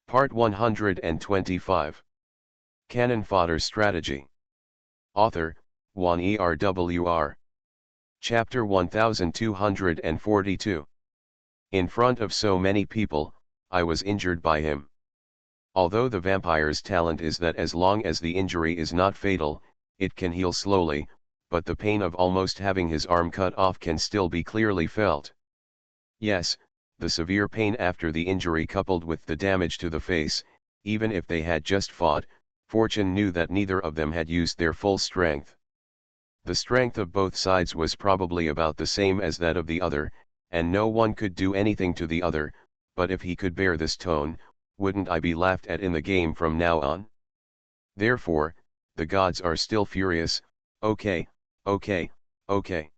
Part 125. Cannon Fodder Strategy. Author, Juan ERWR. Chapter 1242. In front of so many people, I was injured by him. Although the vampire's talent is that as long as the injury is not fatal, it can heal slowly, but the pain of almost having his arm cut off can still be clearly felt. Yes, the severe pain after the injury coupled with the damage to the face, even if they had just fought, Fortune knew that neither of them had used their full strength. The strength of both sides was probably about the same as that of the other, and no one could do anything to the other, but if he could bear this tone, wouldn't I be laughed at in the game from now on? Therefore, the gods are still furious. Okay, okay, okay.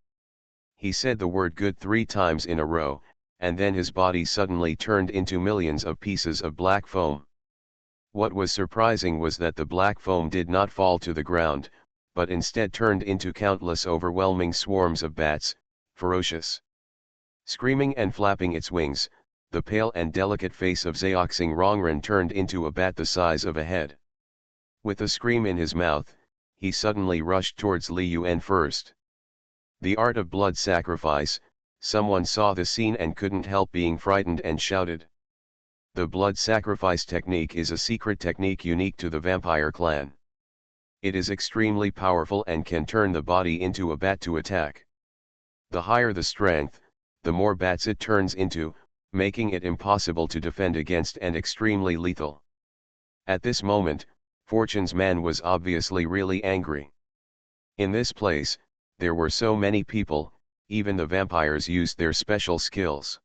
He said the word good 3 times in a row, and then his body suddenly turned into millions of pieces of black foam. What was surprising was that the black foam did not fall to the ground, but instead turned into countless overwhelming swarms of bats, ferocious. Screaming and flapping its wings, the pale and delicate face of Zheoxing Rongren turned into a bat the size of a head. With a scream in his mouth, he suddenly rushed towards Li Yuan first. The art of blood sacrifice. Someone saw the scene and couldn't help being frightened and shouted. The blood sacrifice technique is a secret technique unique to the vampire clan. It is extremely powerful and can turn the body into a bat to attack. The higher the strength, the more bats it turns into, making it impossible to defend against and extremely lethal. At this moment, Fortune's man was obviously really angry. In this place, there were so many people. Even the vampires used their special skills.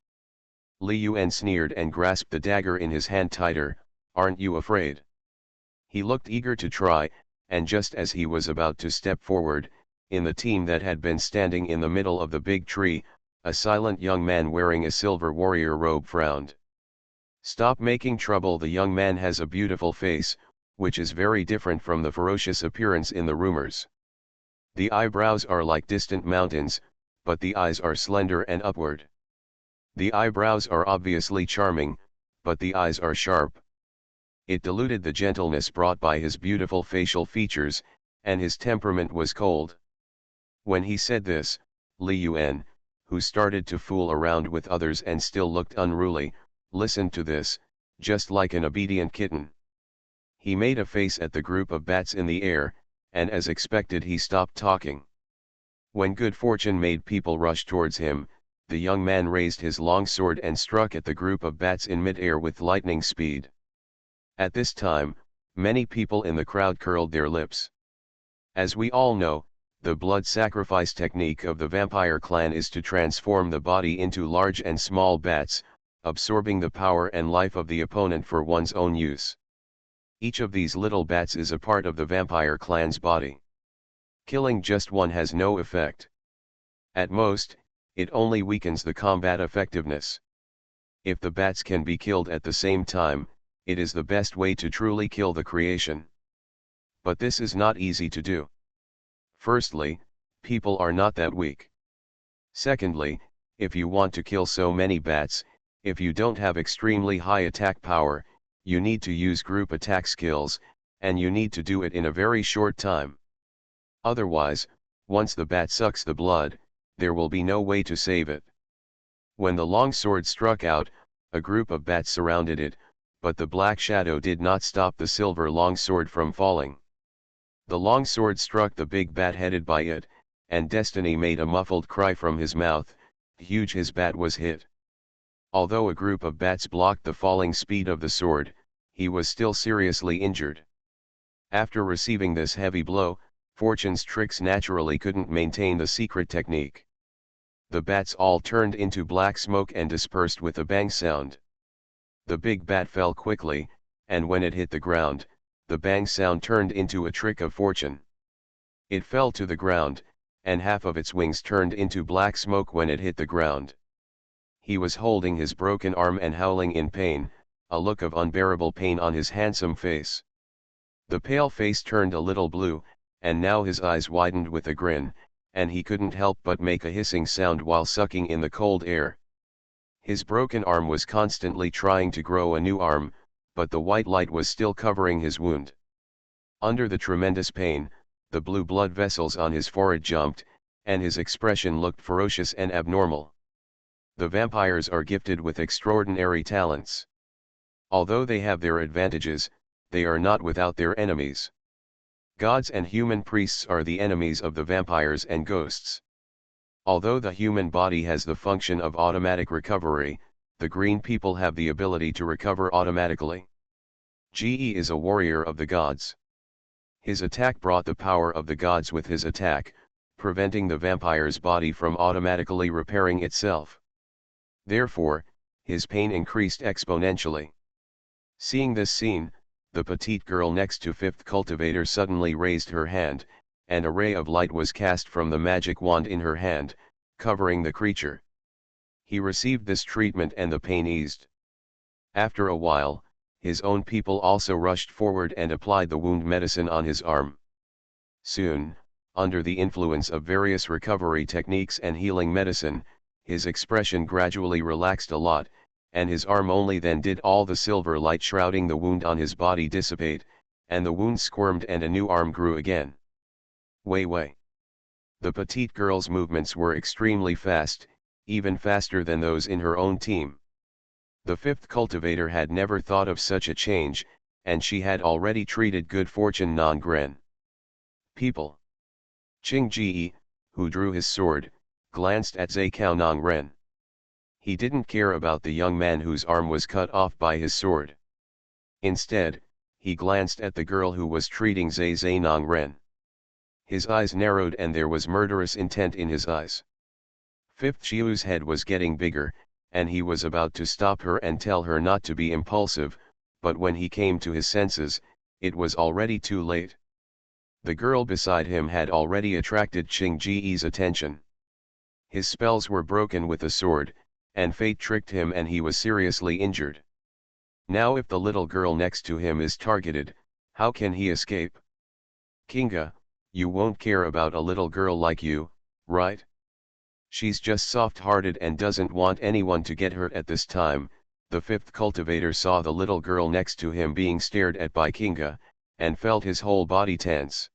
Li Yuan sneered and grasped the dagger in his hand tighter. Aren't you afraid? He looked eager to try, and just as he was about to step forward, in the team that had been standing in the middle of the big tree, a silent young man wearing a silver warrior robe frowned. Stop making trouble. The young man has a beautiful face, which is very different from the ferocious appearance in the rumors. The eyebrows are like distant mountains, but the eyes are slender and upward. The eyebrows are obviously charming, but the eyes are sharp. It diluted the gentleness brought by his beautiful facial features, and his temperament was cold. When he said this, Li Yuan, who started to fool around with others and still looked unruly, listened to this, just like an obedient kitten. He made a face at the group of bats in the air, and as expected he stopped talking. When good fortune made people rush towards him, the young man raised his long sword and struck at the group of bats in mid-air with lightning speed. At this time, many people in the crowd curled their lips. As we all know, the blood sacrifice technique of the vampire clan is to transform the body into large and small bats, absorbing the power and life of the opponent for one's own use. Each of these little bats is a part of the vampire clan's body. Killing just one has no effect. At most, it only weakens the combat effectiveness. If the bats can be killed at the same time, it is the best way to truly kill the creation. But this is not easy to do. Firstly, people are not that weak. Secondly, if you want to kill so many bats, if you don't have extremely high attack power, you need to use group attack skills, and you need to do it in a very short time. Otherwise, once the bat sucks the blood, there will be no way to save it. When the long sword struck out, a group of bats surrounded it, but the black shadow did not stop the silver long sword from falling. The long sword struck the big bat headed by it, and Destiny made a muffled cry from his mouth. Huge his bat was hit. Although a group of bats blocked the falling speed of the sword, he was still seriously injured. After receiving this heavy blow, Fortune's tricks naturally couldn't maintain the secret technique. The bats all turned into black smoke and dispersed with a bang sound. The big bat fell quickly, and when it hit the ground, the bang sound turned into a trick of Fortune. It fell to the ground, and half of its wings turned into black smoke when it hit the ground. He was holding his broken arm and howling in pain, a look of unbearable pain on his handsome face. The pale face turned a little blue, and now his eyes widened with a grin, and he couldn't help but make a hissing sound while sucking in the cold air. His broken arm was constantly trying to grow a new arm, but the white light was still covering his wound. Under the tremendous pain, the blue blood vessels on his forehead jumped, and his expression looked ferocious and abnormal. The vampires are gifted with extraordinary talents. Although they have their advantages, they are not without their enemies. Gods and human priests are the enemies of the vampires and ghosts. Although the human body has the function of automatic recovery, the green people have the ability to recover automatically. Ge is a warrior of the gods. His attack brought the power of the gods with his attack, preventing the vampire's body from automatically repairing itself. Therefore, his pain increased exponentially. Seeing this scene, the petite girl next to fifth cultivator suddenly raised her hand, and a ray of light was cast from the magic wand in her hand, covering the creature. He received this treatment and the pain eased. After a while, his own people also rushed forward and applied the wound medicine on his arm. Soon, under the influence of various recovery techniques and healing medicine, his expression gradually relaxed a lot, and his arm only then did all the silver light shrouding the wound on his body dissipate, and the wound squirmed and a new arm grew again. Way. The petite girl's movements were extremely fast, even faster than those in her own team. The fifth cultivator had never thought of such a change, and she had already treated good fortune non-gren people. Qing Ji, who drew his sword, glanced at Zai Cao Nong-ren. He didn't care about the young man whose arm was cut off by his sword. Instead, he glanced at the girl who was treating Zai Nong-ren. His eyes narrowed and there was murderous intent in his eyes. Fifth Xiu's head was getting bigger, and he was about to stop her and tell her not to be impulsive, but when he came to his senses, it was already too late. The girl beside him had already attracted Qing Ji's attention. His spells were broken with the sword, and fate tricked him and he was seriously injured. Now if the little girl next to him is targeted, how can he escape? Kinga, you won't care about a little girl like you, right? She's just soft-hearted and doesn't want anyone to get hurt at this time. The fifth cultivator saw the little girl next to him being stared at by Kinga, and felt his whole body tense.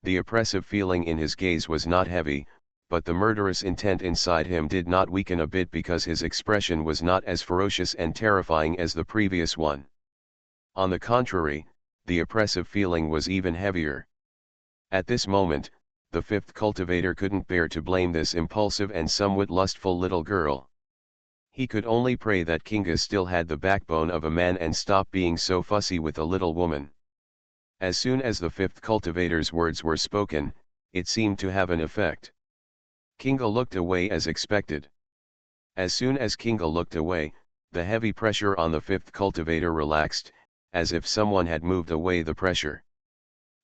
The oppressive feeling in his gaze was not heavy, but the murderous intent inside him did not weaken a bit because his expression was not as ferocious and terrifying as the previous one. On the contrary, the oppressive feeling was even heavier. At this moment, the fifth cultivator couldn't bear to blame this impulsive and somewhat lustful little girl. He could only pray that Kinga still had the backbone of a man and stop being so fussy with a little woman. As soon as the fifth cultivator's words were spoken, it seemed to have an effect. Kinga looked away as expected. As soon as Kinga looked away, the heavy pressure on the fifth cultivator relaxed, as if someone had moved away the pressure.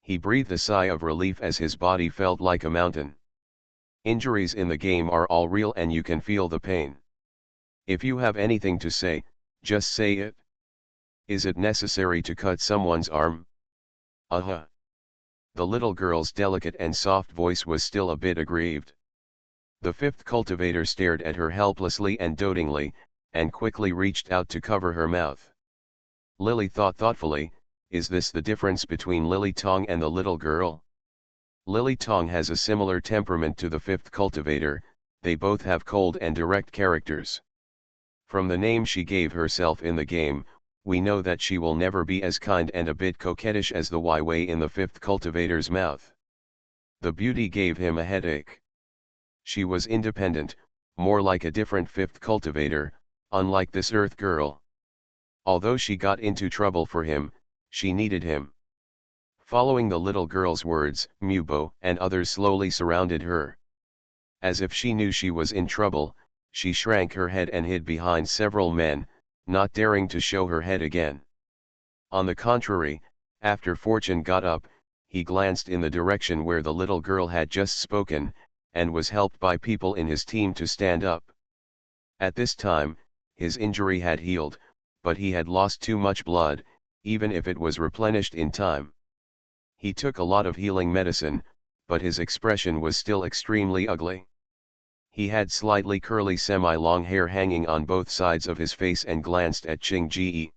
He breathed a sigh of relief as his body felt like a mountain. Injuries in the game are all real and you can feel the pain. If you have anything to say, just say it. Is it necessary to cut someone's arm? The little girl's delicate and soft voice was still a bit aggrieved. The fifth cultivator stared at her helplessly and dotingly, and quickly reached out to cover her mouth. Lily thought thoughtfully, is this the difference between Lily Tong and the little girl? Lily Tong has a similar temperament to the fifth cultivator, they both have cold and direct characters. From the name she gave herself in the game, we know that she will never be as kind and a bit coquettish as the Wei in the fifth cultivator's mouth. The beauty gave him a headache. She was independent, more like a different fifth cultivator, unlike this earth girl. Although she got into trouble for him, she needed him. Following the little girl's words, Mubo and others slowly surrounded her. As if she knew she was in trouble, she shrank her head and hid behind several men, not daring to show her head again. On the contrary, after Fortune got up, he glanced in the direction where the little girl had just spoken, and was helped by people in his team to stand up. At this time, his injury had healed, but he had lost too much blood, even if it was replenished in time. He took a lot of healing medicine, but his expression was still extremely ugly. He had slightly curly semi-long hair hanging on both sides of his face and glanced at Qing Ji.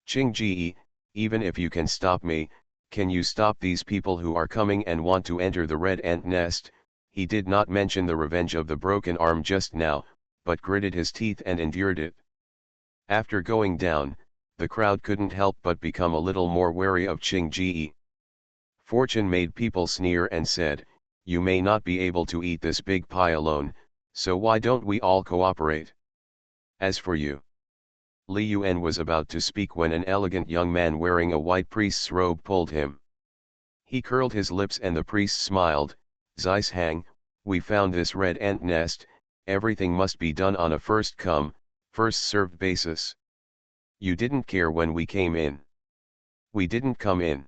Qing Ji, even if you can stop me, can you stop these people who are coming and want to enter the red ant nest? He did not mention the revenge of the broken arm just now, but gritted his teeth and endured it. After going down, the crowd couldn't help but become a little more wary of Qing Ji. Fortune made people sneer and said, "You may not be able to eat this big pie alone, so why don't we all cooperate? As for you." Li Yuan was about to speak when an elegant young man wearing a white priest's robe pulled him. He curled his lips and the priest smiled. "Zishang, we found this red ant nest, everything must be done on a first come, first served basis. You didn't care when we came in. We didn't come in.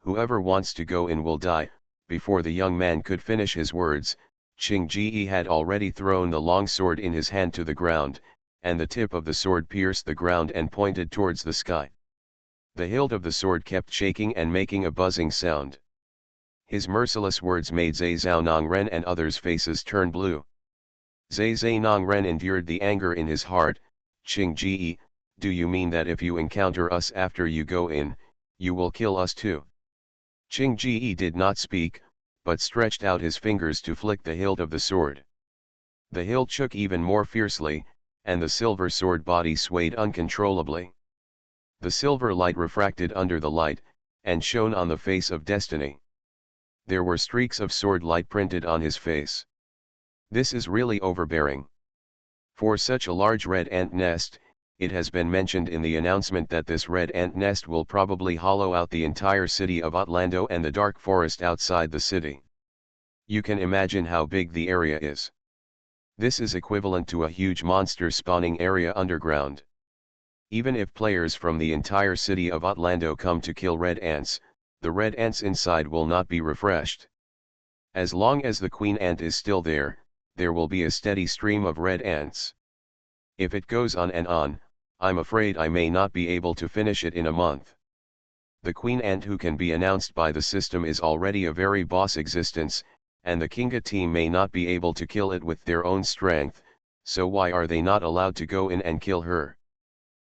Whoever wants to go in will die." Before the young man could finish his words, Qing Ji had already thrown the long sword in his hand to the ground, and the tip of the sword pierced the ground and pointed towards the sky. The hilt of the sword kept shaking and making a buzzing sound. His merciless words made Zai Zhaonongren and others' faces turn blue. Zai Zhaonongren endured the anger in his heart. "Qing Ji, do you mean that if you encounter us after you go in, you will kill us too?" Qing Ji did not speak, but stretched out his fingers to flick the hilt of the sword. The hilt shook even more fiercely, and the silver sword body swayed uncontrollably. The silver light refracted under the light, and shone on the face of Destiny. There were streaks of sword light printed on his face. This is really overbearing. For such a large red ant nest, it has been mentioned in the announcement that this red ant nest will probably hollow out the entire city of Outland and the dark forest outside the city. You can imagine how big the area is. This is equivalent to a huge monster spawning area underground. Even if players from the entire city of Outland come to kill red ants, the red ants inside will not be refreshed. As long as the queen ant is still there, there will be a steady stream of red ants. If it goes on and on, I'm afraid I may not be able to finish it in a month. The queen ant who can be announced by the system is already a very boss existence, and the Kinga team may not be able to kill it with their own strength, so why are they not allowed to go in and kill her?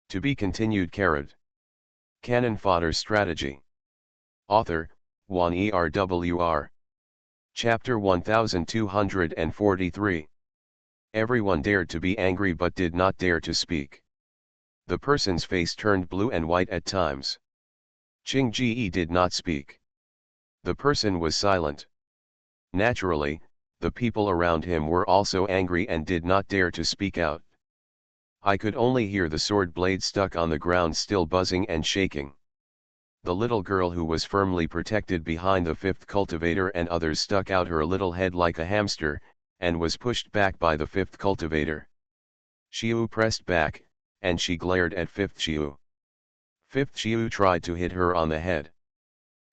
To be continued. Canon Fodder Strategy. Author, Wan ERWR. Chapter 1243. Everyone dared to be angry but did not dare to speak. The person's face turned blue and white at times. Qing Ji did not speak. The person was silent. Naturally, the people around him were also angry and did not dare to speak out. I could only hear the sword blade stuck on the ground still buzzing and shaking. The little girl who was firmly protected behind the fifth cultivator and others stuck out her little head like a hamster, and was pushed back by the fifth cultivator. Xiu pressed back, and she glared at fifth Xiu. Fifth Xiu tried to hit her on the head.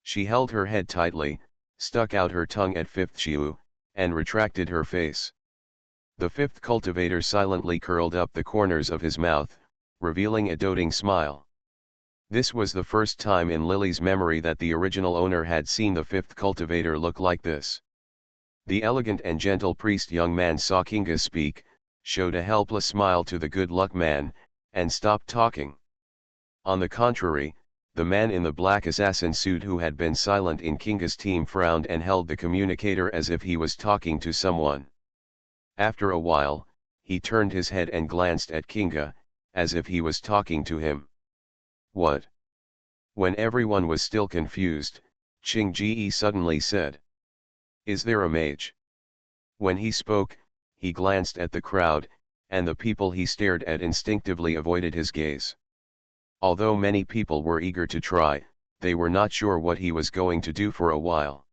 She held her head tightly, stuck out her tongue at fifth Xiu, and retracted her face. The fifth cultivator silently curled up the corners of his mouth, revealing a doting smile. This was the first time in Lily's memory that the original owner had seen the fifth cultivator look like this. The elegant and gentle priest young man saw Kinga speak, showed a helpless smile to the good luck man, and stopped talking. On the contrary, the man in the black assassin suit who had been silent in Kinga's team frowned and held the communicator as if he was talking to someone. After a while, he turned his head and glanced at Kinga, as if he was talking to him. "What?" When everyone was still confused, Qing Ji suddenly said, "Is there a mage?" When he spoke, he glanced at the crowd, and the people he stared at instinctively avoided his gaze. Although many people were eager to try, they were not sure what he was going to do for a while.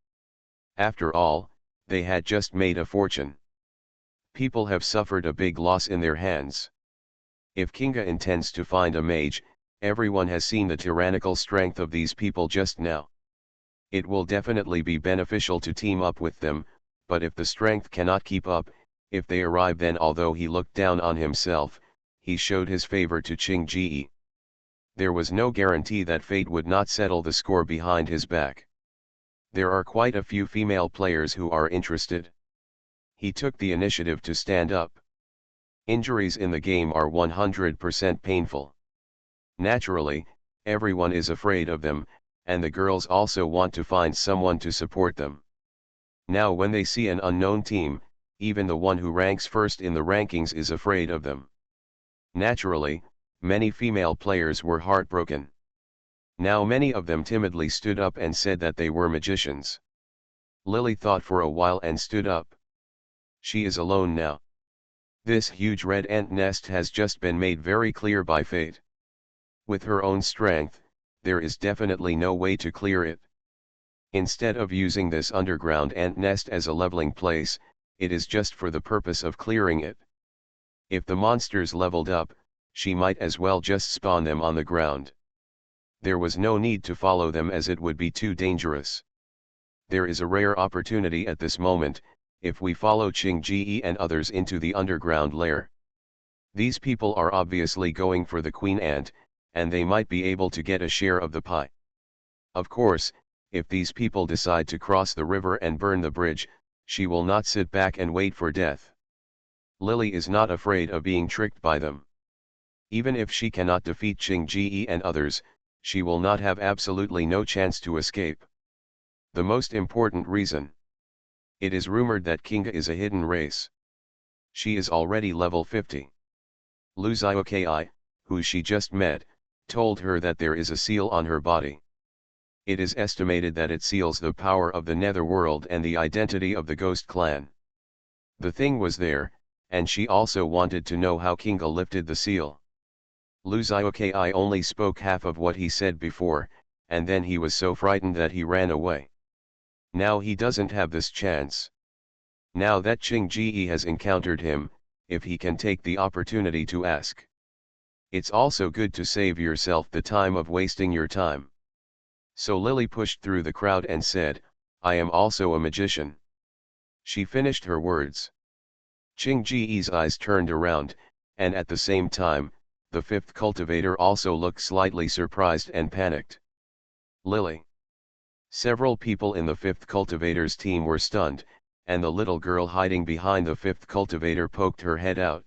After all, they had just made a fortune. People have suffered a big loss in their hands. If Kinga intends to find a mage, everyone has seen the tyrannical strength of these people just now. It will definitely be beneficial to team up with them, but if the strength cannot keep up, if they arrive then although he looked down on himself, he showed his favor to Qing Ji. There was no guarantee that fate would not settle the score behind his back. There are quite a few female players who are interested. He took the initiative to stand up. Injuries in the game are 100% painful. Naturally, everyone is afraid of them, and the girls also want to find someone to support them. Now when they see an unknown team, even the one who ranks first in the rankings is afraid of them. Naturally, many female players were heartbroken. Now many of them timidly stood up and said that they were magicians. Lily thought for a while and stood up. She is alone now. This huge red ant nest has just been made very clear by fate. With her own strength, there is definitely no way to clear it. Instead of using this underground ant nest as a leveling place, it is just for the purpose of clearing it. If the monsters leveled up, she might as well just spawn them on the ground. There was no need to follow them as it would be too dangerous. There is a rare opportunity at this moment, if we follow Qingji and others into the underground lair. These people are obviously going for the queen ant, and they might be able to get a share of the pie. Of course, if these people decide to cross the river and burn the bridge, she will not sit back and wait for death. Lily is not afraid of being tricked by them. Even if she cannot defeat Qingji and others, she will not have absolutely no chance to escape. The most important reason. It is rumored that Kinga is a hidden race. She is already level 50. Lu Xiaokai, who she just met, told her that there is a seal on her body. It is estimated that it seals the power of the netherworld and the identity of the ghost clan. The thing was there, and she also wanted to know how Kinga lifted the seal. Lu Xiaokai only spoke half of what he said before, and then he was so frightened that he ran away. Now he doesn't have this chance. Now that Qingji has encountered him, if he can take the opportunity to ask. It's also good to save yourself the time of wasting your time. So Lily pushed through the crowd and said, I am also a magician. She finished her words. Qingji's eyes turned around, and at the same time, the fifth cultivator also looked slightly surprised and panicked. Lily. Several people in the fifth cultivator's team were stunned, and the little girl hiding behind the fifth cultivator poked her head out.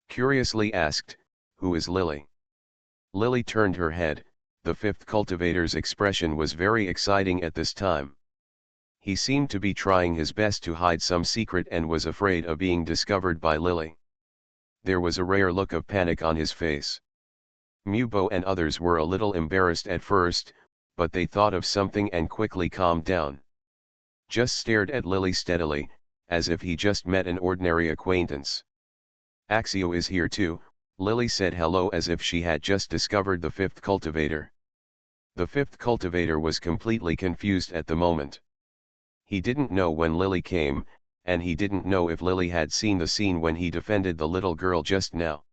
Curiously asked, who is Lily? Lily turned her head. The fifth cultivator's expression was very exciting at this time. He seemed to be trying his best to hide some secret and was afraid of being discovered by Lily. There was a rare look of panic on his face. Mubo and others were a little embarrassed at first, but they thought of something and quickly calmed down. Just stared at Lily steadily, as if he just met an ordinary acquaintance. Axio is here too. Lily said hello as if she had just discovered the fifth cultivator. The fifth cultivator was completely confused at the moment. He didn't know when Lily came, and he didn't know if Lily had seen the scene when he defended the little girl just now.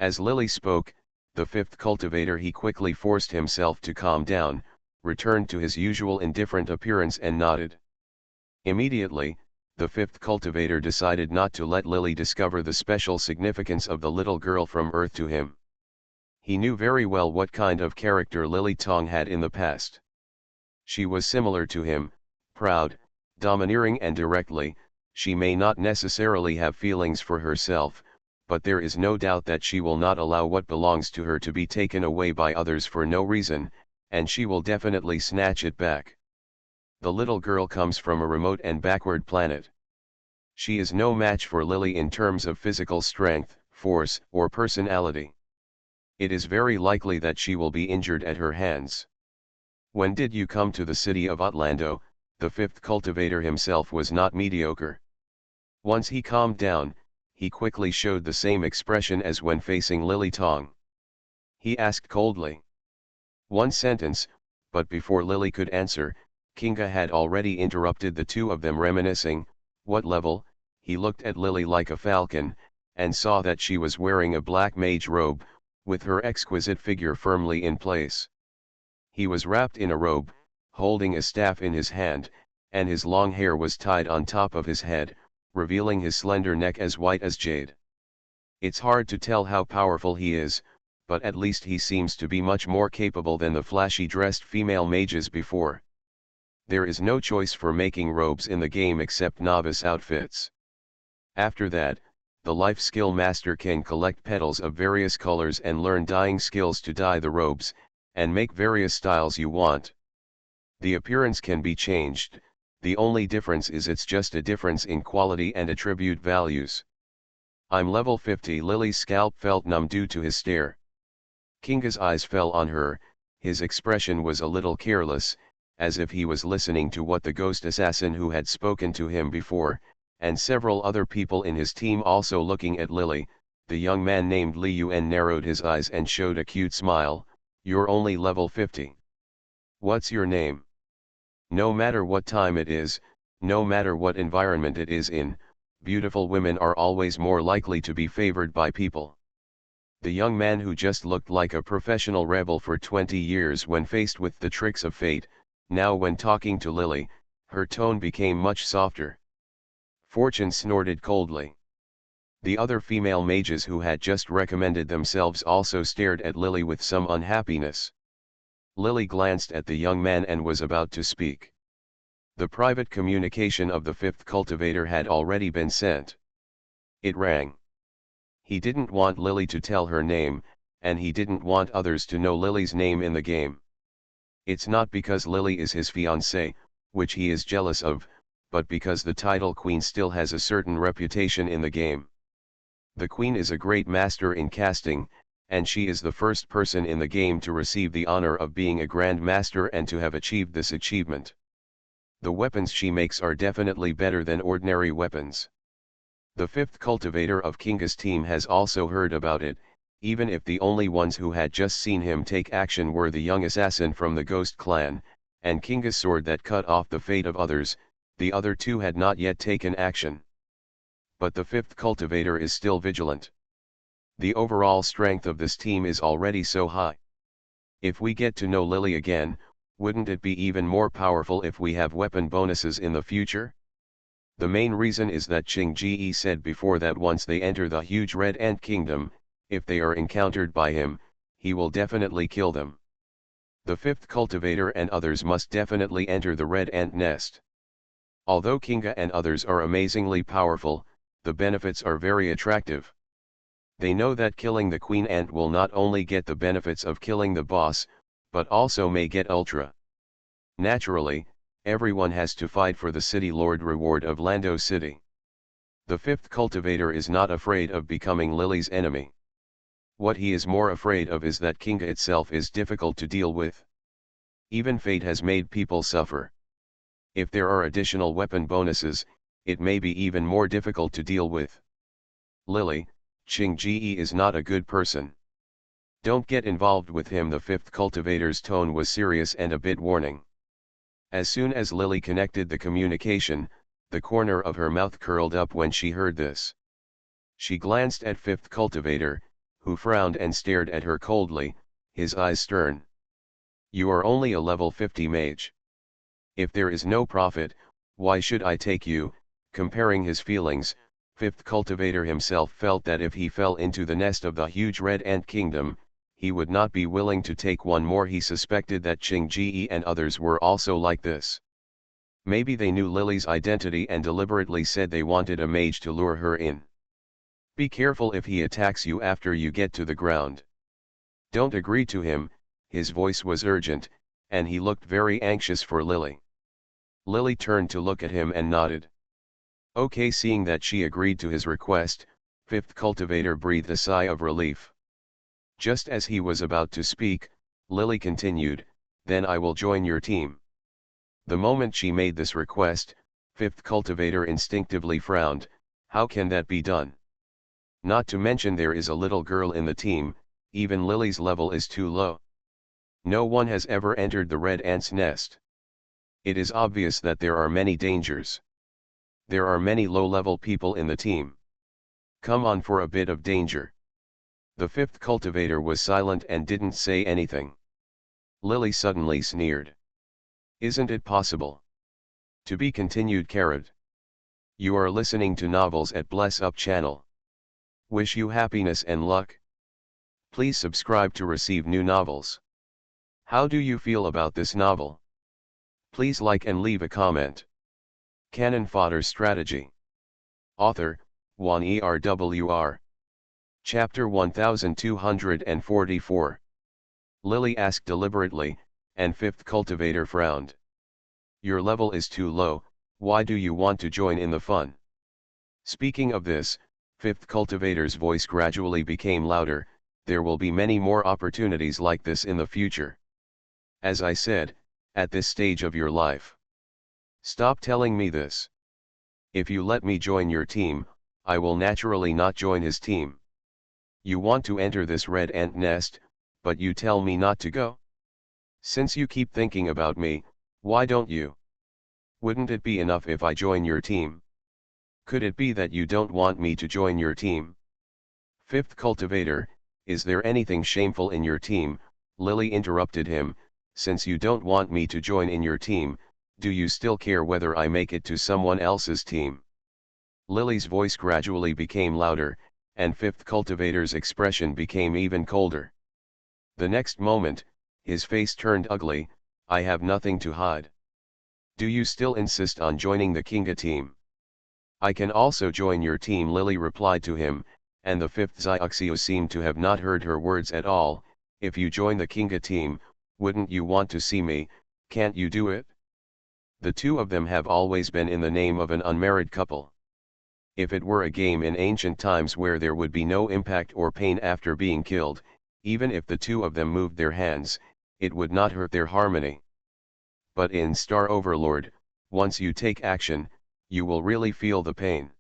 As Lily spoke, the fifth cultivator he quickly forced himself to calm down, returned to his usual indifferent appearance and nodded. Immediately, the fifth cultivator decided not to let Lily discover the special significance of the little girl from Earth to him. He knew very well what kind of character Lily Tong had in the past. She was similar to him, proud, domineering and directly. She may not necessarily have feelings for herself, but there is no doubt that she will not allow what belongs to her to be taken away by others for no reason, and she will definitely snatch it back. The little girl comes from a remote and backward planet. She is no match for Lily in terms of physical strength, force, or personality. It is very likely that she will be injured at her hands. When did you come to the city of Outland? The fifth cultivator himself was not mediocre. Once he calmed down, he quickly showed the same expression as when facing Lily Tong. He asked coldly. One sentence, but before Lily could answer, Kinga had already interrupted the two of them reminiscing, what level? He looked at Lily like a falcon, and saw that she was wearing a black mage robe, with her exquisite figure firmly in place. He was wrapped in a robe, holding a staff in his hand, and his long hair was tied on top of his head, revealing his slender neck as white as jade. It's hard to tell how powerful he is, but at least he seems to be much more capable than the flashy dressed female mages before. There is no choice for making robes in the game except novice outfits. After that, The life skill master can collect petals of various colors and learn dyeing skills to dye the robes, and make various styles you want. The appearance can be changed, the only difference is it's just a difference in quality and attribute values. I'm level 50. Lily's scalp felt numb due to his stare. Kinga's eyes fell on her, his expression was a little careless, as if he was listening to what the ghost assassin who had spoken to him before, and several other people in his team also looking at Lily. The young man named Li Yuan narrowed his eyes and showed a cute smile. You're only level 50. What's your name? No matter what time it is, no matter what environment it is in, beautiful women are always more likely to be favored by people. The young man who just looked like a professional rebel for 20 years when faced with the tricks of fate, now when talking to Lily, her tone became much softer. Fortune snorted coldly. The other female mages who had just recommended themselves also stared at Lily with some unhappiness. Lily glanced at the young man and was about to speak. The private communication of the fifth cultivator had already been sent. It rang. He didn't want Lily to tell her name, and he didn't want others to know Lily's name in the game. It's not because Lily is his fiancée, which he is jealous of, but because the title queen still has a certain reputation in the game. The queen is a great master in casting, and she is the first person in the game to receive the honor of being a grand master and to have achieved this achievement. The weapons she makes are definitely better than ordinary weapons. The fifth cultivator of Kinga's team has also heard about it, even if the only ones who had just seen him take action were the young assassin from the Ghost clan, and Kinga's sword that cut off the fate of others. The other two had not yet taken action. But the fifth cultivator is still vigilant. The overall strength of this team is already so high. If we get to know Lily again, wouldn't it be even more powerful if we have weapon bonuses in the future? The main reason is that Qing Ji said before that once they enter the huge Red Ant Kingdom, if they are encountered by him, he will definitely kill them. The fifth cultivator and others must definitely enter the Red Ant nest. Although Kinga and others are amazingly powerful, the benefits are very attractive. They know that killing the queen ant will not only get the benefits of killing the boss, but also may get ultra. Naturally, everyone has to fight for the city lord reward of Lando City. The fifth cultivator is not afraid of becoming Lily's enemy. What he is more afraid of is that Kinga itself is difficult to deal with. Even fate has made people suffer. If there are additional weapon bonuses, it may be even more difficult to deal with. Lily, Qing Ji is not a good person. Don't get involved with him. The fifth cultivator's tone was serious and a bit warning. As soon as Lily connected the communication, the corner of her mouth curled up when she heard this. She glanced at fifth cultivator, who frowned and stared at her coldly, his eyes stern. You are only a level 50 mage. If there is no profit, why should I take you? Comparing his feelings, fifth cultivator himself felt that if he fell into the nest of the huge Red Ant Kingdom, he would not be willing to take one more. He suspected that Qing Ji and others were also like this. Maybe they knew Lily's identity and deliberately said they wanted a mage to lure her in. Be careful if he attacks you after you get to the ground. Don't agree to him. His voice was urgent, and he looked very anxious for Lily. Lily turned to look at him and nodded. Okay. Seeing that she agreed to his request, fifth cultivator breathed a sigh of relief. Just as he was about to speak, Lily continued, then I will join your team. The moment she made this request, fifth cultivator instinctively frowned. How can that be done? Not to mention there is a little girl in the team, even Lily's level is too low. No one has ever entered the Red Ant's nest. It is obvious that there are many dangers. There are many low-level people in the team. Come on for a bit of danger. The fifth cultivator was silent and didn't say anything. Lily suddenly sneered. Isn't it possible? To be continued. Carrot. You are listening to novels at Bless Up channel. Wish you happiness and luck. Please subscribe to receive new novels. How do you feel about this novel? Please like and leave a comment. Canon Fodder Strategy. Author, 1 ERWR. Chapter 1244. Lily asked deliberately, and fifth cultivator frowned. Your level is too low, why do you want to join in the fun? Speaking of this, fifth cultivator's voice gradually became louder, there will be many more opportunities like this in the future. As I said, at this stage of your life. Stop telling me this. If you let me join your team, I will naturally not join his team. You want to enter this red ant nest, but you tell me not to go? Since you keep thinking about me, why don't you? Wouldn't it be enough if I join your team? Could it be that you don't want me to join your team? Fifth cultivator, is there anything shameful in your team? Lily interrupted him, since you don't want me to join in your team, do you still care whether I make it to someone else's team? Lily's voice gradually became louder, and fifth cultivator's expression became even colder. The next moment, his face turned ugly. I have nothing to hide. Do you still insist on joining the Kinga team? I can also join your team, Lily replied to him, and the fifth Zyuxio seemed to have not heard her words at all. If you join the Kinga team, wouldn't you want to see me? Can't you do it? The two of them have always been in the name of an unmarried couple. If it were a game in ancient times where there would be no impact or pain after being killed, even if the two of them moved their hands, it would not hurt their harmony. But in Star Overlord, once you take action, you will really feel the pain.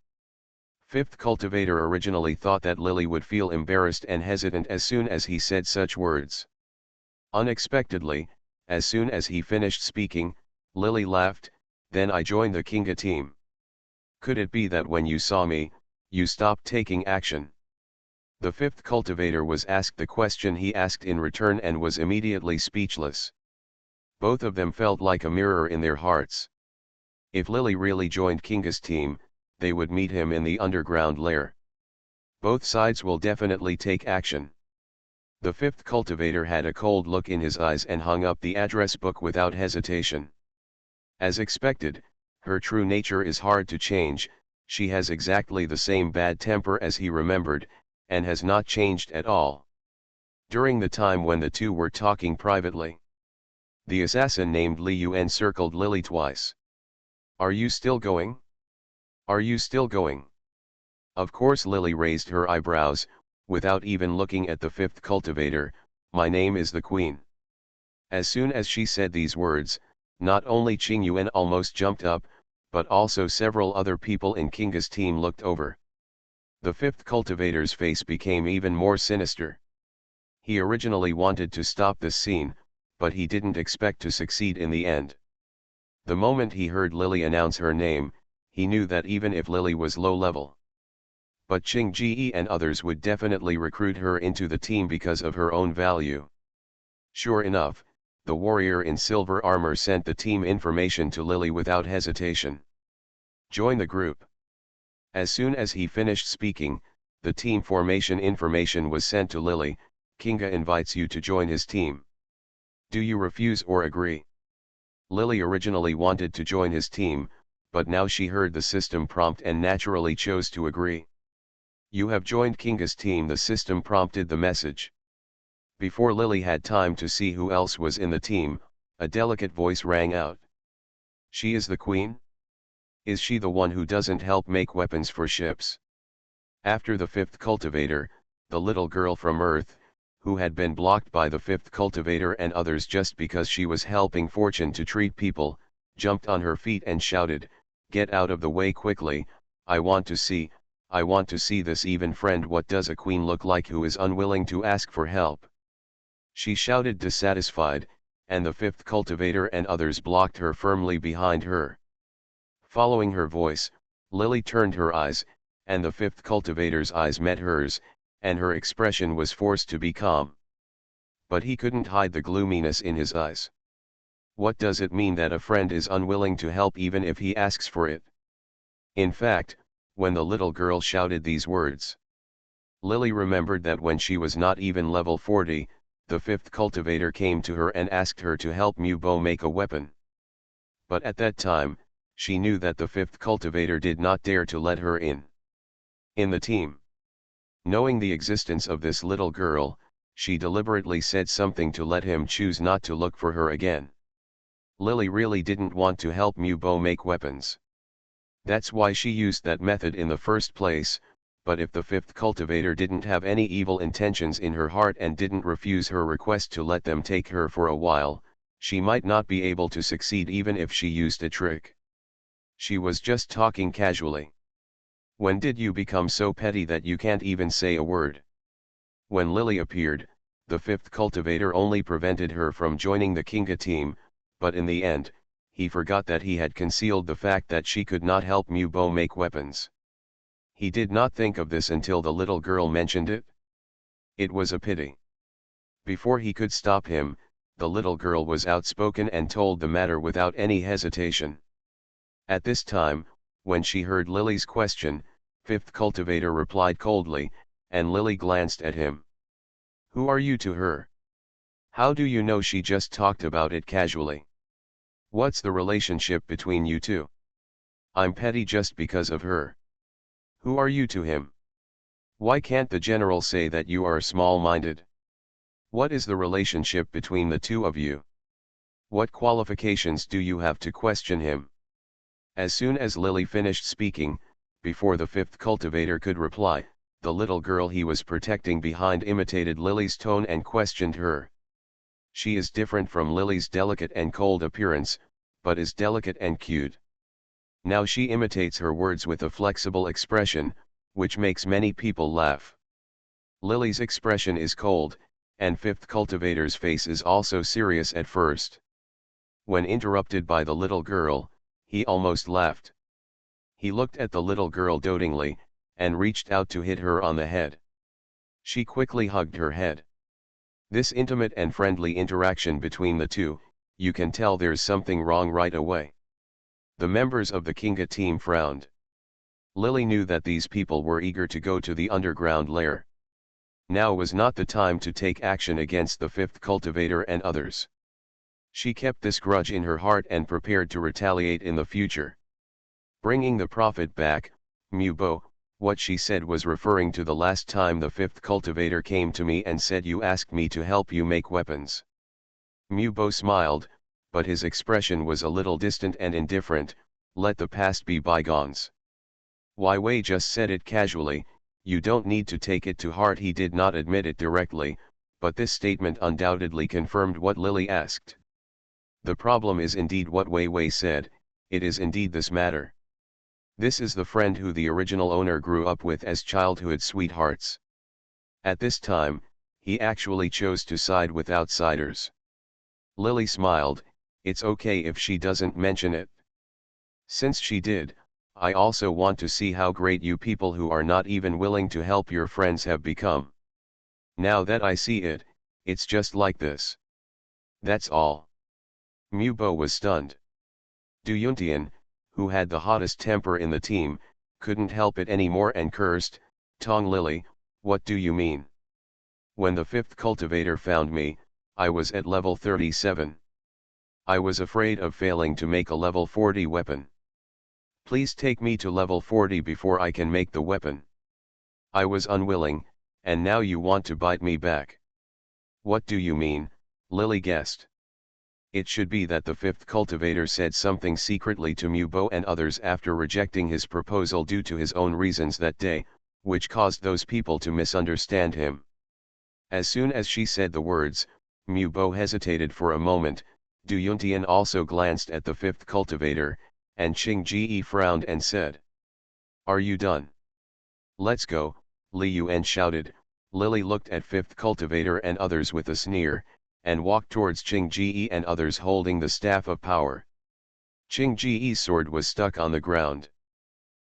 Fifth cultivator originally thought that Lily would feel embarrassed and hesitant as soon as he said such words. Unexpectedly, as soon as he finished speaking, Lily laughed, then I joined the Kinga team. Could it be that when you saw me, you stopped taking action? The fifth cultivator was asked the question he asked in return and was immediately speechless. Both of them felt like a mirror in their hearts. If Lily really joined Kinga's team, they would meet him in the underground lair. Both sides will definitely take action. The fifth cultivator had a cold look in his eyes and hung up the address book without hesitation. As expected, her true nature is hard to change, she has exactly the same bad temper as he remembered, and has not changed at all. During the time when the two were talking privately, the assassin named Li Yuan circled Lily twice. Are you still going? Are you still going? Of course, Lily raised her eyebrows, without even looking at the fifth cultivator. My name is the Queen. As soon as she said these words, not only Qing Yuan almost jumped up, but also several other people in Kinga's team looked over. The fifth cultivator's face became even more sinister. He originally wanted to stop this scene, but he didn't expect to succeed in the end. The moment he heard Lily announce her name, he knew that even if Lily was low level, but Qing Ji and others would definitely recruit her into the team because of her own value. Sure enough, the warrior in silver armor sent the team information to Lily without hesitation. Join the group. As soon as he finished speaking, the team formation information was sent to Lily. Kinga invites you to join his team. Do you refuse or agree? Lily originally wanted to join his team, but now she heard the system prompt and naturally chose to agree. You have joined Kinga's team, the system prompted the message. Before Lily had time to see who else was in the team, a delicate voice rang out. She is the Queen? Is she the one who doesn't help make weapons for ships? After the fifth cultivator, the little girl from Earth, who had been blocked by the fifth cultivator and others just because she was helping Fortune to treat people, jumped on her feet and shouted, "Get out of the way quickly, I want to see this even friend. What does a queen look like who is unwilling to ask for help?" She shouted dissatisfied, and the fifth cultivator and others blocked her firmly behind her. Following her voice, Lily turned her eyes, and the fifth cultivator's eyes met hers, and her expression was forced to be calm. But he couldn't hide the gloominess in his eyes. What does it mean that a friend is unwilling to help even if he asks for it? In fact, when the little girl shouted these words, Lily remembered that when she was not even level 40, the fifth cultivator came to her and asked her to help Mubo make a weapon. But at that time, she knew that the fifth cultivator did not dare to let her in. in the team. Knowing the existence of this little girl, she deliberately said something to let him choose not to look for her again. Lily really didn't want to help Mubo make weapons. That's why she used that method in the first place, but if the fifth cultivator didn't have any evil intentions in her heart and didn't refuse her request to let them take her for a while, she might not be able to succeed even if she used a trick. She was just talking casually. When did you become so petty that you can't even say a word? When Lily appeared, the fifth cultivator only prevented her from joining the Kinga team, but in the end, he forgot that he had concealed the fact that she could not help Mubo make weapons. He did not think of this until the little girl mentioned it. It was a pity. Before he could stop him, the little girl was outspoken and told the matter without any hesitation. At this time, when she heard Lily's question, fifth cultivator replied coldly, and Lily glanced at him. Who are you to her? How do you know she just talked about it casually? What's the relationship between you two? I'm petty just because of her. Who are you to him? Why can't the general say that you are small-minded? What is the relationship between the two of you? What qualifications do you have to question him? As soon as Lily finished speaking, before the fifth cultivator could reply, the little girl he was protecting behind imitated Lily's tone and questioned her. She is different from Lily's delicate and cold appearance, but is delicate and cute. Now she imitates her words with a flexible expression, which makes many people laugh. Lily's expression is cold, and fifth cultivator's face is also serious at first. When interrupted by the little girl, he almost laughed. He looked at the little girl dotingly, and reached out to hit her on the head. She quickly hugged her head. This intimate and friendly interaction between the two, you can tell there's something wrong right away. The members of the Kinga team frowned. Lily knew that these people were eager to go to the underground lair. Now was not the time to take action against the fifth cultivator and others. She kept this grudge in her heart and prepared to retaliate in the future. Bringing the prophet back, Mubo, what she said was referring to the last time the fifth cultivator came to me and said you asked me to help you make weapons. Mubo smiled, but his expression was a little distant and indifferent. Let the past be bygones. Wai Wei just said it casually, you don't need to take it to heart. He did not admit it directly, but this statement undoubtedly confirmed what Lily asked. The problem is indeed what Wei Wei said, it is indeed this matter. This is the friend who the original owner grew up with as childhood sweethearts. At this time, he actually chose to side with outsiders. Lily smiled, it's okay if she doesn't mention it. Since she did, I also want to see how great you people who are not even willing to help your friends have become. Now that I see it, it's just like this. That's all. Mubo was stunned. Du Yuntian, who had the hottest temper in the team, couldn't help it anymore and cursed, Tong Lily, what do you mean? When the fifth cultivator found me, I was at level 37. I was afraid of failing to make a level 40 weapon. Please take me to level 40 before I can make the weapon. I was unwilling, and now you want to bite me back. What do you mean? Lily guessed. It should be that the fifth cultivator said something secretly to Mubo and others after rejecting his proposal due to his own reasons that day, which caused those people to misunderstand him. As soon as she said the words, Mubo hesitated for a moment. Du Yuntian also glanced at the fifth cultivator, and Qing Ji frowned and said, are you done? Let's go, Li Yuan shouted. Lily looked at fifth cultivator and others with a sneer, and walked towards Qing Ji and others holding the staff of power. Qing Ji's sword was stuck on the ground.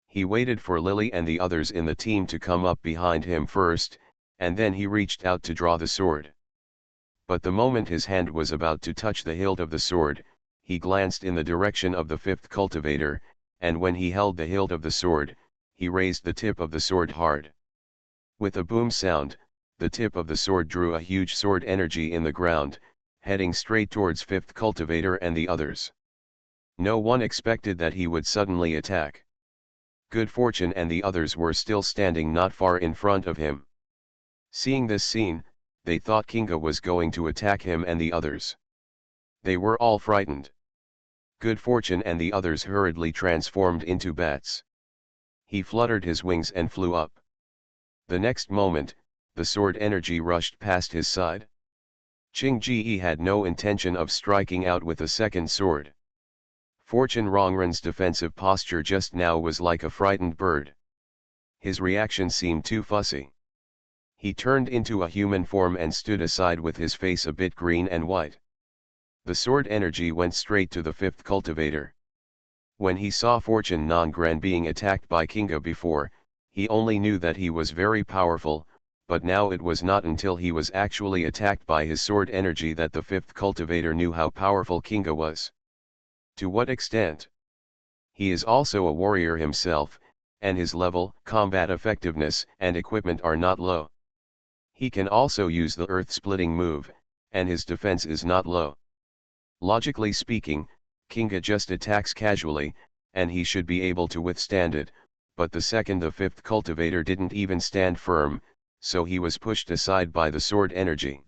He waited for Lily and the others in the team to come up behind him first, and then he reached out to draw the sword. But the moment his hand was about to touch the hilt of the sword, he glanced in the direction of the fifth cultivator, and when he held the hilt of the sword, he raised the tip of the sword hard. With a boom sound, the tip of the sword drew a huge sword energy in the ground, heading straight towards fifth cultivator and the others. No one expected that he would suddenly attack. Good Fortune and the others were still standing not far in front of him. Seeing this scene, they thought Kinga was going to attack him and the others. They were all frightened. Good Fortune and the others hurriedly transformed into bats. He fluttered his wings and flew up. The next moment, the sword energy rushed past his side. Qing Ji had no intention of striking out with a second sword. Fortune Rongren's defensive posture just now was like a frightened bird. His reaction seemed too fussy. He turned into a human form and stood aside with his face a bit green and white. The sword energy went straight to the fifth cultivator. When he saw Fortune Nongren being attacked by Kinga before, he only knew that he was very powerful, but now it was not until he was actually attacked by his sword energy that the fifth cultivator knew how powerful Kinga was. To what extent? He is also a warrior himself, and his level, combat effectiveness, and equipment are not low. He can also use the earth-splitting move, and his defense is not low. Logically speaking, Kinga just attacks casually, and he should be able to withstand it, but the second the fifth cultivator didn't even stand firm, so he was pushed aside by the sword energy.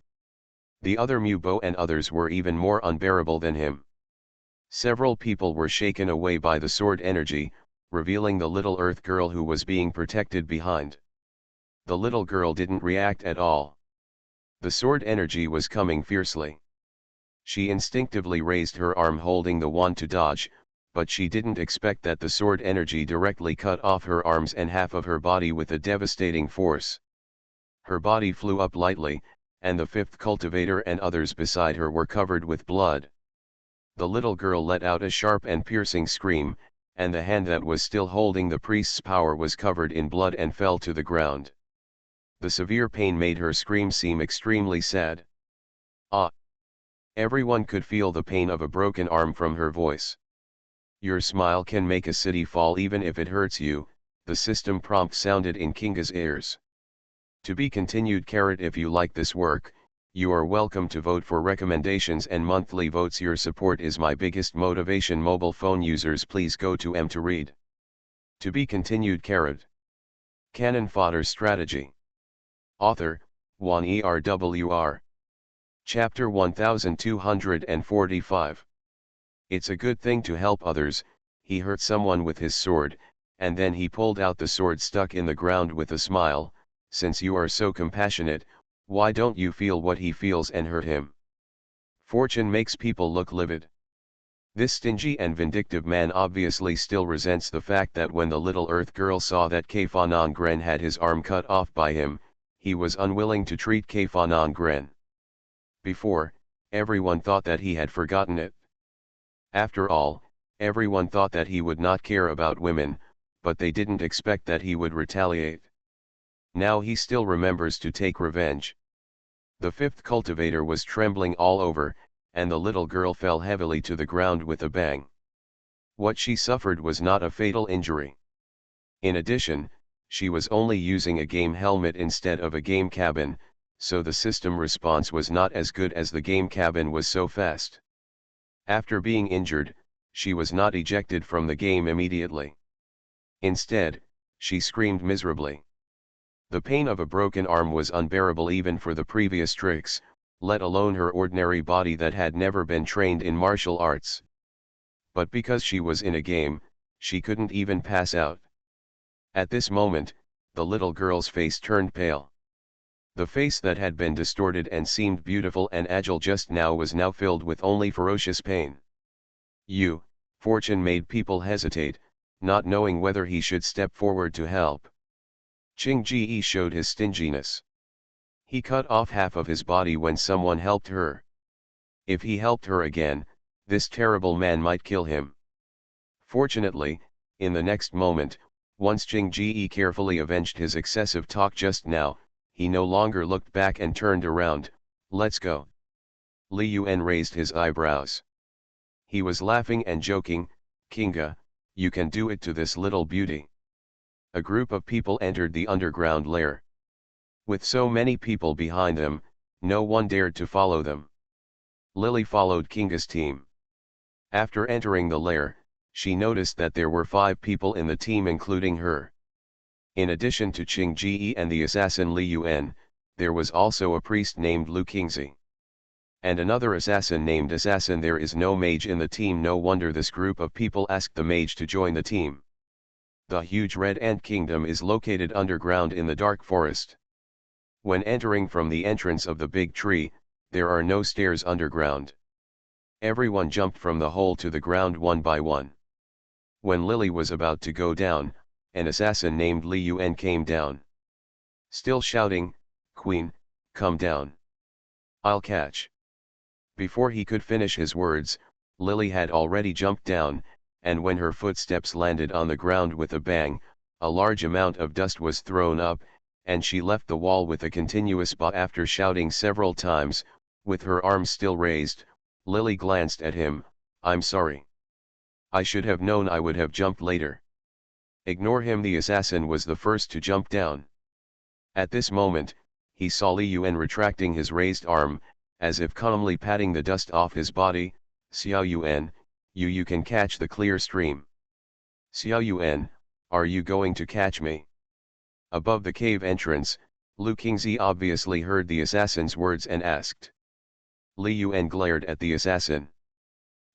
The other Mubo and others were even more unbearable than him. Several people were shaken away by the sword energy, revealing the little earth girl who was being protected behind. The little girl didn't react at all. The sword energy was coming fiercely. She instinctively raised her arm holding the wand to dodge, but she didn't expect that the sword energy directly cut off her arms and half of her body with a devastating force. Her body flew up lightly, and the fifth cultivator and others beside her were covered with blood. The little girl let out a sharp and piercing scream, and the hand that was still holding the priest's power was covered in blood and fell to the ground. The severe pain made her scream seem extremely sad. Ah! Everyone could feel the pain of a broken arm from her voice. Your smile can make a city fall even if it hurts you, the system prompt sounded in Kinga's ears. To be continued. If you like this work, you are welcome to vote for recommendations and monthly votes. Your support is my biggest motivation. Mobile phone users, please go to M to read. To be continued. Canon Fodder Strategy. Author, Juan ERWR. Chapter 1245. It's a good thing to help others. He hurt someone with his sword, and then he pulled out the sword stuck in the ground with a smile. Since you are so compassionate, why don't you feel what he feels and hurt him? Fortune makes people look livid. This stingy and vindictive man obviously still resents the fact that when the little earth girl saw that Keifanongren had his arm cut off by him, he was unwilling to treat Keifanongren. Before, everyone thought that he had forgotten it. After all, everyone thought that he would not care about women, but they didn't expect that he would retaliate. Now he still remembers to take revenge. The fifth cultivator was trembling all over, and the little girl fell heavily to the ground with a bang. What she suffered was not a fatal injury. In addition, she was only using a game helmet instead of a game cabin, so the system response was not as good as the game cabin was so fast. After being injured, she was not ejected from the game immediately. Instead, she screamed miserably. The pain of a broken arm was unbearable even for the previous tricks, let alone her ordinary body that had never been trained in martial arts. But because she was in a game, she couldn't even pass out. At this moment, the little girl's face turned pale. The face that had been distorted and seemed beautiful and agile just now was now filled with only ferocious pain. Fortune made people hesitate, not knowing whether he should step forward to help. Qing Ji showed his stinginess. He cut off half of his body when someone helped her. If he helped her again, this terrible man might kill him. Fortunately, in the next moment, once Qing Ji carefully avenged his excessive talk just now, he no longer looked back and turned around. Let's go. Li Yuan raised his eyebrows. He was laughing and joking. Kinga, you can do it to this little beauty. A group of people entered the underground lair. With so many people behind them, no one dared to follow them. Lily followed Kinga's team. After entering the lair, She noticed that there were 5 people in the team including her. In addition to Qing Ji and the assassin Li Yuan, there was also a priest named Lu Qingzi. And another assassin named Assassin. There is no mage in the team. No wonder this group of people asked the mage to join the team. The huge Red Ant Kingdom is located underground in the dark forest. When entering from the entrance of the big tree, there are no stairs underground. Everyone jumped from the hole to the ground one by one. When Lily was about to go down, an assassin named Li Yuan came down. Still shouting, "Queen, come down. I'll catch." Before he could finish his words, Lily had already jumped down, and when her footsteps landed on the ground with a bang, a large amount of dust was thrown up, and she left the wall with a continuous ba. After shouting several times, with her arms still raised, Lily glanced at him. "I'm sorry. I should have known. I would have jumped later." "Ignore him." The assassin was the first to jump down. At this moment, he saw Li Yuan retracting his raised arm, as if calmly patting the dust off his body. "Xiao Yuan, you can catch the clear stream." "Xiao Yuan, are you going to catch me?" Above the cave entrance, Lu Qingzi obviously heard the assassin's words and asked. Li Yuan glared at the assassin.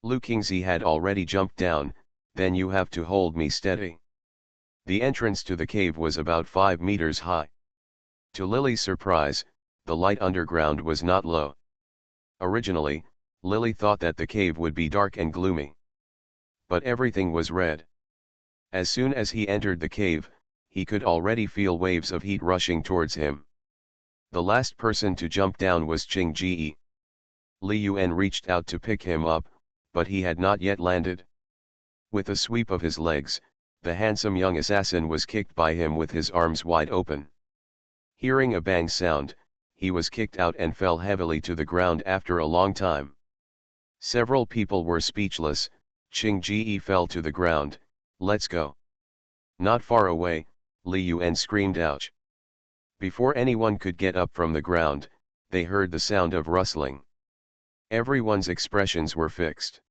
Lu Qingzi had already jumped down. "Then you have to hold me steady." The entrance to the cave was about 5 meters high. To Lily's surprise, the light underground was not low. Originally, Lily thought that the cave would be dark and gloomy. But everything was red. As soon as he entered the cave, he could already feel waves of heat rushing towards him. The last person to jump down was Qing Ji. Li Yuan reached out to pick him up, but he had not yet landed. With a sweep of his legs, the handsome young assassin was kicked by him with his arms wide open. Hearing a bang sound, he was kicked out and fell heavily to the ground after a long time. Several people were speechless. Qing Ji fell to the ground. "Let's go." Not far away, Li Yuan screamed ouch. Before anyone could get up from the ground, they heard the sound of rustling. Everyone's expressions were fixed.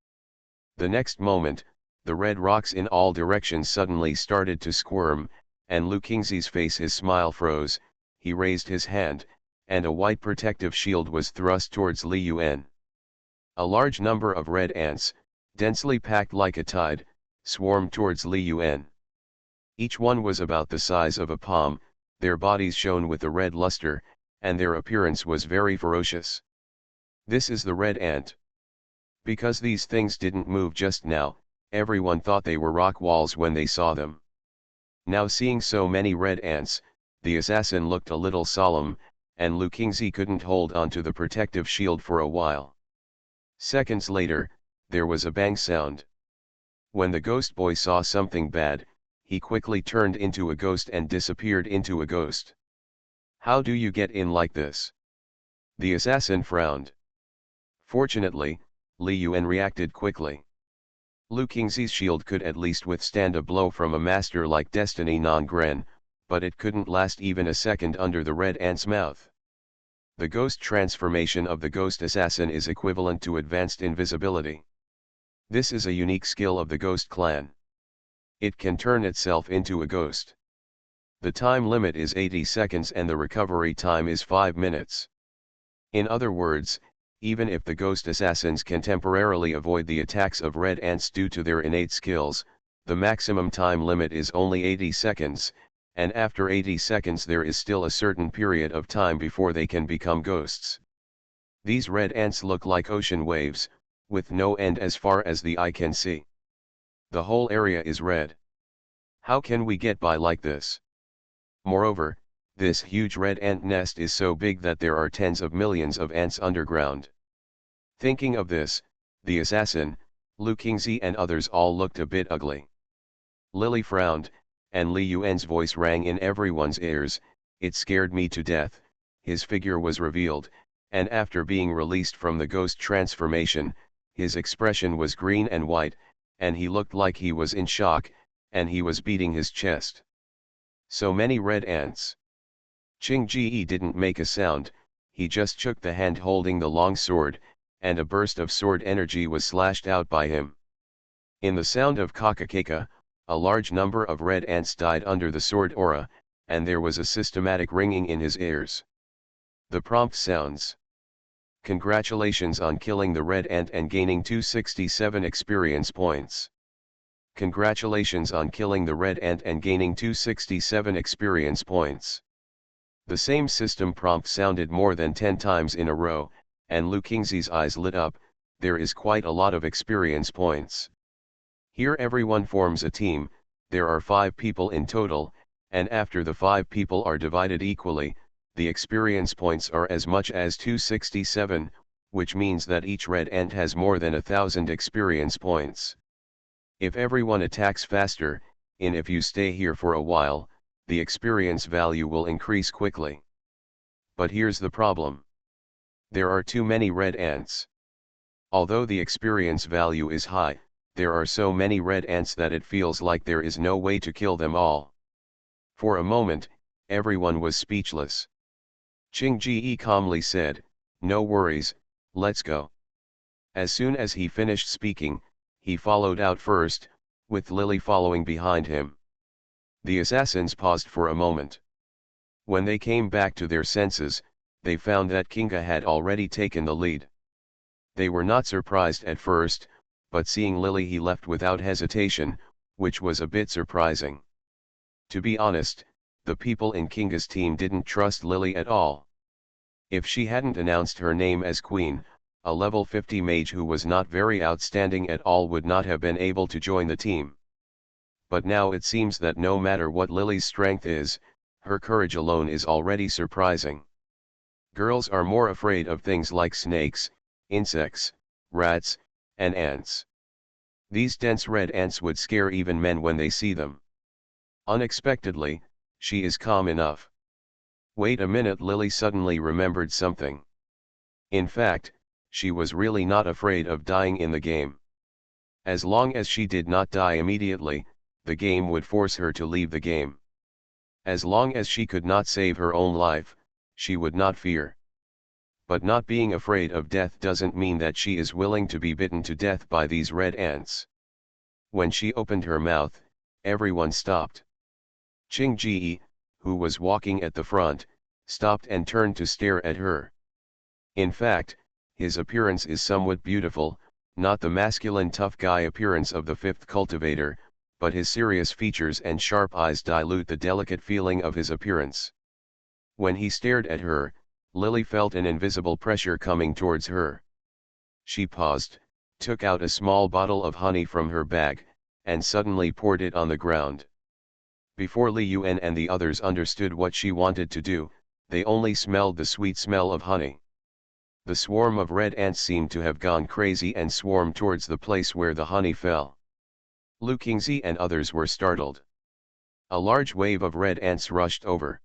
The next moment, the red rocks in all directions suddenly started to squirm, and Lu Qingzi's face, his smile froze. He raised his hand, and a white protective shield was thrust towards Li Yuan. A large number of red ants, densely packed like a tide, swarmed towards Li Yuan. Each one was about the size of a palm, their bodies shone with a red luster, and their appearance was very ferocious. "This is the red ant." Because these things didn't move just now, everyone thought they were rock walls when they saw them. Now seeing so many red ants, the assassin looked a little solemn, and Lu Qingzi couldn't hold on to the protective shield for a while. Seconds later, there was a bang sound. When the ghost boy saw something bad, he quickly turned into a ghost and disappeared into a ghost. "How do you get in like this?" The assassin frowned. Fortunately, Li Yuan reacted quickly. Lu Qingzi's shield could at least withstand a blow from a master like Destiny Non-Gren, but it couldn't last even a second under the red ant's mouth. The ghost transformation of the ghost assassin is equivalent to advanced invisibility. This is a unique skill of the ghost clan. It can turn itself into a ghost. The time limit is 80 seconds and the recovery time is 5 minutes. In other words, even if the ghost assassins can temporarily avoid the attacks of red ants due to their innate skills, the maximum time limit is only 80 seconds, and after 80 seconds there is still a certain period of time before they can become ghosts. These red ants look like ocean waves, with no end as far as the eye can see. The whole area is red. How can we get by like this? Moreover, this huge red ant nest is so big that there are tens of millions of ants underground. Thinking of this, the assassin, Lu Qingzi and others all looked a bit ugly. Lily frowned, and Li Yuan's voice rang in everyone's ears. "It scared me to death." His figure was revealed, and after being released from the ghost transformation, his expression was green and white, and he looked like he was in shock, and he was beating his chest. So many red ants. Qing Ji didn't make a sound, he just shook the hand holding the long sword, and a burst of sword energy was slashed out by him. In the sound of Kakakeka, a large number of red ants died under the sword aura, and there was a systematic ringing in his ears. The prompt sounds. Congratulations on killing the red ant and gaining 267 experience points. Congratulations on killing the red ant and gaining 267 experience points. The same system prompt sounded more than 10 times in a row, and Lu Qingzi's eyes lit up. There is quite a lot of experience points. Here everyone forms a team, there are 5 people in total, and after the 5 people are divided equally, the experience points are as much as 267, which means that each red ant has more than 1,000 experience points. If everyone attacks faster, if you stay here for a while, the experience value will increase quickly. But here's the problem. There are too many red ants. Although the experience value is high, there are so many red ants that it feels like there is no way to kill them all. For a moment, everyone was speechless. Qing Ji calmly said, "No worries, let's go." As soon as he finished speaking, he followed out first, with Lily following behind him. The assassins paused for a moment. When they came back to their senses, they found that Kinga had already taken the lead. They were not surprised at first, but seeing Lily he left without hesitation, which was a bit surprising. To be honest, the people in Kinga's team didn't trust Lily at all. If she hadn't announced her name as Queen, a level 50 mage who was not very outstanding at all would not have been able to join the team. But now it seems that no matter what Lily's strength is, her courage alone is already surprising. Girls are more afraid of things like snakes, insects, rats, and ants. These dense red ants would scare even men when they see them. Unexpectedly, she is calm enough. Wait a minute, Lily suddenly remembered something. In fact, she was really not afraid of dying in the game. As long as she did not die immediately, the game would force her to leave the game. As long as she could not save her own life, she would not fear. But not being afraid of death doesn't mean that she is willing to be bitten to death by these red ants. When she opened her mouth, everyone stopped. Qing Ji, who was walking at the front, stopped and turned to stare at her. In fact, his appearance is somewhat beautiful, not the masculine tough guy appearance of the 5th cultivator, but his serious features and sharp eyes dilute the delicate feeling of his appearance. When he stared at her, Lily felt an invisible pressure coming towards her. She paused, took out a small bottle of honey from her bag, and suddenly poured it on the ground. Before Li Yuan and the others understood what she wanted to do, they only smelled the sweet smell of honey. The swarm of red ants seemed to have gone crazy and swarmed towards the place where the honey fell. Lu Qingzi and others were startled. A large wave of red ants rushed over.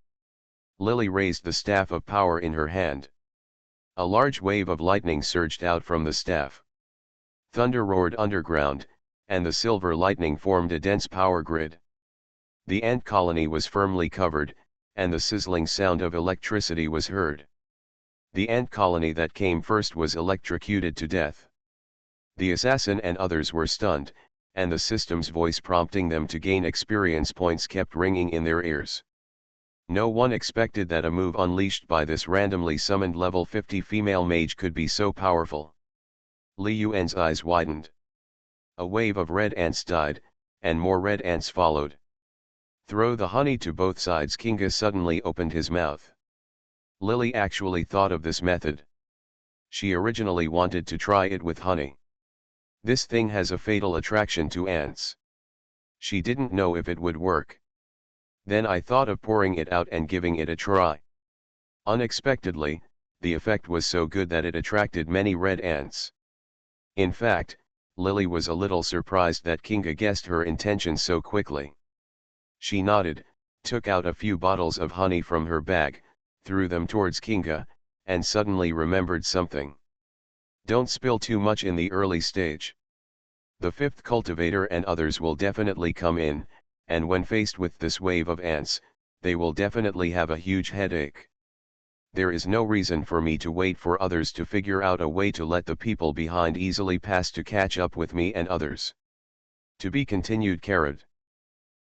Lily raised the staff of power in her hand. A large wave of lightning surged out from the staff. Thunder roared underground, and the silver lightning formed a dense power grid. The ant colony was firmly covered, and the sizzling sound of electricity was heard. The ant colony that came first was electrocuted to death. The assassin and others were stunned, and the system's voice prompting them to gain experience points kept ringing in their ears. No one expected that a move unleashed by this randomly summoned level 50 female mage could be so powerful. Li Yuan's eyes widened. A wave of red ants died, and more red ants followed. Throw the honey to both sides. Kinga suddenly opened his mouth. Lily actually thought of this method. She originally wanted to try it with honey. This thing has a fatal attraction to ants. She didn't know if it would work. Then I thought of pouring it out and giving it a try. Unexpectedly, the effect was so good that it attracted many red ants. In fact, Lily was a little surprised that Kinga guessed her intentions so quickly. She nodded, took out a few bottles of honey from her bag, threw them towards Kinga, and suddenly remembered something. Don't spill too much in the early stage. The 5th cultivator and others will definitely come in, and when faced with this wave of ants, they will definitely have a huge headache. There is no reason for me to wait for others to figure out a way to let the people behind easily pass to catch up with me and others. To be continued.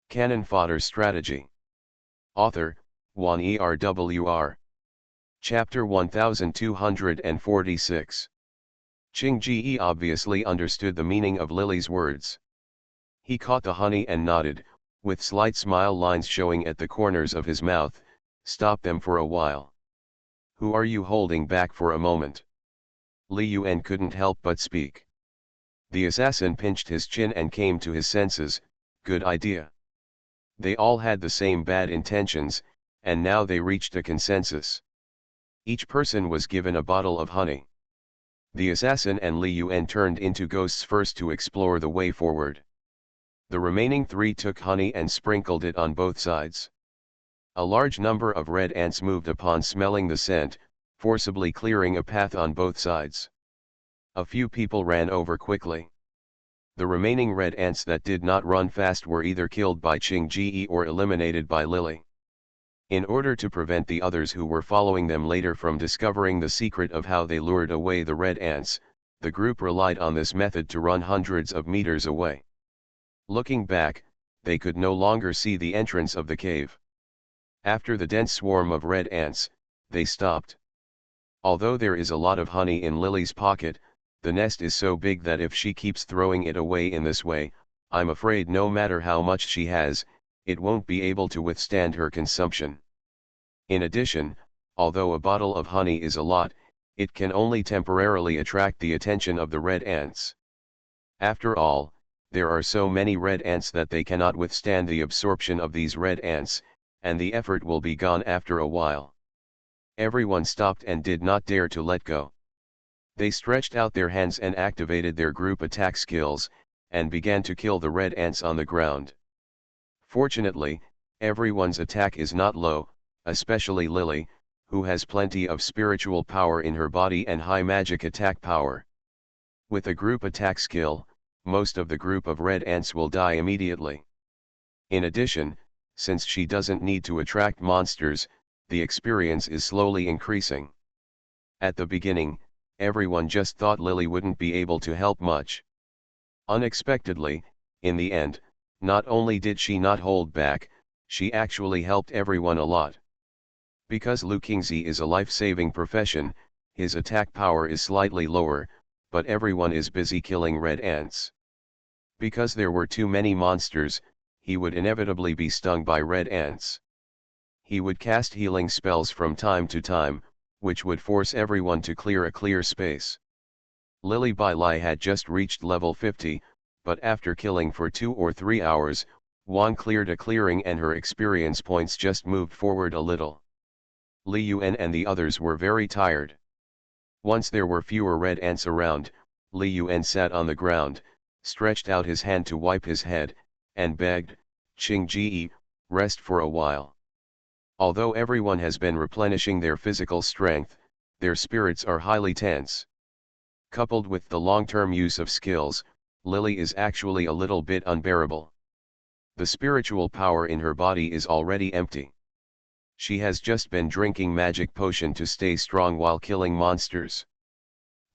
Cannon Fodder Strategy. Author, Juan ERWR. Chapter 1246. Qing Ji obviously understood the meaning of Lily's words. He caught the honey and nodded, with slight smile lines showing at the corners of his mouth. Stop them for a while. Who are you holding back for a moment? Li Yuan couldn't help but speak. The assassin pinched his chin and came to his senses. Good idea. They all had the same bad intentions, and now they reached a consensus. Each person was given a bottle of honey. The assassin and Li Yuan turned into ghosts first to explore the way forward. The remaining three took honey and sprinkled it on both sides. A large number of red ants moved upon smelling the scent, forcibly clearing a path on both sides. A few people ran over quickly. The remaining red ants that did not run fast were either killed by Qing Ji or eliminated by Lily. In order to prevent the others who were following them later from discovering the secret of how they lured away the red ants, the group relied on this method to run hundreds of meters away. Looking back, they could no longer see the entrance of the cave. After the dense swarm of red ants, they stopped. Although there is a lot of honey in Lily's pocket, the nest is so big that if she keeps throwing it away in this way, I'm afraid no matter how much she has, it won't be able to withstand her consumption. In addition, although a bottle of honey is a lot, it can only temporarily attract the attention of the red ants. After all, there are so many red ants that they cannot withstand the absorption of these red ants, and the effort will be gone after a while. Everyone stopped and did not dare to let go. They stretched out their hands and activated their group attack skills, and began to kill the red ants on the ground. Fortunately, everyone's attack is not low, especially Lily, who has plenty of spiritual power in her body and high magic attack power. With a group attack skill, most of the group of red ants will die immediately. In addition, since she doesn't need to attract monsters, the experience is slowly increasing. At the beginning, everyone just thought Lily wouldn't be able to help much. Unexpectedly, in the end, not only did she not hold back, she actually helped everyone a lot. Because Lu Qingzi is a life-saving profession, his attack power is slightly lower, but everyone is busy killing red ants. Because there were too many monsters, he would inevitably be stung by red ants. He would cast healing spells from time to time, which would force everyone to clear a clear space. Lily Bai Lai had just reached level 50, but after killing for 2 or 3 hours, Wang cleared a clearing and her experience points just moved forward a little. Li Yuan and the others were very tired. Once there were fewer red ants around, Li Yuan sat on the ground, stretched out his hand to wipe his head, and begged, Qing Ji, rest for a while. Although everyone has been replenishing their physical strength, their spirits are highly tense. Coupled with the long-term use of skills, Lily is actually a little bit unbearable. The spiritual power in her body is already empty. She has just been drinking magic potion to stay strong while killing monsters.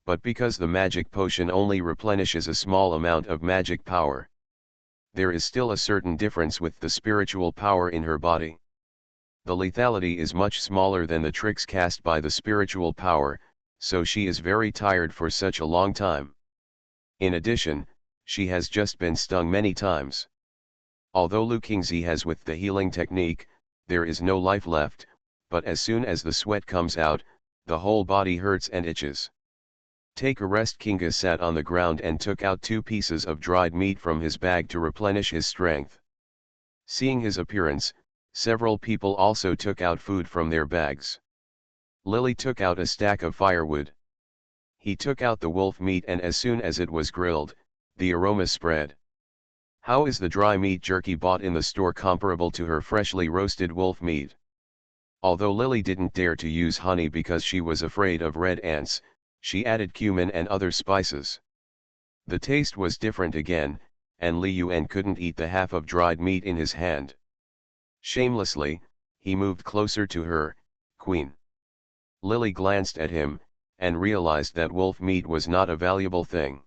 But because the magic potion only replenishes a small amount of magic power, there is still a certain difference with the spiritual power in her body. The lethality is much smaller than the tricks cast by the spiritual power, so she is very tired for such a long time. In addition, she has just been stung many times. Although Lu Qingzi has with the healing technique, there is no life left, but as soon as the sweat comes out, the whole body hurts and itches. Take a rest. Kinga sat on the ground and took out 2 pieces of dried meat from his bag to replenish his strength. Seeing his appearance, several people also took out food from their bags. Lily took out a stack of firewood. He took out the wolf meat and as soon as it was grilled, the aroma spread. How is the dry meat jerky bought in the store comparable to her freshly roasted wolf meat? Although Lily didn't dare to use honey because she was afraid of red ants, she added cumin and other spices. The taste was different again, and Li Yuan couldn't eat the half of dried meat in his hand. Shamelessly, he moved closer to her. Queen. Lily glanced at him, and realized that wolf meat was not a valuable thing.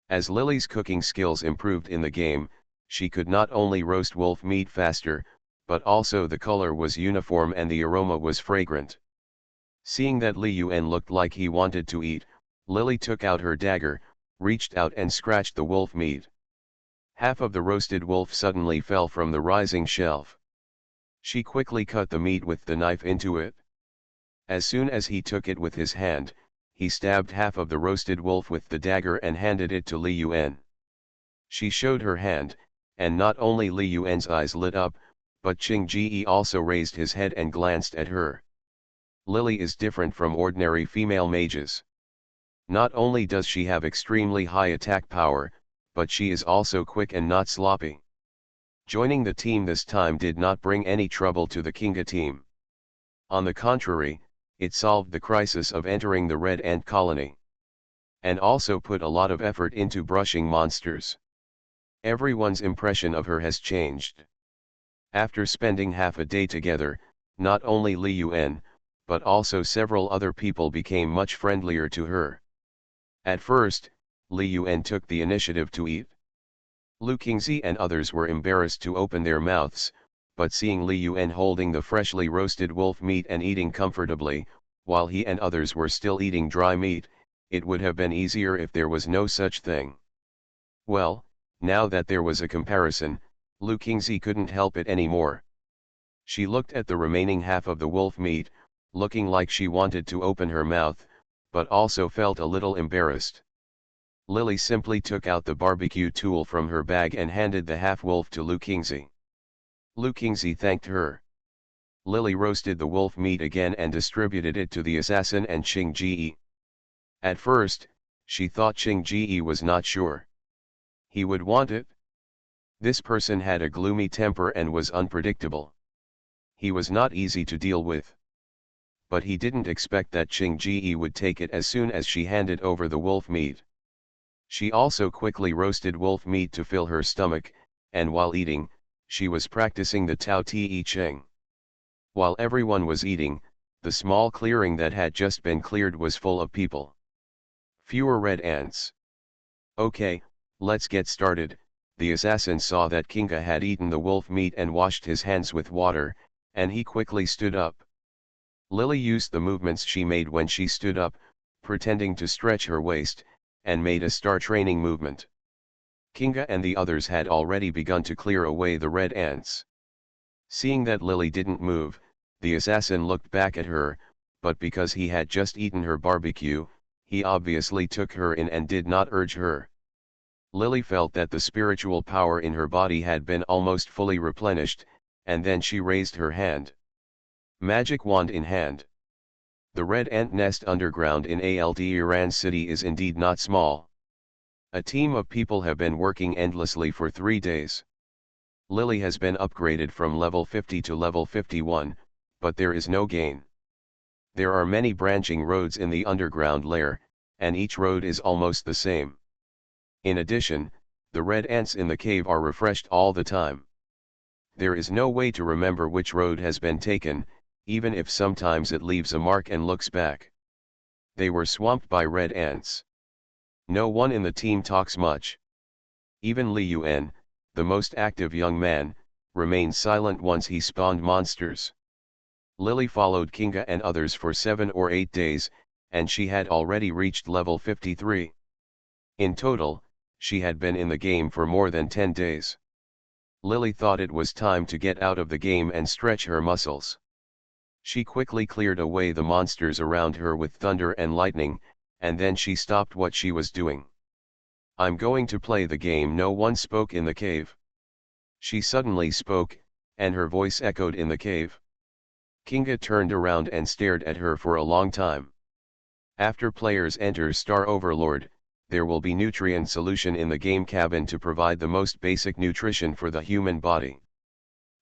As Lily's cooking skills improved in the game, she could not only roast wolf meat faster, but also the color was uniform and the aroma was fragrant. Seeing that Li Yuan looked like he wanted to eat, Lily took out her dagger, reached out and scratched the wolf meat. Half of the roasted wolf suddenly fell from the rising shelf. She quickly cut the meat with the knife into it. As soon as he took it with his hand, he stabbed half of the roasted wolf with the dagger and handed it to Li Yuan. She showed her hand, and not only Li Yuan's eyes lit up, but Qing Ji also raised his head and glanced at her. Lily is different from ordinary female mages. Not only does she have extremely high attack power, but she is also quick and not sloppy. Joining the team this time did not bring any trouble to the Kinga team. On the contrary, it solved the crisis of entering the red ant colony. And also put a lot of effort into brushing monsters. Everyone's impression of her has changed. After spending half a day together, not only Li Yuan, but also several other people became much friendlier to her. At first, Li Yuan took the initiative to eat. Lu Qingzi and others were embarrassed to open their mouths, but seeing Li Yuan holding the freshly roasted wolf meat and eating comfortably, while he and others were still eating dry meat, it would have been easier if there was no such thing. Well, now that there was a comparison, Lu Qingzi couldn't help it anymore. She looked at the remaining half of the wolf meat, looking like she wanted to open her mouth, but also felt a little embarrassed. Lily simply took out the barbecue tool from her bag and handed the half-wolf to Lu Qingzi. Lu Qingzi thanked her. Lily roasted the wolf meat again and distributed it to the assassin and Qing Ji. At first, she thought Qing Ji was not sure he would want it. This person had a gloomy temper and was unpredictable. He was not easy to deal with. But he didn't expect that Qing Ji would take it as soon as she handed over the wolf meat. She also quickly roasted wolf meat to fill her stomach, and while eating, she was practicing the Tao Te Ching. While everyone was eating, the small clearing that had just been cleared was full of people. Fewer red ants. Okay, let's get started. The assassin saw that Kinga had eaten the wolf meat and washed his hands with water, and he quickly stood up. Lily used the movements she made when she stood up, pretending to stretch her waist, and made a star training movement. Kinga and the others had already begun to clear away the red ants. Seeing that Lily didn't move, the assassin looked back at her, but because he had just eaten her barbecue, he obviously took her in and did not urge her. Lily felt that the spiritual power in her body had been almost fully replenished, and then she raised her hand. Magic wand in hand. The red ant nest underground in Ald Iran city is indeed not small. A team of people have been working endlessly for 3 days. Lily has been upgraded from level 50 to level 51, but there is no gain. There are many branching roads in the underground lair, and each road is almost the same. In addition, the red ants in the cave are refreshed all the time. There is no way to remember which road has been taken, even if sometimes it leaves a mark and looks back. They were swamped by red ants. No one in the team talks much. Even Li Yuan, the most active young man, remained silent once he spawned monsters. Lily followed Kinga and others for 7 or 8 days, and she had already reached level 53. In total, she had been in the game for more than 10 days. Lily thought it was time to get out of the game and stretch her muscles. She quickly cleared away the monsters around her with thunder and lightning, and then she stopped what she was doing. "I'm going to play the game." No one spoke in the cave. She suddenly spoke, and her voice echoed in the cave. Kinga turned around and stared at her for a long time. After players enter Star Overlord, there will be nutrient solution in the game cabin to provide the most basic nutrition for the human body.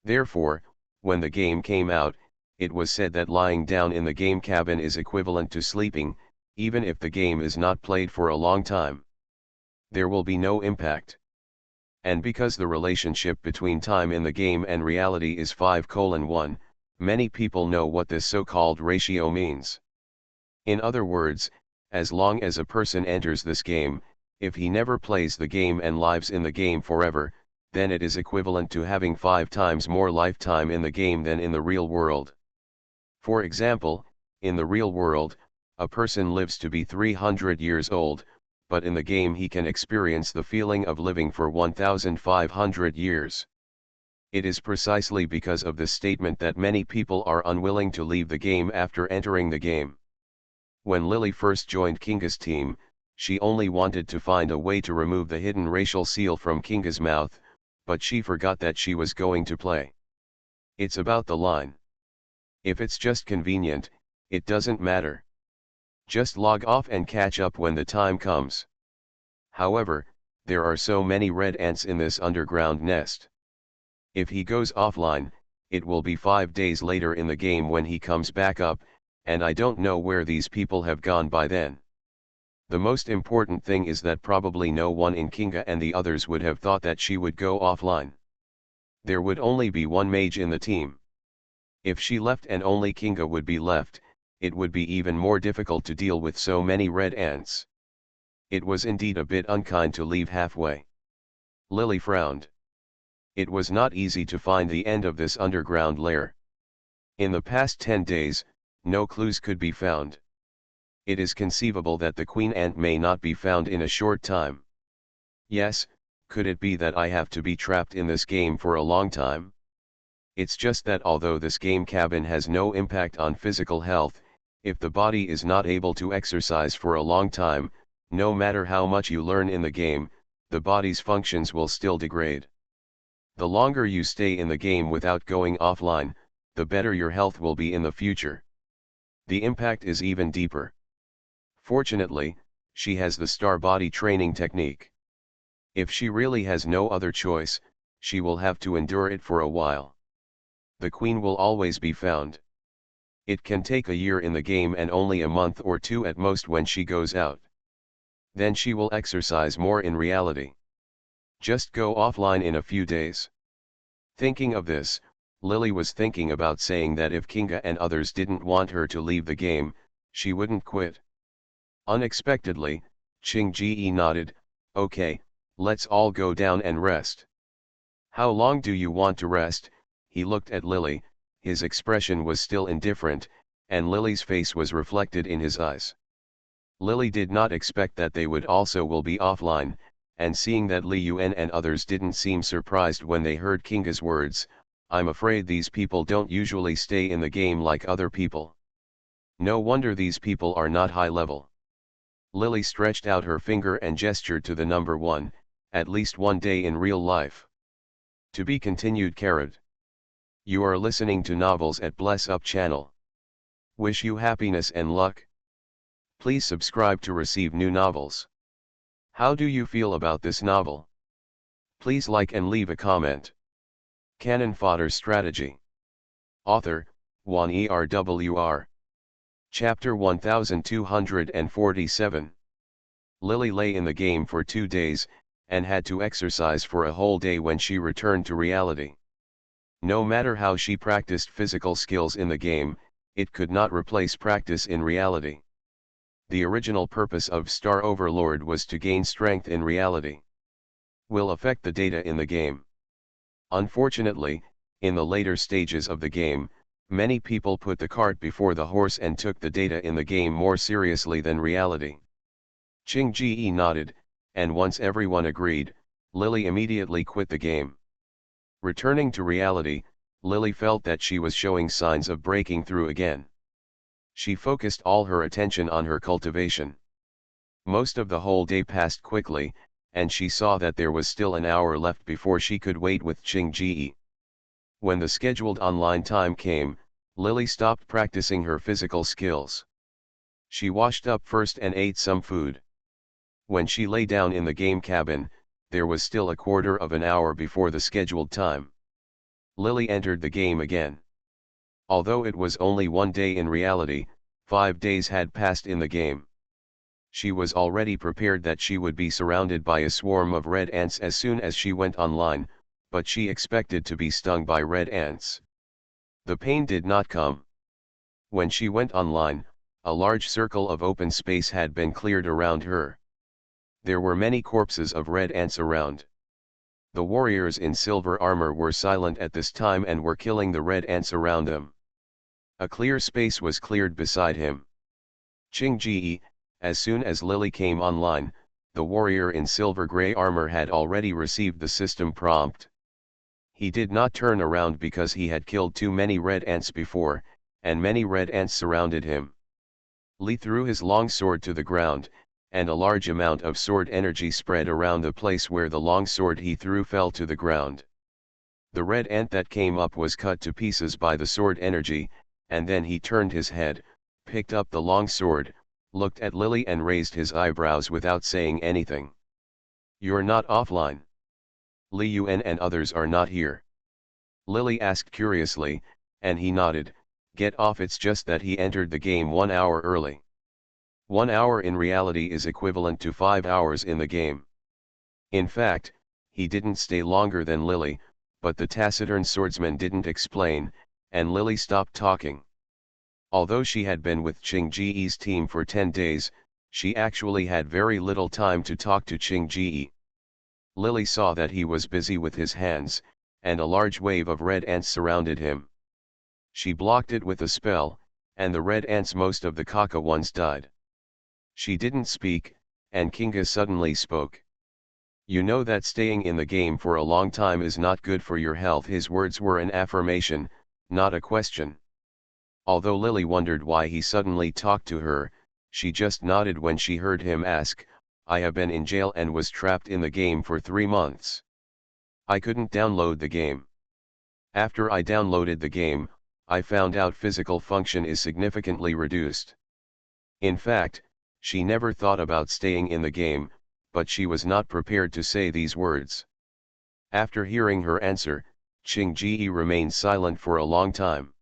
Therefore, when the game came out, it was said that lying down in the game cabin is equivalent to sleeping, even if the game is not played for a long time. There will be no impact. And because the relationship between time in the game and reality is 5:1, many people know what this so-called ratio means. In other words, as long as a person enters this game, If he never plays the game and lives in the game forever, then it is equivalent to having 5 times more lifetime in the game than in the real world. For example, in the real world, a person lives to be 300 years old, but in the game he can experience the feeling of living for 1,500 years. It is precisely because of this statement that many people are unwilling to leave the game after entering the game. When Lily first joined Kinga's team, she only wanted to find a way to remove the hidden racial seal from Kinga's mouth, but she forgot that she was going to play. It's about the line. If it's just convenient, it doesn't matter. Just log off and catch up when the time comes. However, there are so many red ants in this underground nest. If he goes offline, it will be 5 days later in the game when he comes back up, and I don't know where these people have gone by then. The most important thing is that probably no one in Kinga and the others would have thought that she would go offline. There would only be one mage in the team. If she left and only Kinga would be left, it would be even more difficult to deal with so many red ants. It was indeed a bit unkind to leave halfway. Lily frowned. It was not easy to find the end of this underground lair. In the past 10 days, no clues could be found. It is conceivable that the queen ant may not be found in a short time. Yes, could it be that I have to be trapped in this game for a long time? It's just that although this game cabin has no impact on physical health, if the body is not able to exercise for a long time, no matter how much you learn in the game, the body's functions will still degrade. The longer you stay in the game without going offline, the better your health will be in the future. The impact is even deeper. Fortunately, she has the star body training technique. If she really has no other choice, she will have to endure it for a while. The queen will always be found. It can take a year in the game and only a month or 2 at most when she goes out. Then she will exercise more in reality. Just go offline in a few days. Thinking of this, Lily was thinking about saying that if Kinga and others didn't want her to leave the game, she wouldn't quit. Unexpectedly, Qingji nodded, "Okay, let's all go down and rest." "How long do you want to rest?" He looked at Lily, his expression was still indifferent, and Lily's face was reflected in his eyes. Lily did not expect that they would also will be offline, and seeing that Li Yuan and others didn't seem surprised when they heard Kinga's words, "I'm afraid these people don't usually stay in the game like other people. No wonder these people are not high level." Lily stretched out her finger and gestured to the number 1, "At least 1 day in real life." To be continued. You are listening to novels at Bless Up channel. Wish you happiness and luck. Please subscribe to receive new novels. How do you feel about this novel? Please like and leave a comment. Cannon Fodder Strategy. Author, Juan ERWR. Chapter 1247. Lily lay in the game for 2 days, and had to exercise for a whole day when she returned to reality. No matter how she practiced physical skills in the game, it could not replace practice in reality. The original purpose of Star Overlord was to gain strength in reality. Will affect the data in the game. Unfortunately, in the later stages of the game, many people put the cart before the horse and took the data in the game more seriously than reality. Qingji nodded, and once everyone agreed, Lily immediately quit the game. Returning to reality, Lily felt that she was showing signs of breaking through again. She focused all her attention on her cultivation. Most of the whole day passed quickly, and she saw that there was still an hour left before she could wait with Qingji. When the scheduled online time came, Lily stopped practicing her physical skills. She washed up first and ate some food. When she lay down in the game cabin, there was still a quarter of an hour before the scheduled time. Lily entered the game again. Although it was only 1 day in reality, 5 days had passed in the game. She was already prepared that she would be surrounded by a swarm of red ants as soon as she went online, but she expected to be stung by red ants. The pain did not come. When she went online, a large circle of open space had been cleared around her. There were many corpses of red ants around. The warriors in silver armor were silent at this time and were killing the red ants around them. A clear space was cleared beside him. Ching Ji, as soon as Lily came online, the warrior in silver-gray armor had already received the system prompt. He did not turn around because he had killed too many red ants before, and many red ants surrounded him. Li threw his long sword to the ground, and a large amount of sword energy spread around the place where the long sword he threw fell to the ground. The red ant that came up was cut to pieces by the sword energy, and then he turned his head, picked up the long sword, looked at Lily and raised his eyebrows without saying anything. "You're not offline. Li Yuan and others are not here?" Lily asked curiously, and he nodded. "Get off, it's just that he entered the game 1 hour early." 1 hour in reality is equivalent to 5 hours in the game. In fact, he didn't stay longer than Lily, but the taciturn swordsman didn't explain, and Lily stopped talking. Although she had been with Ching Ji's team for 10 days, she actually had very little time to talk to Ching Ji. Lily saw that he was busy with his hands, and a large wave of red ants surrounded him. She blocked it with a spell, and the red ants, most of the Kaka ones, died. She didn't speak, and Kinga suddenly spoke. "You know that staying in the game for a long time is not good for your health." His words were an affirmation, not a question. Although Lily wondered why he suddenly talked to her, she just nodded when she heard him ask, "I have been in jail and was trapped in the game for 3 months. I couldn't download the game. After I downloaded the game, I found out physical function is significantly reduced." In fact, she never thought about staying in the game, but she was not prepared to say these words. After hearing her answer, Ching Ji remained silent for a long time.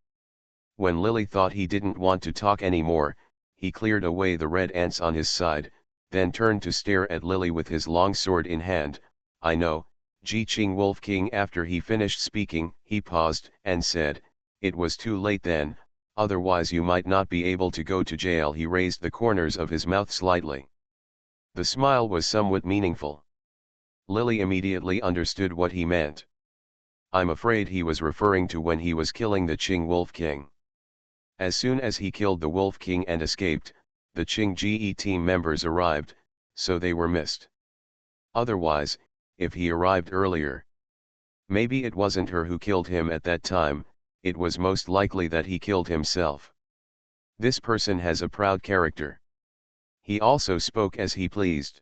When Lily thought he didn't want to talk anymore, he cleared away the red ants on his side, then turned to stare at Lily with his long sword in hand. "I know, Ji Ching Wolf King." After he finished speaking, he paused and said, "It was too late then, otherwise you might not be able to go to jail." He raised the corners of his mouth slightly. The smile was somewhat meaningful. Lily immediately understood what he meant. I'm afraid he was referring to when he was killing the Ching Wolf King. As soon as he killed the Wolf King and escaped, the Ching Ji team members arrived, so they were missed. Otherwise, if he arrived earlier, maybe it wasn't her who killed him at that time, it was most likely that he killed himself. This person has a proud character. He also spoke as he pleased.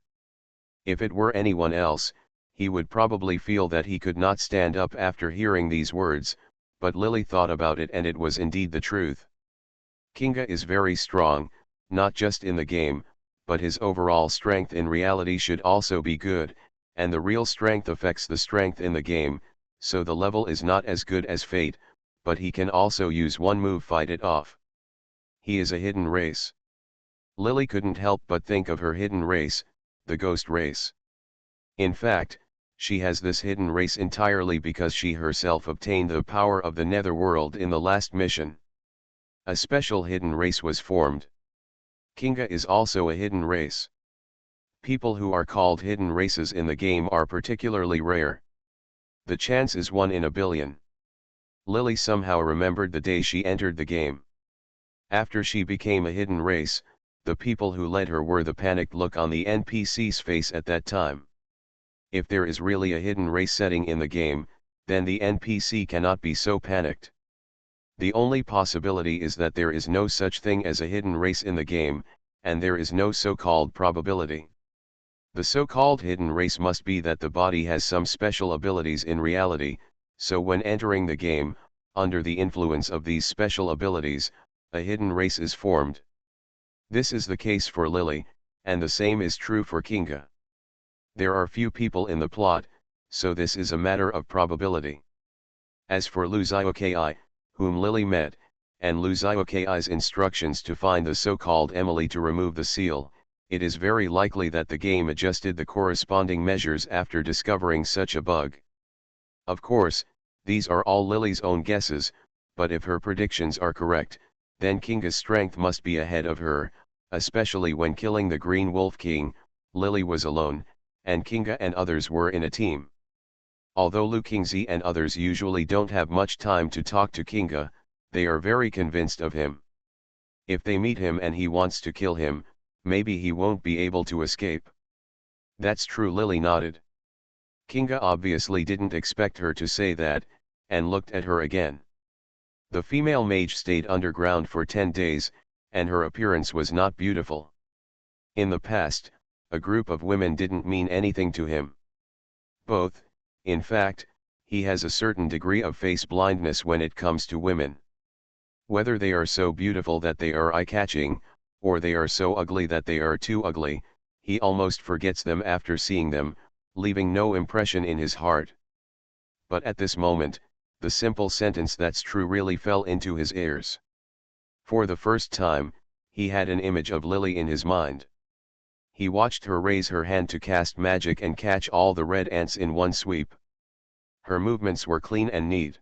If it were anyone else, he would probably feel that he could not stand up after hearing these words, but Lily thought about it and it was indeed the truth. Kinga is very strong, not just in the game, but his overall strength in reality should also be good, and the real strength affects the strength in the game, so the level is not as good as Fate, but he can also use one move fight it off. He is a hidden race. Lily couldn't help but think of her hidden race, the ghost race. In fact, she has this hidden race entirely because she herself obtained the power of the netherworld in the last mission. A special hidden race was formed. Kinga is also a hidden race. People who are called hidden races in the game are particularly rare. The chance is 1 in a billion. Lily somehow remembered the day she entered the game. After she became a hidden race, the people who led her were the panicked look on the NPC's face at that time. If there is really a hidden race setting in the game, then the NPC cannot be so panicked. The only possibility is that there is no such thing as a hidden race in the game, and there is no so-called probability. The so-called hidden race must be that the body has some special abilities in reality, so when entering the game, under the influence of these special abilities, a hidden race is formed. This is the case for Lily, and the same is true for Kinga. There are few people in the plot, so this is a matter of probability. As for Lu Xiaoki, whom Lily met, and Lu Xiaoki's instructions to find the so-called Emily to remove the seal, it is very likely that the game adjusted the corresponding measures after discovering such a bug. Of course, these are all Lily's own guesses, but if her predictions are correct, then Kinga's strength must be ahead of her, especially when killing the Green Wolf King, Lily was alone, and Kinga and others were in a team. Although Lu Qingzi and others usually don't have much time to talk to Kinga, they are very convinced of him. If they meet him and he wants to kill him, maybe he won't be able to escape. That's true, Lily nodded. Kinga obviously didn't expect her to say that, and looked at her again. The female mage stayed underground for 10 days, and her appearance was not beautiful. In the past, a group of women didn't mean anything to him. Both, in fact, he has a certain degree of face blindness when it comes to women. Whether they are so beautiful that they are eye-catching, or they are so ugly that they are too ugly, he almost forgets them after seeing them, leaving no impression in his heart. But at this moment, the simple sentence "that's true" really fell into his ears. For the first time, he had an image of Lily in his mind. He watched her raise her hand to cast magic and catch all the red ants in one sweep. Her movements were clean and neat.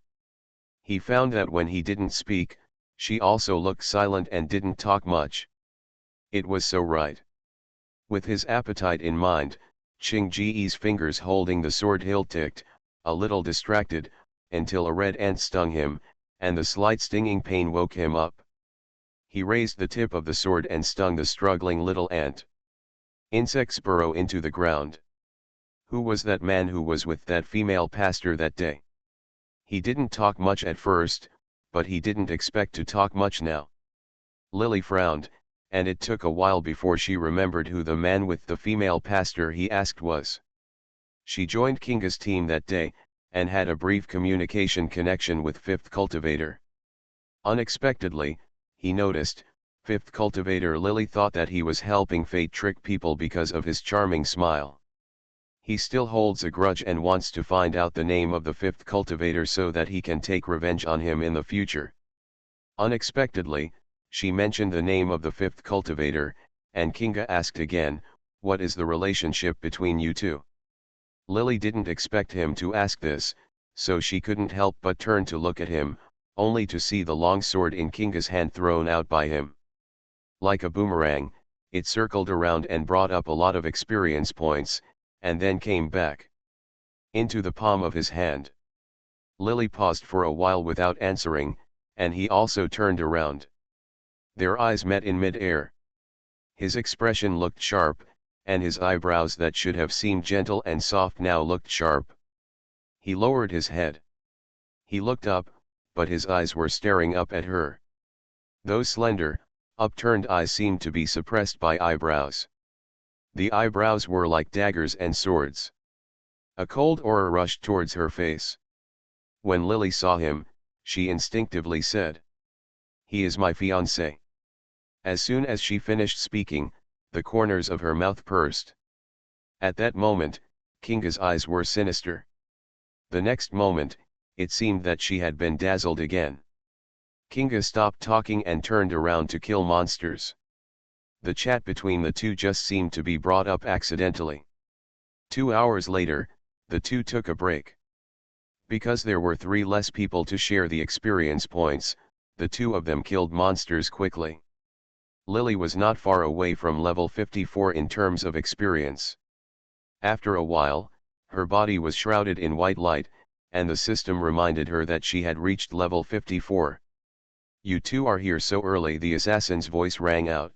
He found that when he didn't speak, she also looked silent and didn't talk much. It was so right. With his appetite in mind, Qing Ji's fingers holding the sword hilt ticked, a little distracted, until a red ant stung him, and the slight stinging pain woke him up. He raised the tip of the sword and stung the struggling little ant. Insects burrow into the ground. Who was that man who was with that female pastor that day? He didn't talk much at first, but he didn't expect to talk much now. Lily frowned, and it took a while before she remembered who the man with the female pastor he asked was. She joined Kinga's team that day, and had a brief communication connection with Fifth Cultivator. Unexpectedly, he noticed, Fifth Cultivator Lily thought that he was helping fate trick people because of his charming smile. He still holds a grudge and wants to find out the name of the Fifth Cultivator so that he can take revenge on him in the future. Unexpectedly, she mentioned the name of the Fifth Cultivator, and Kinga asked again, "What is the relationship between you two?" Lily didn't expect him to ask this, so she couldn't help but turn to look at him, only to see the long sword in Kinga's hand thrown out by him. Like a boomerang, it circled around and brought up a lot of experience points, and then came back into the palm of his hand. Lily paused for a while without answering, and he also turned around. Their eyes met in mid-air. His expression looked sharp, and his eyebrows that should have seemed gentle and soft now looked sharp. He lowered his head. He looked up, but his eyes were staring up at her. Those slender, upturned eyes seemed to be suppressed by eyebrows. The eyebrows were like daggers and swords. A cold aura rushed towards her face. When Lily saw him, she instinctively said, "He is my fiancé." As soon as she finished speaking, the corners of her mouth pursed. At that moment, Kinga's eyes were sinister. The next moment, it seemed that she had been dazzled again. Kinga stopped talking and turned around to kill monsters. The chat between the two just seemed to be brought up accidentally. 2 hours later, the two took a break. Because there were 3 less people to share the experience points, the two of them killed monsters quickly. Lily was not far away from level 54 in terms of experience. After a while, her body was shrouded in white light, and the system reminded her that she had reached level 54. "You two are here so early," the assassin's voice rang out.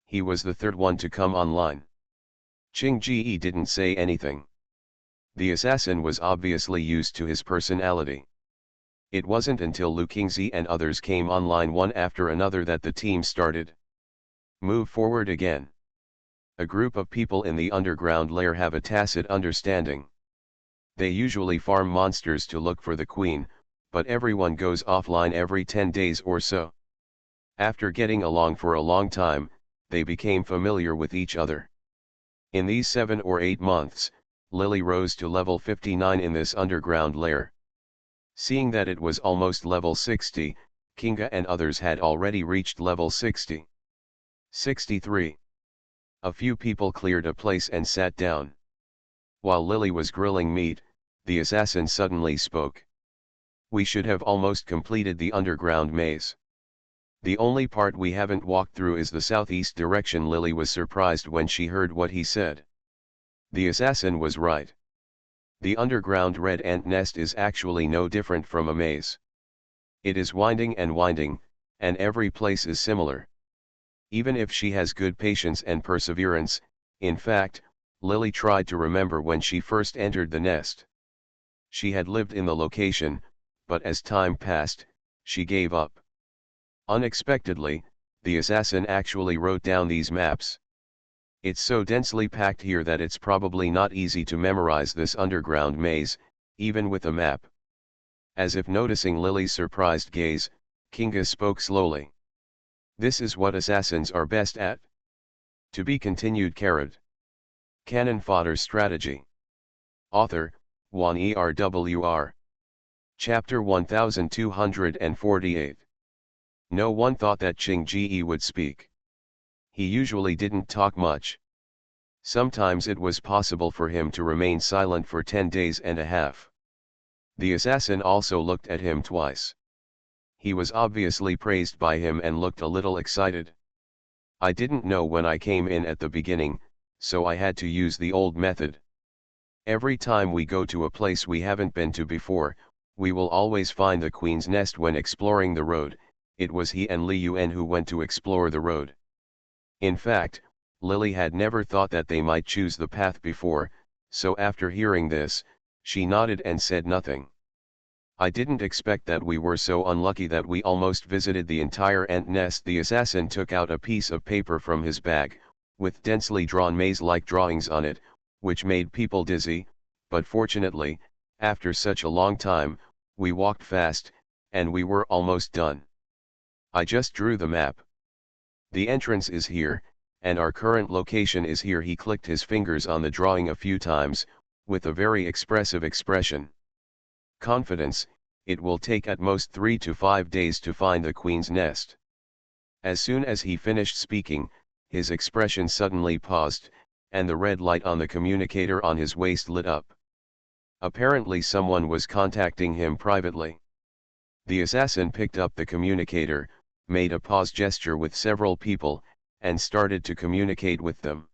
He was the third one to come online. Qing Ji didn't say anything. The assassin was obviously used to his personality. It wasn't until Lu Qingzi and others came online one after another that the team started. Move forward again. A group of people in the underground lair have a tacit understanding. They usually farm monsters to look for the queen, but everyone goes offline every 10 days or so. After getting along for a long time, they became familiar with each other. In these 7 or 8 months, Lily rose to level 59 in this underground lair. Seeing that it was almost level 60, Kinga and others had already reached level 60. 63. A few people cleared a place and sat down. While Lily was grilling meat, the assassin suddenly spoke. "We should have almost completed the underground maze. The only part we haven't walked through is the southeast direction. Lily was surprised when she heard what he said. The assassin was right. The underground red ant nest is actually no different from a maze. It is winding, and every place is similar. Even if she has good patience and perseverance, in fact, Lily tried to remember when she first entered the nest. She had lived in the location, but as time passed, she gave up. Unexpectedly, the assassin actually wrote down these maps. It's so densely packed here that it's probably not easy to memorize this underground maze, even with a map. As if noticing Lily's surprised gaze, Kinga spoke slowly. This is what assassins are best at. To be continued. Cannon Fodder Strategy. Author, Juan ERWR. Chapter 1248. No one thought that Qing Ji would speak. He usually didn't talk much. Sometimes it was possible for him to remain silent for 10 days and a half. The assassin also looked at him twice. He was obviously praised by him and looked a little excited. I didn't know when I came in at the beginning, so I had to use the old method. Every time we go to a place we haven't been to before, we will always find the Queen's Nest. When exploring the road, it was he and Li Yuan who went to explore the road. In fact, Lily had never thought that they might choose the path before, so after hearing this, she nodded and said nothing. I didn't expect that we were so unlucky that we almost visited the entire ant nest. The assassin took out a piece of paper from his bag, with densely drawn maze-like drawings on it, which made people dizzy, but fortunately, after such a long time, we walked fast, and we were almost done. I just drew the map. The entrance is here, and our current location is here. He clicked his fingers on the drawing a few times, with a very expressive expression. Confidence, it will take at most 3 to 5 days to find the Queen's Nest. As soon as he finished speaking, his expression suddenly paused, and the red light on the communicator on his waist lit up. Apparently someone was contacting him privately. The assassin picked up the communicator, made a pause gesture with several people, and started to communicate with them.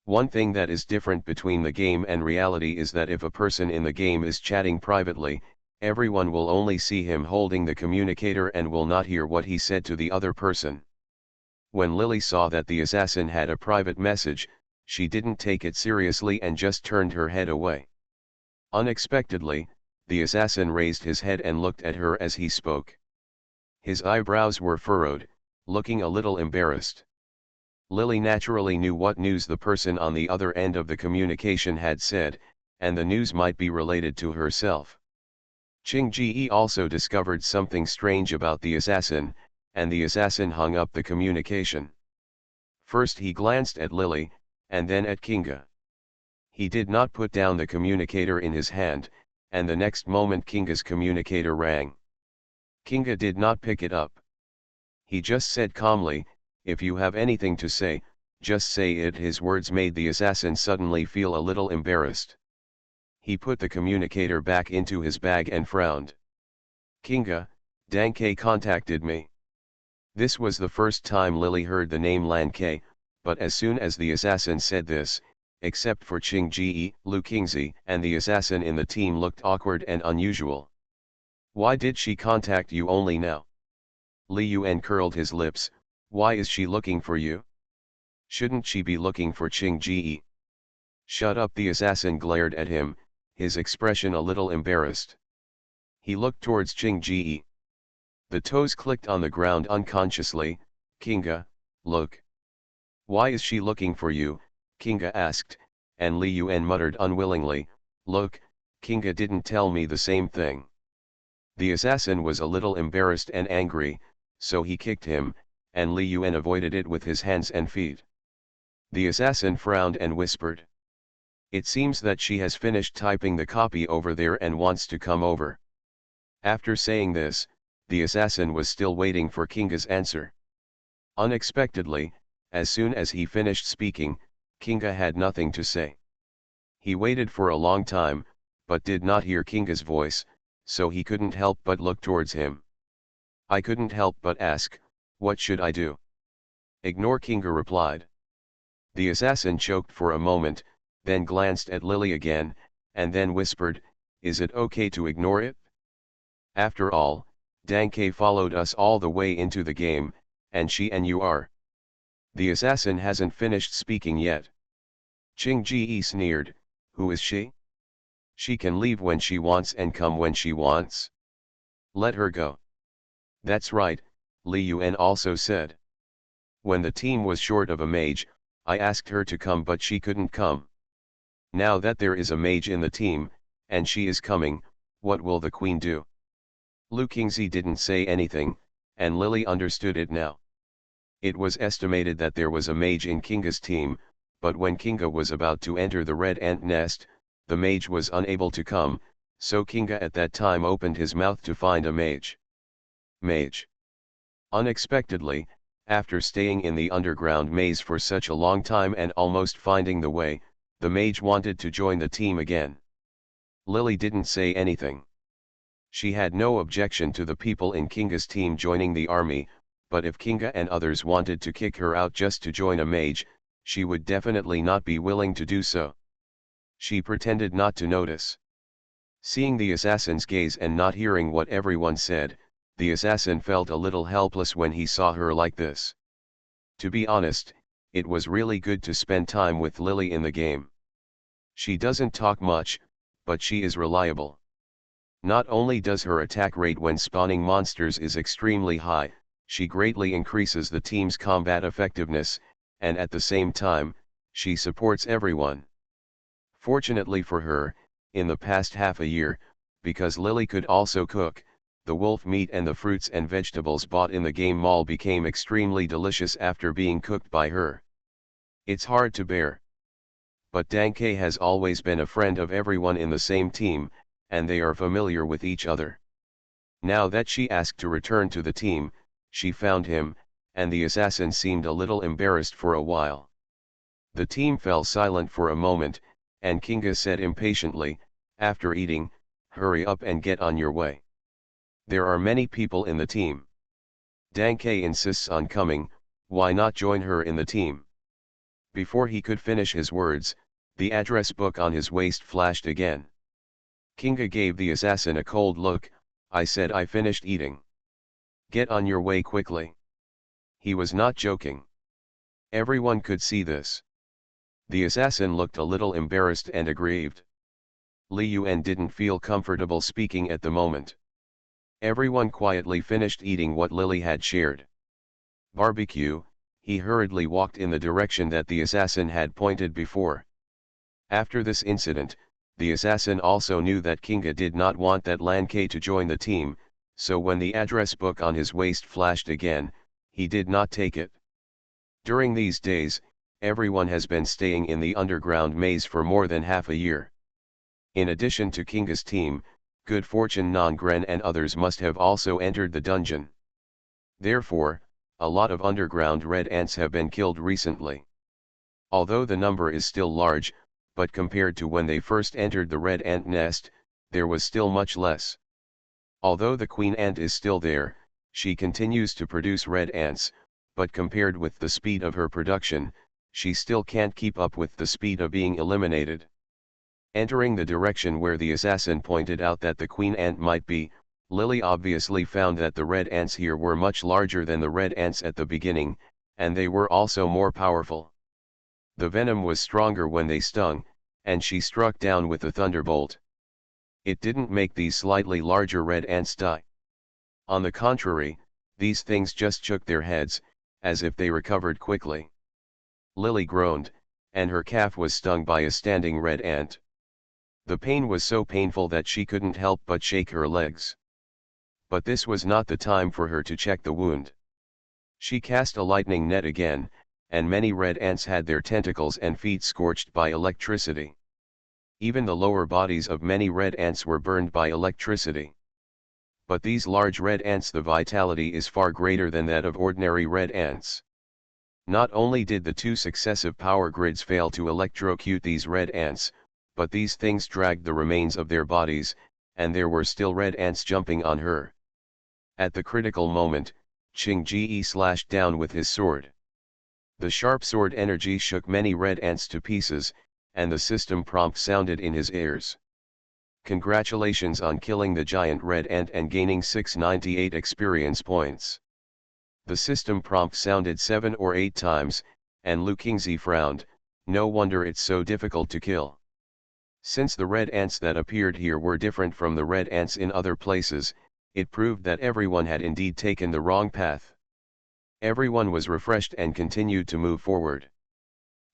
One thing that is different between the game and reality is that if a person in the game is chatting privately, everyone will only see him holding the communicator and will not hear what he said to the other person. When Lily saw that the assassin had a private message, she didn't take it seriously and just turned her head away. Unexpectedly, the assassin raised his head and looked at her as he spoke. His eyebrows were furrowed, looking a little embarrassed. Lily naturally knew what news the person on the other end of the communication had said, and the news might be related to herself. Qing Ji also discovered something strange about the assassin, and the assassin hung up the communication. First he glanced at Lily, and then at Kinga. He did not put down the communicator in his hand, and the next moment Kinga's communicator rang. Kinga did not pick it up. He just said calmly, "If you have anything to say, just say it." His words made the assassin suddenly feel a little embarrassed. He put the communicator back into his bag and frowned. "Kinga, Dang K contacted me." This was the first time Lily heard the name Lan K, but as soon as the assassin said this, except for Qing Ji, Lu Qingzi and the assassin in the team looked awkward and unusual. "Why did she contact you only now?" Li Yuan curled his lips. "Why is she looking for you? Shouldn't she be looking for Qing Ji?" "Shut up," the assassin glared at him, his expression a little embarrassed. He looked towards Qing Ji. The toes clicked on the ground unconsciously. "Kinga, look." "Why is she looking for you?" Kinga asked, and Li Yuan muttered unwillingly, "Look, Kinga didn't tell me the same thing." The assassin was a little embarrassed and angry, so he kicked him, and Li Yuan avoided it with his hands and feet. The assassin frowned and whispered, "It seems that she has finished typing the copy over there and wants to come over." After saying this, the assassin was still waiting for Kinga's answer. Unexpectedly, as soon as he finished speaking, Kinga had nothing to say. He waited for a long time, but did not hear Kinga's voice, so he couldn't help but look towards him. "I couldn't help but ask, What should I do? Ignore, Kinga replied. The assassin choked for a moment, then glanced at Lily again, and then whispered, is it okay to ignore it? After all, Danke followed us all the way into the game, and she and you are. The assassin hasn't finished speaking yet. Ching Ji sneered, who is she? She can leave when she wants and come when she wants. Let her go. That's right, Li Yuan also said. When the team was short of a mage, I asked her to come but she couldn't come. Now that there is a mage in the team, and she is coming, what will the queen do? Lu Qingzi didn't say anything, and Lily understood it now. It was estimated that there was a mage in Kinga's team, but when Kinga was about to enter the red ant nest, the mage was unable to come, so Kinga at that time opened his mouth to find a mage. Mage. Unexpectedly, after staying in the underground maze for such a long time and almost finding the way, the mage wanted to join the team again. Lily didn't say anything. She had no objection to the people in Kinga's team joining the army, but if Kinga and others wanted to kick her out just to join a mage, she would definitely not be willing to do so. She pretended not to notice. Seeing the assassin's gaze and not hearing what everyone said, the assassin felt a little helpless when he saw her like this. To be honest, it was really good to spend time with Lily in the game. She doesn't talk much, but she is reliable. Not only does her attack rate when spawning monsters is extremely high, she greatly increases the team's combat effectiveness, and at the same time, she supports everyone. Fortunately for her, in the past half a year, because Lily could also cook, the wolf meat and the fruits and vegetables bought in the game mall became extremely delicious after being cooked by her. It's hard to bear. But Danke has always been a friend of everyone in the same team, and they are familiar with each other. Now that she asked to return to the team, she found him, and the assassin seemed a little embarrassed for a while. The team fell silent for a moment, and Kinga said impatiently, after eating, hurry up and get on your way. There are many people in the team. Danke insists on coming, why not join her in the team? Before he could finish his words, the address book on his waist flashed again. Kinga gave the assassin a cold look. I said I finished eating. Get on your way quickly. He was not joking. Everyone could see this. The assassin looked a little embarrassed and aggrieved. Li Yuan didn't feel comfortable speaking at the moment. Everyone quietly finished eating what Lily had shared. Barbecue, he hurriedly walked in the direction that the assassin had pointed before. After this incident, the assassin also knew that Kinga did not want that Lanke to join the team, so when the address book on his waist flashed again, he did not take it. During these days, everyone has been staying in the underground maze for more than half a year. In addition to Kinga's team, Good Fortune Nongren and others must have also entered the dungeon. Therefore, a lot of underground red ants have been killed recently. Although the number is still large, but compared to when they first entered the red ant nest, there was still much less. Although the queen ant is still there, she continues to produce red ants, but compared with the speed of her production, she still can't keep up with the speed of being eliminated. Entering the direction where the assassin pointed out that the queen ant might be, Lily obviously found that the red ants here were much larger than the red ants at the beginning, and they were also more powerful. The venom was stronger when they stung, and she struck down with the thunderbolt. It didn't make these slightly larger red ants die. On the contrary, these things just shook their heads, as if they recovered quickly. Lily groaned, and her calf was stung by a standing red ant. The pain was so painful that she couldn't help but shake her legs. But this was not the time for her to check the wound. She cast a lightning net again, and many red ants had their tentacles and feet scorched by electricity. Even the lower bodies of many red ants were burned by electricity. But these large red ants, the vitality is far greater than that of ordinary red ants. Not only did the two successive power grids fail to electrocute these red ants, but these things dragged the remains of their bodies, and there were still red ants jumping on her. At the critical moment, Qing Ji slashed down with his sword. The sharp sword energy shook many red ants to pieces, and the system prompt sounded in his ears. Congratulations on killing the giant red ant and gaining 698 experience points. The system prompt sounded 7 or 8 times, and Lu Qingzi frowned. No wonder it's so difficult to kill. Since the red ants that appeared here were different from the red ants in other places, it proved that everyone had indeed taken the wrong path. Everyone was refreshed and continued to move forward.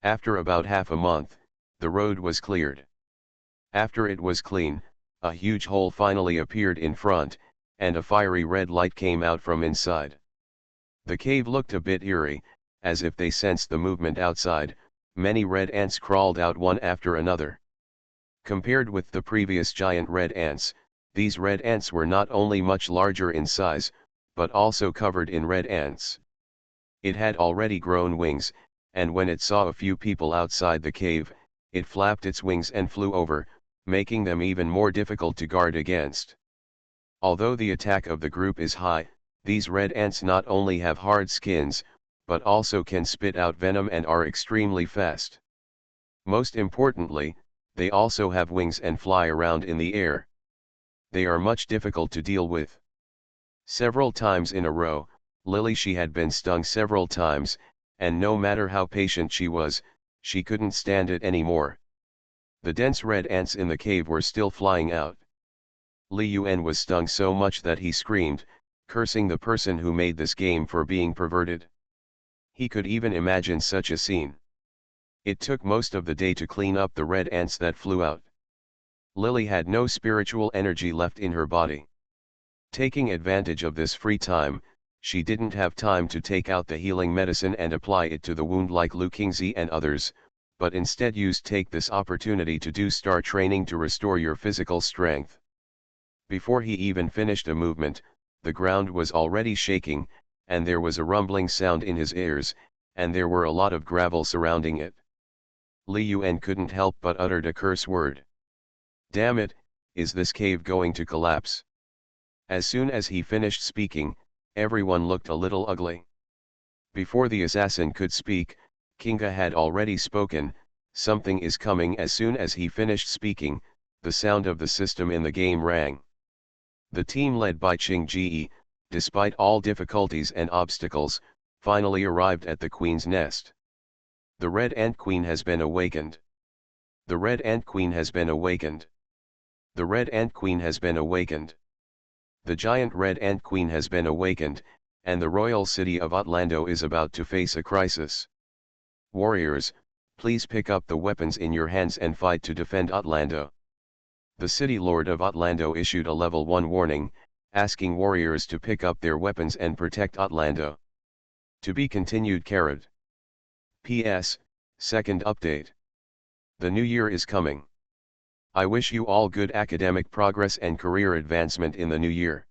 After about half a month, the road was cleared. After it was clean, a huge hole finally appeared in front, and a fiery red light came out from inside. The cave looked a bit eerie, as if they sensed the movement outside. Many red ants crawled out one after another. Compared with the previous giant red ants, these red ants were not only much larger in size, but also covered in red ants. It had already grown wings, and when it saw a few people outside the cave, it flapped its wings and flew over, making them even more difficult to guard against. Although the attack of the group is high, these red ants not only have hard skins, but also can spit out venom and are extremely fast. Most importantly, they also have wings and fly around in the air. They are much difficult to deal with. Several times in a row, she had been stung several times, and no matter how patient she was, she couldn't stand it anymore. The dense red ants in the cave were still flying out. Li Yuan was stung so much that he screamed, cursing the person who made this game for being perverted. He could even imagine such a scene. It took most of the day to clean up the red ants that flew out. Lily had no spiritual energy left in her body. Taking advantage of this free time, she didn't have time to take out the healing medicine and apply it to the wound like Lu Qingzi and others, but instead take this opportunity to do star training to restore your physical strength. Before he even finished a movement, the ground was already shaking, and there was a rumbling sound in his ears, and there were a lot of gravel surrounding it. Li Yuan couldn't help but uttered a curse word. Damn it, is this cave going to collapse? As soon as he finished speaking, everyone looked a little ugly. Before the assassin could speak, Kinga had already spoken. Something is coming. As soon as he finished speaking, the sound of the system in the game rang. The team led by Qing Ji, despite all difficulties and obstacles, finally arrived at the Queen's nest. The Red Ant Queen has been awakened. The Red Ant Queen has been awakened. The Red Ant Queen has been awakened. The giant Red Ant Queen has been awakened, and the royal city of Outlander is about to face a crisis. Warriors, please pick up the weapons in your hands and fight to defend Outlander. The city lord of Outlander issued a level 1 warning, asking warriors to pick up their weapons and protect Outlander. To be continued. P.S. Second update. The new year is coming. I wish you all good academic progress and career advancement in the new year.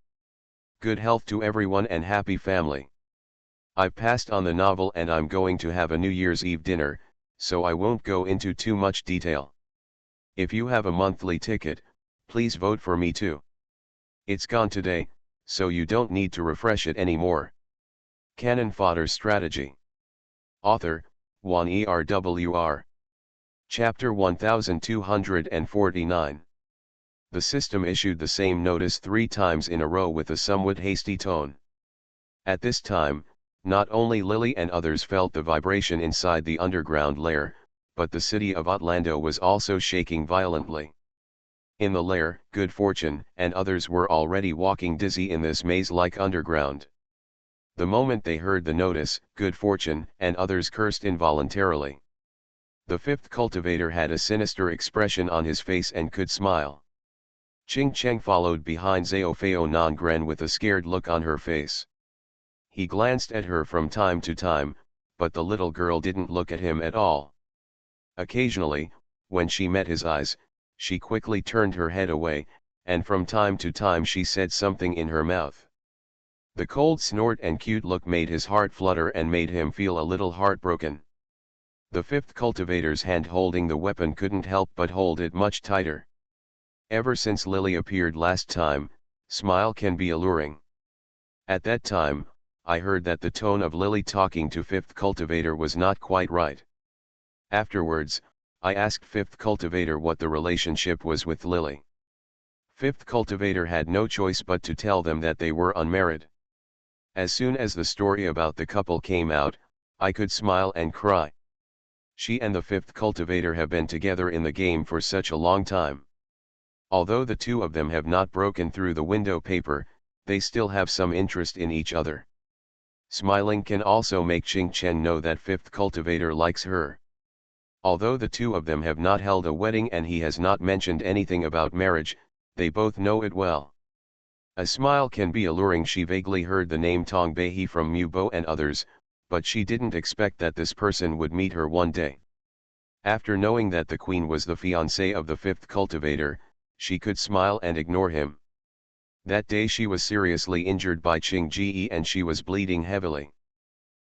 Good health to everyone and happy family. I've passed on the novel and I'm going to have a New Year's Eve dinner, so I won't go into too much detail. If you have a monthly ticket, please vote for me too. It's gone today, so you don't need to refresh it anymore. Cannon Fodder Strategy. Author, Juan ERWR. Chapter 1249. The system issued the same notice 3 times in a row with a somewhat hasty tone. At this time, not only Lily and others felt the vibration inside the underground lair, but the city of Outlander was also shaking violently. In the lair, Good Fortune and others were already walking dizzy in this maze-like underground. The moment they heard the notice, Good Fortune and others cursed involuntarily. The 5th cultivator had a sinister expression on his face and could smile. Ching Cheng followed behind Zhao Feo Nongren with a scared look on her face. He glanced at her from time to time, but the little girl didn't look at him at all. Occasionally, when she met his eyes, she quickly turned her head away, and from time to time she said something in her mouth. The cold snort and cute look made his heart flutter and made him feel a little heartbroken. The 5th cultivator's hand holding the weapon couldn't help but hold it much tighter. Ever since Lily appeared last time, smile can be alluring. At that time, I heard that the tone of Lily talking to fifth cultivator was not quite right. Afterwards, I asked fifth cultivator what the relationship was with Lily. Fifth cultivator had no choice but to tell them that they were unmarried. As soon as the story about the couple came out, I could smile and cry. She and the fifth cultivator have been together in the game for such a long time. Although the two of them have not broken through the window paper, they still have some interest in each other. Smiling can also make Ching Chen know that fifth cultivator likes her. Although the two of them have not held a wedding and he has not mentioned anything about marriage, they both know it well. A smile can be alluring. She vaguely heard the name Tong Bei from Mubo and others, but she didn't expect that this person would meet her one day. After knowing that the queen was the fiancée of the fifth cultivator, she could smile and ignore him. That day she was seriously injured by Ching Ji and she was bleeding heavily.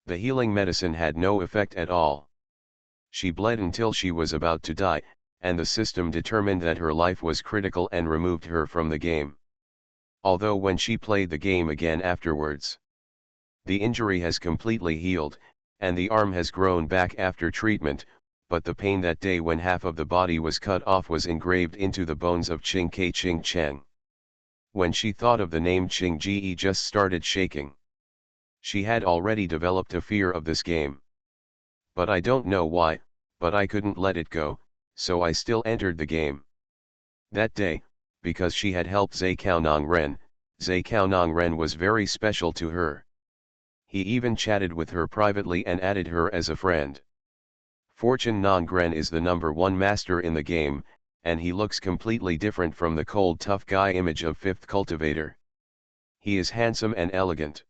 The healing medicine had no effect at all. She bled until she was about to die, and the system determined that her life was critical and removed her from the game. Although when she played the game again afterwards, the injury has completely healed, and the arm has grown back after treatment, but the pain that day when half of the body was cut off was engraved into the bones of Ching Cheng. When she thought of the name Ching Ji just started shaking. She had already developed a fear of this game. But I don't know why, but I couldn't let it go, so I still entered the game. That day, because she had helped Zhai Caonong Ren was very special to her. He even chatted with her privately and added her as a friend. Fortune Nongren is the #1 master in the game, and he looks completely different from the cold tough guy image of fifth cultivator. He is handsome and elegant.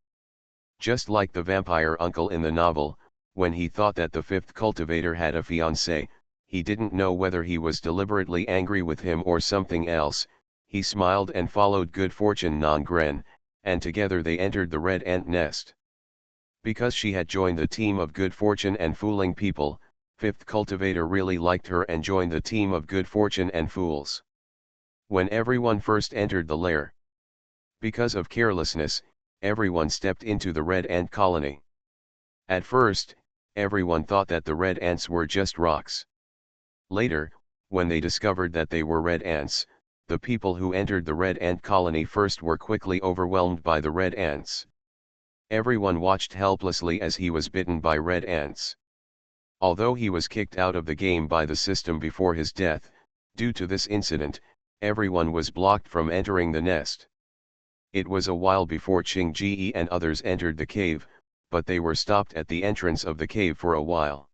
Just like the vampire uncle in the novel, when he thought that the fifth cultivator had a fiancée, he didn't know whether he was deliberately angry with him or something else. He smiled and followed good fortune Nongren, and together they entered the red ant nest. Because she had joined the team of good fortune and fooling people, fifth cultivator really liked her and joined the team of good fortune and fools. When everyone first entered the lair, because of carelessness, everyone stepped into the red ant colony. At first, everyone thought that the red ants were just rocks. Later, when they discovered that they were red ants, the people who entered the red ant colony first were quickly overwhelmed by the red ants. Everyone watched helplessly as he was bitten by red ants. Although he was kicked out of the game by the system before his death, due to this incident, everyone was blocked from entering the nest. It was a while before Ching Ji and others entered the cave, but they were stopped at the entrance of the cave for a while.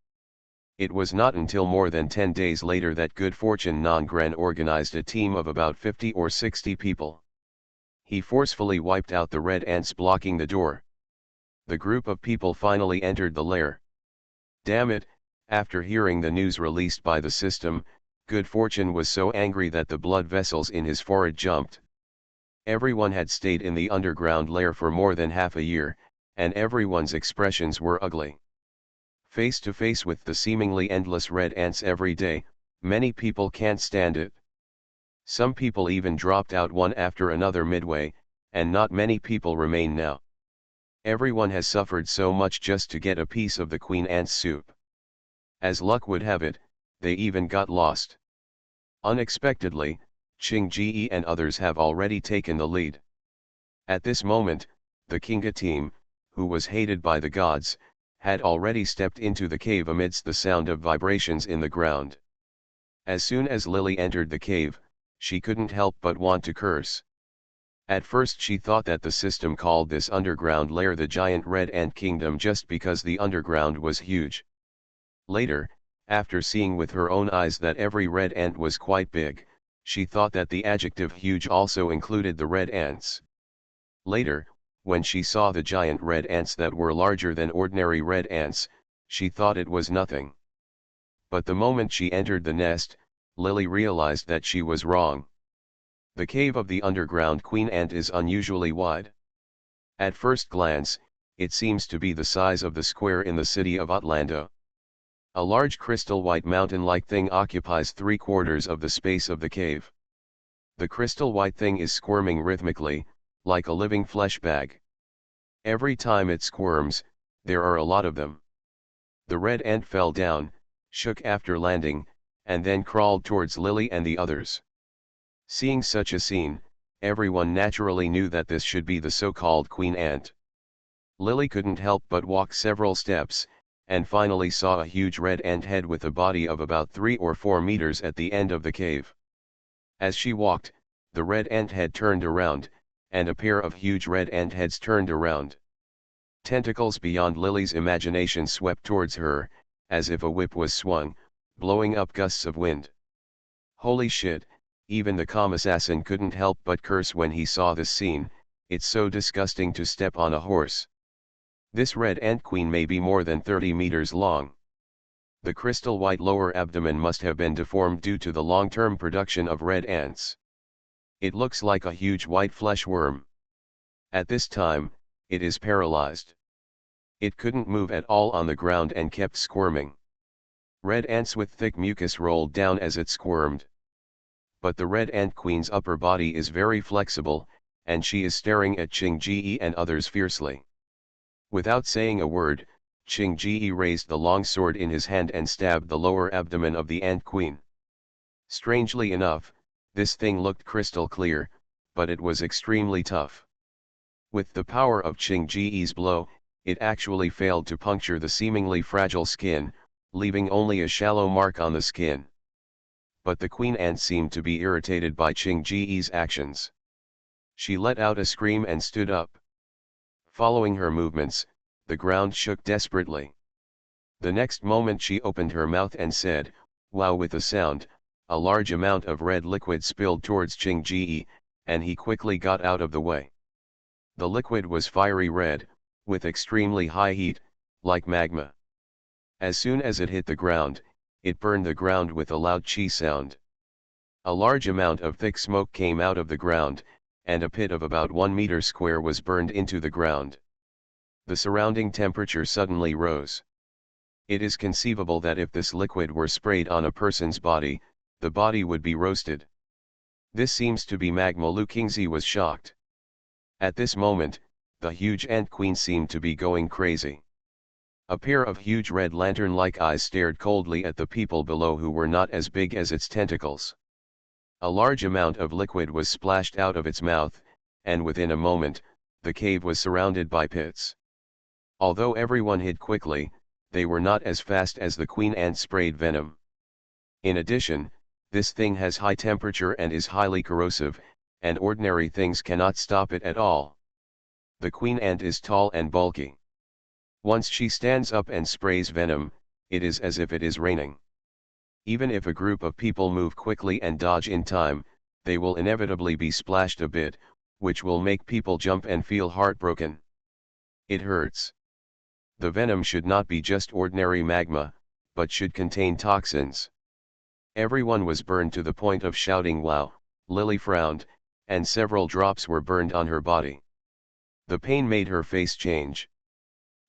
It was not until more than 10 days later that good fortune Nongren organized a team of about 50 or 60 people. He forcefully wiped out the red ants blocking the door. The group of people finally entered the lair. Damn it, after hearing the news released by the system, good fortune was so angry that the blood vessels in his forehead jumped. Everyone had stayed in the underground lair for more than half a year, and everyone's expressions were ugly. Face to face with the seemingly endless red ants every day, many people can't stand it. Some people even dropped out one after another midway, and not many people remain now. Everyone has suffered so much just to get a piece of the queen ant's soup. As luck would have it, they even got lost. Unexpectedly, Ching Ji and others have already taken the lead. At this moment, the Kinga team, who was hated by the gods, had already stepped into the cave amidst the sound of vibrations in the ground. As soon as Lily entered the cave, she couldn't help but want to curse. At first she thought that the system called this underground lair the giant red ant kingdom just because the underground was huge. Later, after seeing with her own eyes that every red ant was quite big, she thought that the adjective huge also included the red ants. Later, when she saw the giant red ants that were larger than ordinary red ants, she thought it was nothing. But the moment she entered the nest, Lily realized that she was wrong. The cave of the underground queen ant is unusually wide. At first glance, it seems to be the size of the square in the city of Atlanta. A large crystal white mountain-like thing occupies 3/4 of the space of the cave. The crystal white thing is squirming rhythmically, like a living flesh bag. Every time it squirms, there are a lot of them. The red ant fell down, shook after landing, and then crawled towards Lily and the others. Seeing such a scene, everyone naturally knew that this should be the so-called queen ant. Lily couldn't help but walk several steps, and finally saw a huge red ant head with a body of about 3 or 4 meters at the end of the cave. As she walked, the red ant head turned around, and a pair of huge red ant heads turned around. Tentacles beyond Lily's imagination swept towards her, as if a whip was swung, blowing up gusts of wind. Holy shit, even the calm assassin couldn't help but curse when he saw this scene. It's so disgusting to step on a horse. This red ant queen may be more than 30 meters long. The crystal white lower abdomen must have been deformed due to the long-term production of red ants. It looks like a huge white flesh worm. At this time, it is paralyzed. It couldn't move at all on the ground and kept squirming. Red ants with thick mucus rolled down as it squirmed. But the red ant queen's upper body is very flexible, and she is staring at Ching Ji and others fiercely. Without saying a word, Ching Ji raised the long sword in his hand and stabbed the lower abdomen of the ant queen. Strangely enough, this thing looked crystal clear, but it was extremely tough. With the power of Ching Ji's blow, it actually failed to puncture the seemingly fragile skin, leaving only a shallow mark on the skin. But the queen ant seemed to be irritated by Ching Ji's actions. She let out a scream and stood up. Following her movements, the ground shook desperately. The next moment she opened her mouth and said, "Wow!" with a sound. A large amount of red liquid spilled towards Ching Ji, and he quickly got out of the way. The liquid was fiery red, with extremely high heat, like magma. As soon as it hit the ground, it burned the ground with a loud chi sound. A large amount of thick smoke came out of the ground, and a pit of about 1 meter square was burned into the ground. The surrounding temperature suddenly rose. It is conceivable that if this liquid were sprayed on a person's body, the body would be roasted. This seems to be magma. Lu Qingzi was shocked. At this moment, the huge ant queen seemed to be going crazy. A pair of huge red lantern-like eyes stared coldly at the people below who were not as big as its tentacles. A large amount of liquid was splashed out of its mouth, and within a moment, the cave was surrounded by pits. Although everyone hid quickly, they were not as fast as the queen ant sprayed venom. In addition, this thing has high temperature and is highly corrosive, and ordinary things cannot stop it at all. The queen ant is tall and bulky. Once she stands up and sprays venom, it is as if it is raining. Even if a group of people move quickly and dodge in time, they will inevitably be splashed a bit, which will make people jump and feel heartbroken. It hurts. The venom should not be just ordinary magma, but should contain toxins. Everyone was burned to the point of shouting "Wow!" Lily frowned, and several drops were burned on her body. The pain made her face change.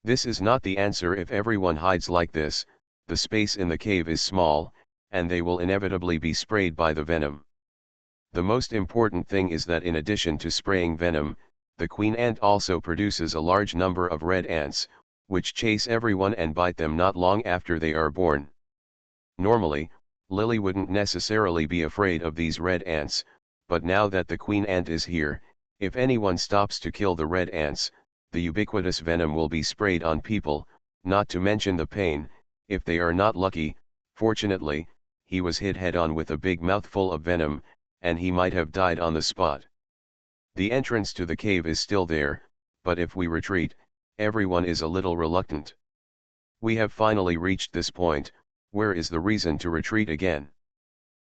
This is not the answer. If everyone hides like this, the space in the cave is small, and they will inevitably be sprayed by the venom. The most important thing is that in addition to spraying venom, the queen ant also produces a large number of red ants, which chase everyone and bite them not long after they are born. Normally, Lily wouldn't necessarily be afraid of these red ants, but now that the queen ant is here, if anyone stops to kill the red ants, the ubiquitous venom will be sprayed on people, not to mention the pain, if they are not lucky. Fortunately, he was hit head-on with a big mouthful of venom, and he might have died on the spot. The entrance to the cave is still there, but if we retreat, everyone is a little reluctant. We have finally reached this point. Where is the reason to retreat again?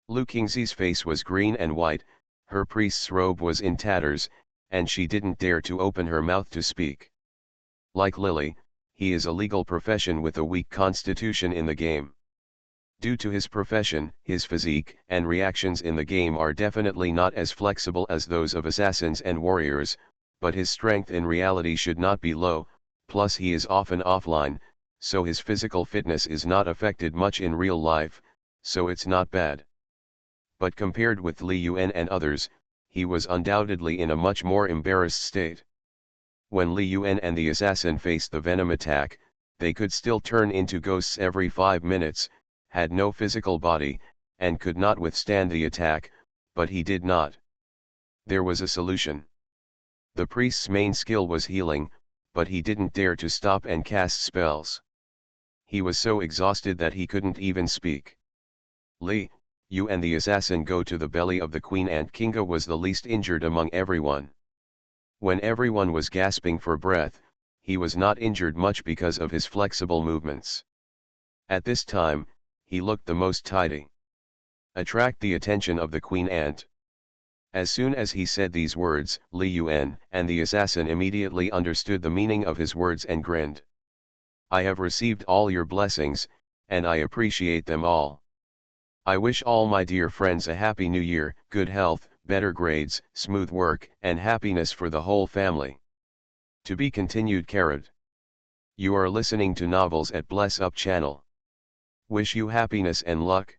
Lu Qingzi's face was green and white, her priest's robe was in tatters, and she didn't dare to open her mouth to speak. Like Lily, he is a legal profession with a weak constitution in the game. Due to his profession, his physique and reactions in the game are definitely not as flexible as those of assassins and warriors, but his strength in reality should not be low, plus he is often offline, so his physical fitness is not affected much in real life, so it's not bad. But compared with Li Yuan and others, he was undoubtedly in a much more embarrassed state. When Li Yuan and the assassin faced the venom attack, they could still turn into ghosts every 5 minutes, had no physical body, and could not withstand the attack, but he did not. There was a solution. The priest's main skill was healing, but he didn't dare to stop and cast spells. He was so exhausted that he couldn't even speak. Li, you and the assassin go to the belly of the queen ant. Kinga was the least injured among everyone. When everyone was gasping for breath, he was not injured much because of his flexible movements. At this time, he looked the most tidy. Attract the attention of the queen ant. As soon as he said these words, Li Yuan and the assassin immediately understood the meaning of his words and grinned. I have received all your blessings, and I appreciate them all. I wish all my dear friends a happy new year, good health, better grades, smooth work, and happiness for the whole family. To be continued. You are listening to Novels at Bless Up channel. Wish you happiness and luck.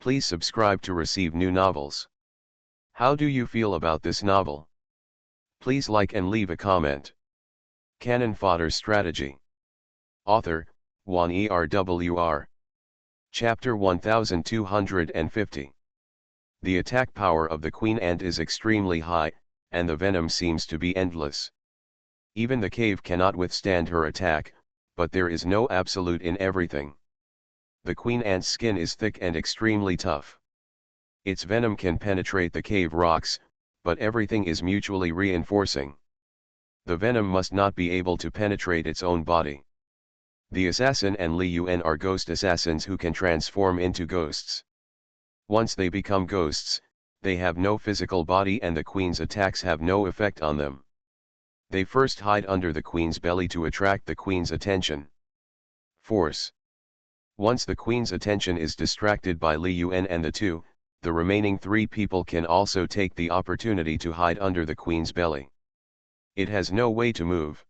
Please subscribe to receive new novels. How do you feel about this novel? Please like and leave a comment. Cannon Fodder Strategy. Author, Juan ERWR. Chapter 1250. The attack power of the queen ant is extremely high, and the venom seems to be endless. Even the cave cannot withstand her attack, but there is no absolute in everything. The queen ant's skin is thick and extremely tough. Its venom can penetrate the cave rocks, but everything is mutually reinforcing. The venom must not be able to penetrate its own body. The assassin and Li Yuan are ghost assassins who can transform into ghosts. Once they become ghosts, they have no physical body and the queen's attacks have no effect on them. They first hide under the queen's belly to attract the queen's attention. Force. Once the queen's attention is distracted by Li Yuan and the remaining 3 people can also take the opportunity to hide under the queen's belly. It has no way to move.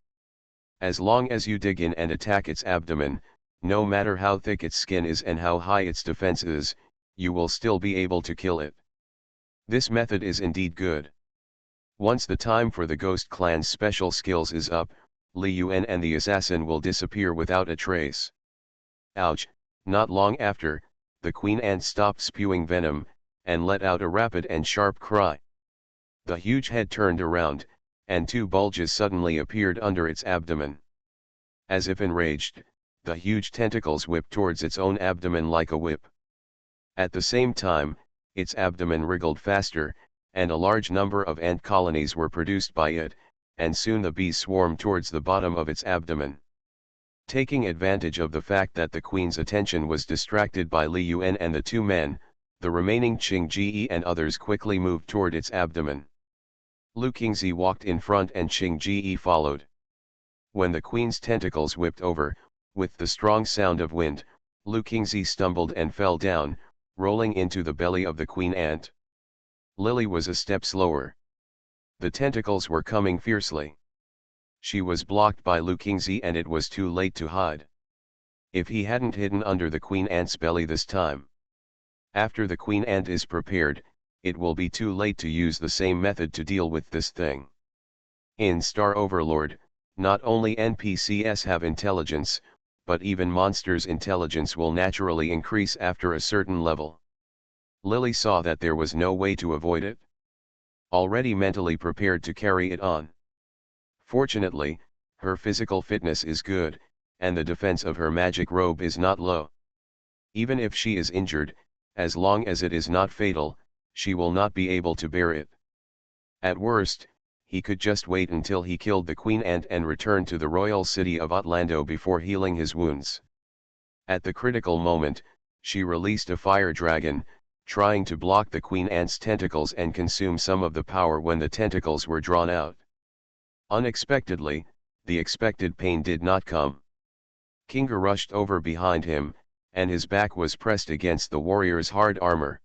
As long as you dig in and attack its abdomen, no matter how thick its skin is and how high its defense is, you will still be able to kill it. This method is indeed good. Once the time for the Ghost Clan's special skills is up, Li Yuan and the assassin will disappear without a trace. Ouch! Not long after, the queen ant stopped spewing venom, and let out a rapid and sharp cry. The huge head turned around, and 2 bulges suddenly appeared under its abdomen. As if enraged, the huge tentacles whipped towards its own abdomen like a whip. At the same time, its abdomen wriggled faster, and a large number of ant colonies were produced by it, and soon the bees swarmed towards the bottom of its abdomen. Taking advantage of the fact that the queen's attention was distracted by Li Yuan and the 2 men, the remaining Qing Ji and others quickly moved toward its abdomen. Lu Qingzi walked in front and Qing Ji followed. When the queen's tentacles whipped over, with the strong sound of wind, Lu Qingzi stumbled and fell down, rolling into the belly of the queen ant. Lily was a step slower. The tentacles were coming fiercely. She was blocked by Lu Qingzi and it was too late to hide. If he hadn't hidden under the queen ant's belly this time. After the queen ant is prepared, it will be too late to use the same method to deal with this thing. In Star Overlord, not only NPCs have intelligence, but even monsters' intelligence will naturally increase after a certain level. Lily saw that there was no way to avoid it. Already mentally prepared to carry it on. Fortunately, her physical fitness is good, and the defense of her magic robe is not low. Even if she is injured, as long as it is not fatal, she will not be able to bear it. At worst, he could just wait until he killed the queen ant and return to the royal city of Outlander before healing his wounds. At the critical moment, she released a fire dragon, trying to block the queen ant's tentacles and consume some of the power when the tentacles were drawn out. Unexpectedly, the expected pain did not come. Kinga rushed over behind him, and his back was pressed against the warrior's hard armor.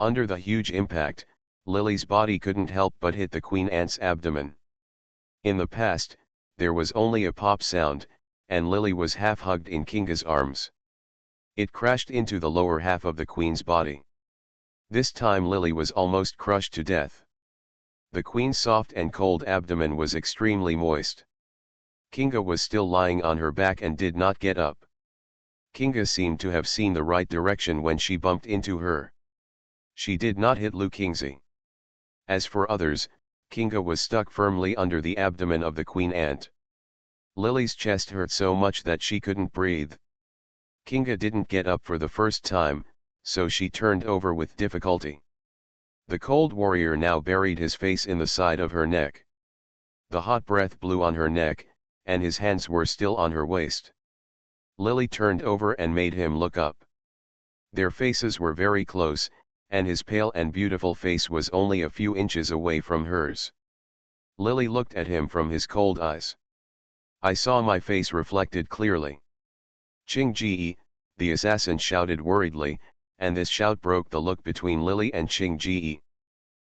Under the huge impact, Lily's body couldn't help but hit the queen ant's abdomen. In the past, there was only a pop sound, and Lily was half-hugged in Kinga's arms. It crashed into the lower half of the queen's body. This time Lily was almost crushed to death. The queen's soft and cold abdomen was extremely moist. Kinga was still lying on her back and did not get up. Kinga seemed to have seen the right direction when she bumped into her. She did not hit Lu Kingzi. As for others, Kinga was stuck firmly under the abdomen of the queen ant. Lily's chest hurt so much that she couldn't breathe. Kinga didn't get up for the first time, so she turned over with difficulty. The cold warrior now buried his face in the side of her neck. The hot breath blew on her neck, and his hands were still on her waist. Lily turned over and made him look up. Their faces were very close, and his pale and beautiful face was only a few inches away from hers. Lily looked at him from his cold eyes. I saw my face reflected clearly. Ching Ji, the assassin shouted worriedly, and this shout broke the look between Lily and Ching Ji.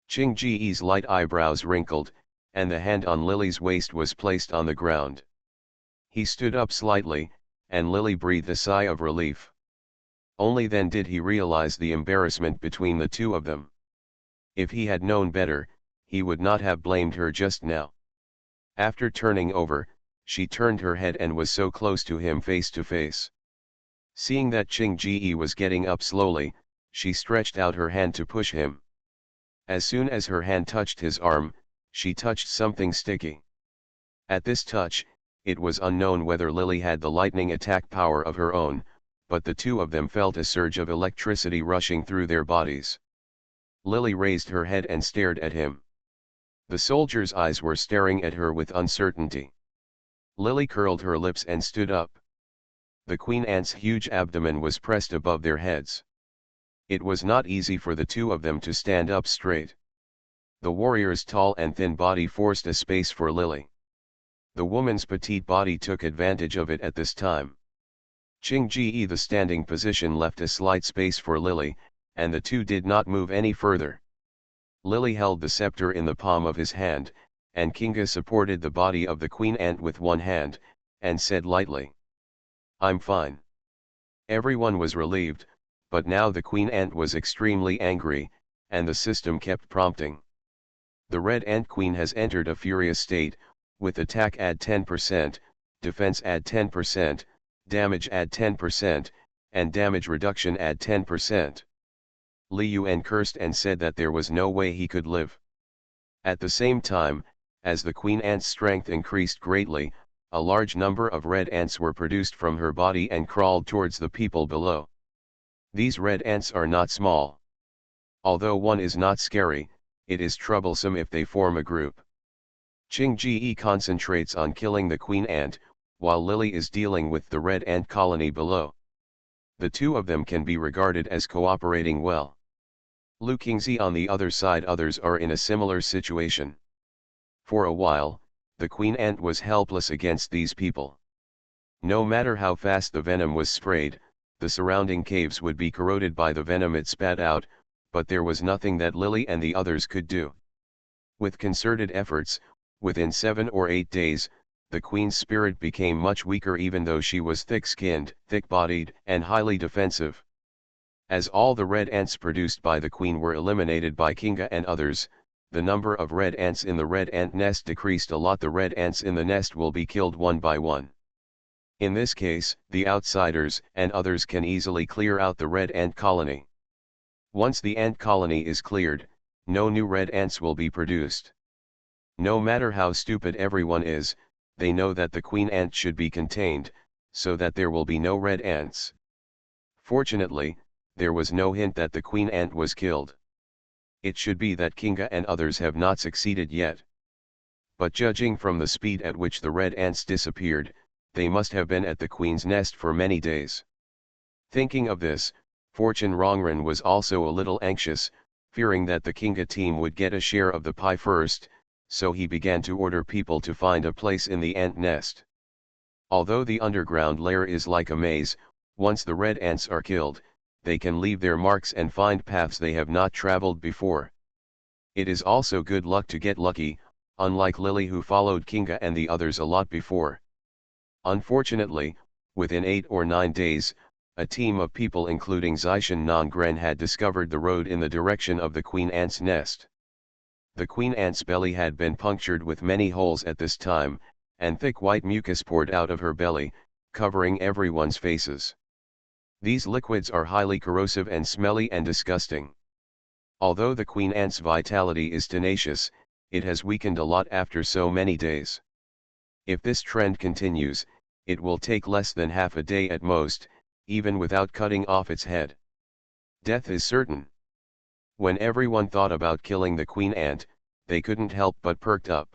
Ching Ji's light eyebrows wrinkled, and the hand on Lily's waist was placed on the ground. He stood up slightly, and Lily breathed a sigh of relief. Only then did he realize the embarrassment between the two of them. If he had known better, he would not have blamed her just now. After turning over, she turned her head and was so close to him face to face. Seeing that Ching Ji was getting up slowly, she stretched out her hand to push him. As soon as her hand touched his arm, she touched something sticky. At this touch, it was unknown whether Lily had the lightning attack power of her own, but the two of them felt a surge of electricity rushing through their bodies. Lily raised her head and stared at him. The soldier's eyes were staring at her with uncertainty. Lily curled her lips and stood up. The queen ant's huge abdomen was pressed above their heads. It was not easy for the two of them to stand up straight. The warrior's tall and thin body forced a space for Lily. The woman's petite body took advantage of it at this time. Ching Ji, the standing position left a slight space for Lily, and the two did not move any further. Lily held the scepter in the palm of his hand, and Kinga supported the body of the queen ant with one hand, and said lightly, "I'm fine." Everyone was relieved, but now the queen ant was extremely angry, and the system kept prompting. The red ant queen has entered a furious state, with attack add 10%, defense add 10%, damage add 10%, and damage reduction add 10%. Li Yuan cursed and said that there was no way he could live. At the same time, as the queen ant's strength increased greatly, a large number of red ants were produced from her body and crawled towards the people below. These red ants are not small. Although one is not scary, it is troublesome if they form a group. Ching Ji concentrates on killing the queen ant, while Lily is dealing with the red ant colony below. The two of them can be regarded as cooperating well. Lu Kingzi on the other side, others are in a similar situation. For a while, the queen ant was helpless against these people. No matter how fast the venom was sprayed, the surrounding caves would be corroded by the venom it spat out, but there was nothing that Lily and the others could do. With concerted efforts, within 7 or 8 days, the queen's spirit became much weaker even though she was thick-skinned, thick-bodied, and highly defensive. As all the red ants produced by the queen were eliminated by Kinga and others, the number of red ants in the red ant nest decreased a lot. The red ants in the nest will be killed one by one. In this case, the outsiders and others can easily clear out the red ant colony. Once the ant colony is cleared, no new red ants will be produced. No matter how stupid everyone is, they know that the queen ant should be contained, so that there will be no red ants. Fortunately, there was no hint that the queen ant was killed. It should be that Kinga and others have not succeeded yet. But judging from the speed at which the red ants disappeared, they must have been at the queen's nest for many days. Thinking of this, Fortune Rongren was also a little anxious, fearing that the Kinga team would get a share of the pie first, so he began to order people to find a place in the ant nest. Although the underground layer is like a maze, once the red ants are killed, they can leave their marks and find paths they have not traveled before. It is also good luck to get lucky, unlike Lily who followed Kinga and the others a lot before. Unfortunately, within 8 or 9 days, a team of people including Zishan Nongren had discovered the road in the direction of the queen ant's nest. The queen ant's belly had been punctured with many holes at this time, and thick white mucus poured out of her belly, covering everyone's faces. These liquids are highly corrosive and smelly and disgusting. Although the queen ant's vitality is tenacious, it has weakened a lot after so many days. If this trend continues, it will take less than half a day at most, even without cutting off its head. Death is certain. When everyone thought about killing the queen ant, they couldn't help but perked up.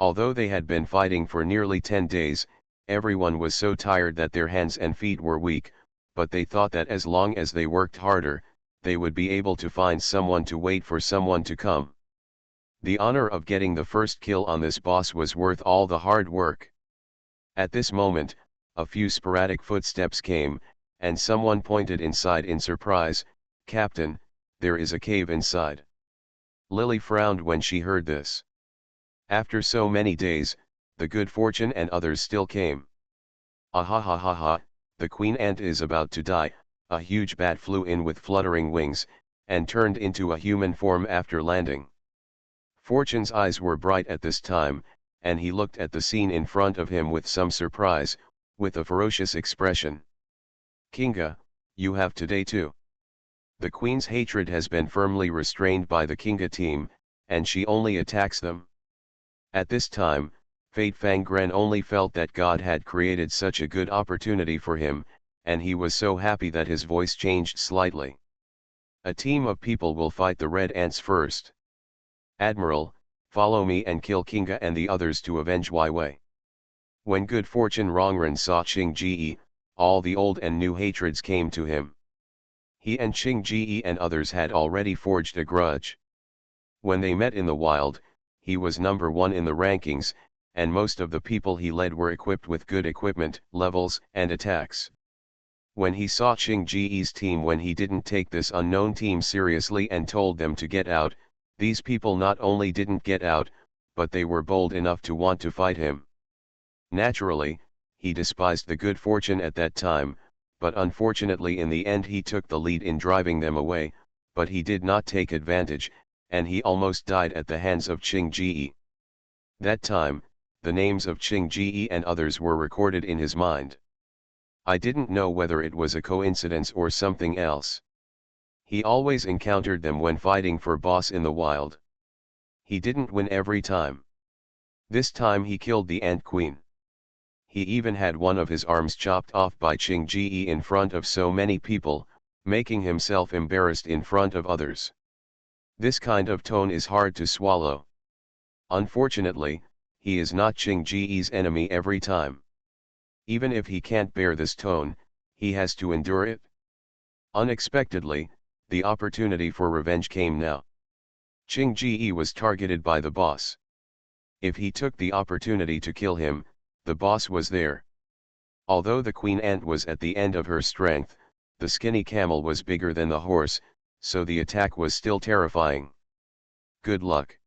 Although they had been fighting for nearly 10 days, everyone was so tired that their hands and feet were weak, but they thought that as long as they worked harder, they would be able to find someone to wait for someone to come. The honor of getting the first kill on this boss was worth all the hard work. At this moment, a few sporadic footsteps came, and someone pointed inside in surprise. "Captain, there is a cave inside." Lily frowned when she heard this. After so many days, the good fortune and others still came. Ah ha ha ha ha, the queen ant is about to die. A huge bat flew in with fluttering wings, and turned into a human form after landing. Fortune's eyes were bright at this time, and he looked at the scene in front of him with some surprise, with a ferocious expression. "Kinga, you have today too." The queen's hatred has been firmly restrained by the Kinga team, and she only attacks them. At this time, Fate Fangren only felt that God had created such a good opportunity for him, and he was so happy that his voice changed slightly. "A team of people will fight the red ants first. Admiral, follow me and kill Kinga and the others to avenge Wei." When good fortune Rongren saw Qing Ji, all the old and new hatreds came to him. He and Qing Ji and others had already forged a grudge. When they met in the wild, he was number one in the rankings, and most of the people he led were equipped with good equipment, levels, and attacks. When he saw Qing Ji's team when he didn't take this unknown team seriously and told them to get out, these people not only didn't get out, but they were bold enough to want to fight him. Naturally, he despised the good fortune at that time, but unfortunately in the end he took the lead in driving them away, but he did not take advantage, and he almost died at the hands of Qing Ji. That time, the names of Qing Ji and others were recorded in his mind. I didn't know whether it was a coincidence or something else. He always encountered them when fighting for boss in the wild. He didn't win every time. This time he killed the Ant Queen. He even had one of his arms chopped off by Qing Ji in front of so many people, making himself embarrassed in front of others. This kind of tone is hard to swallow. Unfortunately, he is not Qing Ji's enemy every time. Even if he can't bear this tone, he has to endure it. Unexpectedly, the opportunity for revenge came now. Qing Ji was targeted by the boss. If he took the opportunity to kill him, the boss was there. Although the queen ant was at the end of her strength, the skinny camel was bigger than the horse, so the attack was still terrifying. Good luck.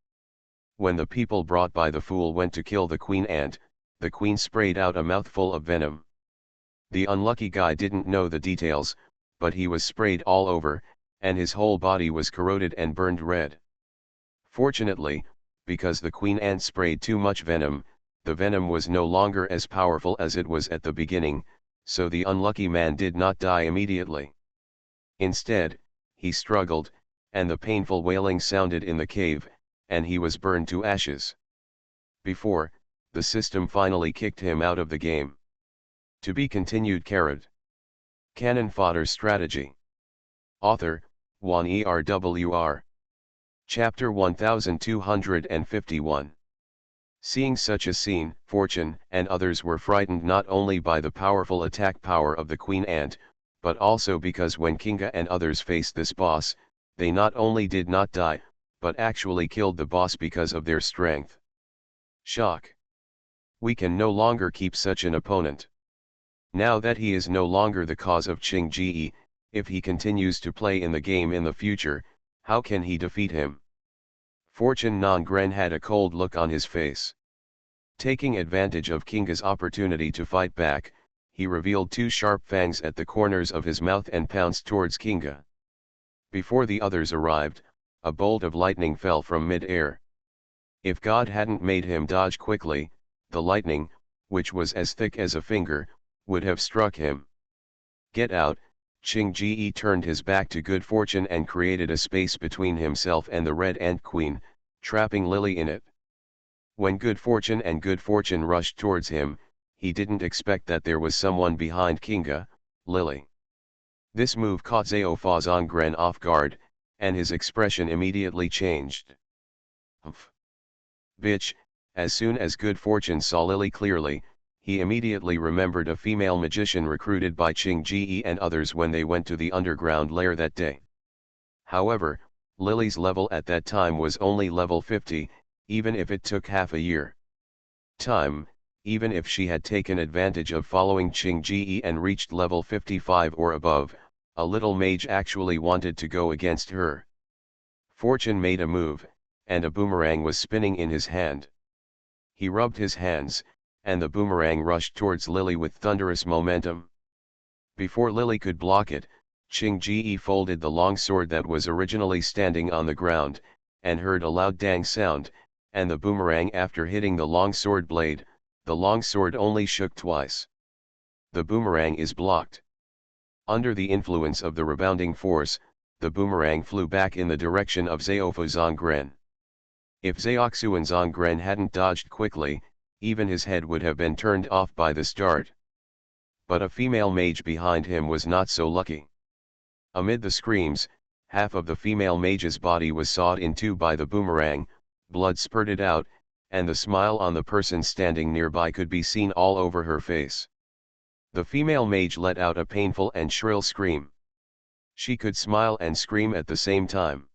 When the people brought by the fool went to kill the queen ant, the queen sprayed out a mouthful of venom. The unlucky guy didn't know the details, but he was sprayed all over, and his whole body was corroded and burned red. Fortunately, because the queen ant sprayed too much venom, the venom was no longer as powerful as it was at the beginning, so the unlucky man did not die immediately. Instead, he struggled, and the painful wailing sounded in the cave, and he was burned to ashes. Before, the system finally kicked him out of the game. To be continued. Cannon Fodder Strategy. Author, Juan ERWR. Chapter 1251. Seeing such a scene, Fortune and others were frightened not only by the powerful attack power of the queen ant, but also because when Kinga and others faced this boss, they not only did not die, but actually killed the boss because of their strength. Shock. We can no longer keep such an opponent. Now that he is no longer the cause of Qing Ji, if he continues to play in the game in the future, how can he defeat him? Fortune Nongren had a cold look on his face. Taking advantage of Kinga's opportunity to fight back, he revealed two sharp fangs at the corners of his mouth and pounced towards Kinga. Before the others arrived, a bolt of lightning fell from mid-air. If God hadn't made him dodge quickly, the lightning, which was as thick as a finger, would have struck him. Get out! Qing Ji turned his back to good fortune and created a space between himself and the Red Ant Queen, trapping Lily in it. When good fortune rushed towards him, he didn't expect that there was someone behind Kinga, Lily. This move caught Zhao Fazongren off guard, and his expression immediately changed. Humph. Bitch! As soon as good fortune saw Lily clearly, he immediately remembered a female magician recruited by Qing Ji and others when they went to the underground lair that day. However, Lily's level at that time was only level 50, even if it took half a year. Even if she had taken advantage of following Qing Ji and reached level 55 or above, a little mage actually wanted to go against her. Fortune made a move, and a boomerang was spinning in his hand. He rubbed his hands, and the boomerang rushed towards Lily with thunderous momentum. Before Lily could block it, Qing Ji folded the long sword that was originally standing on the ground, and heard a loud dang sound, and the boomerang after hitting the long sword blade, the long sword only shook twice. The boomerang is blocked. Under the influence of the rebounding force, the boomerang flew back in the direction of Zhaofo Zongren. If Zhaoxuan Zongren hadn't dodged quickly, even his head would have been turned off by the start. But a female mage behind him was not so lucky. Amid the screams, half of the female mage's body was sawed in two by the boomerang, blood spurted out, and the smile on the person standing nearby could be seen all over her face. The female mage let out a painful and shrill scream. She could smile and scream at the same time.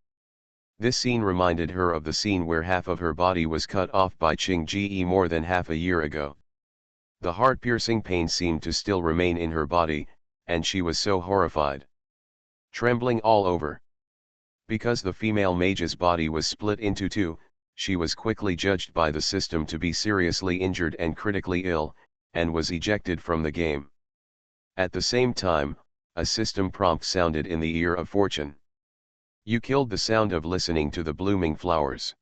This scene reminded her of the scene where half of her body was cut off by Qing Ji more than half a year ago. The heart-piercing pain seemed to still remain in her body, and she was so horrified. Trembling all over. Because the female mage's body was split into two, she was quickly judged by the system to be seriously injured and critically ill, and was ejected from the game. At the same time, a system prompt sounded in the ear of Fortune. You killed the sound of listening to the blooming flowers.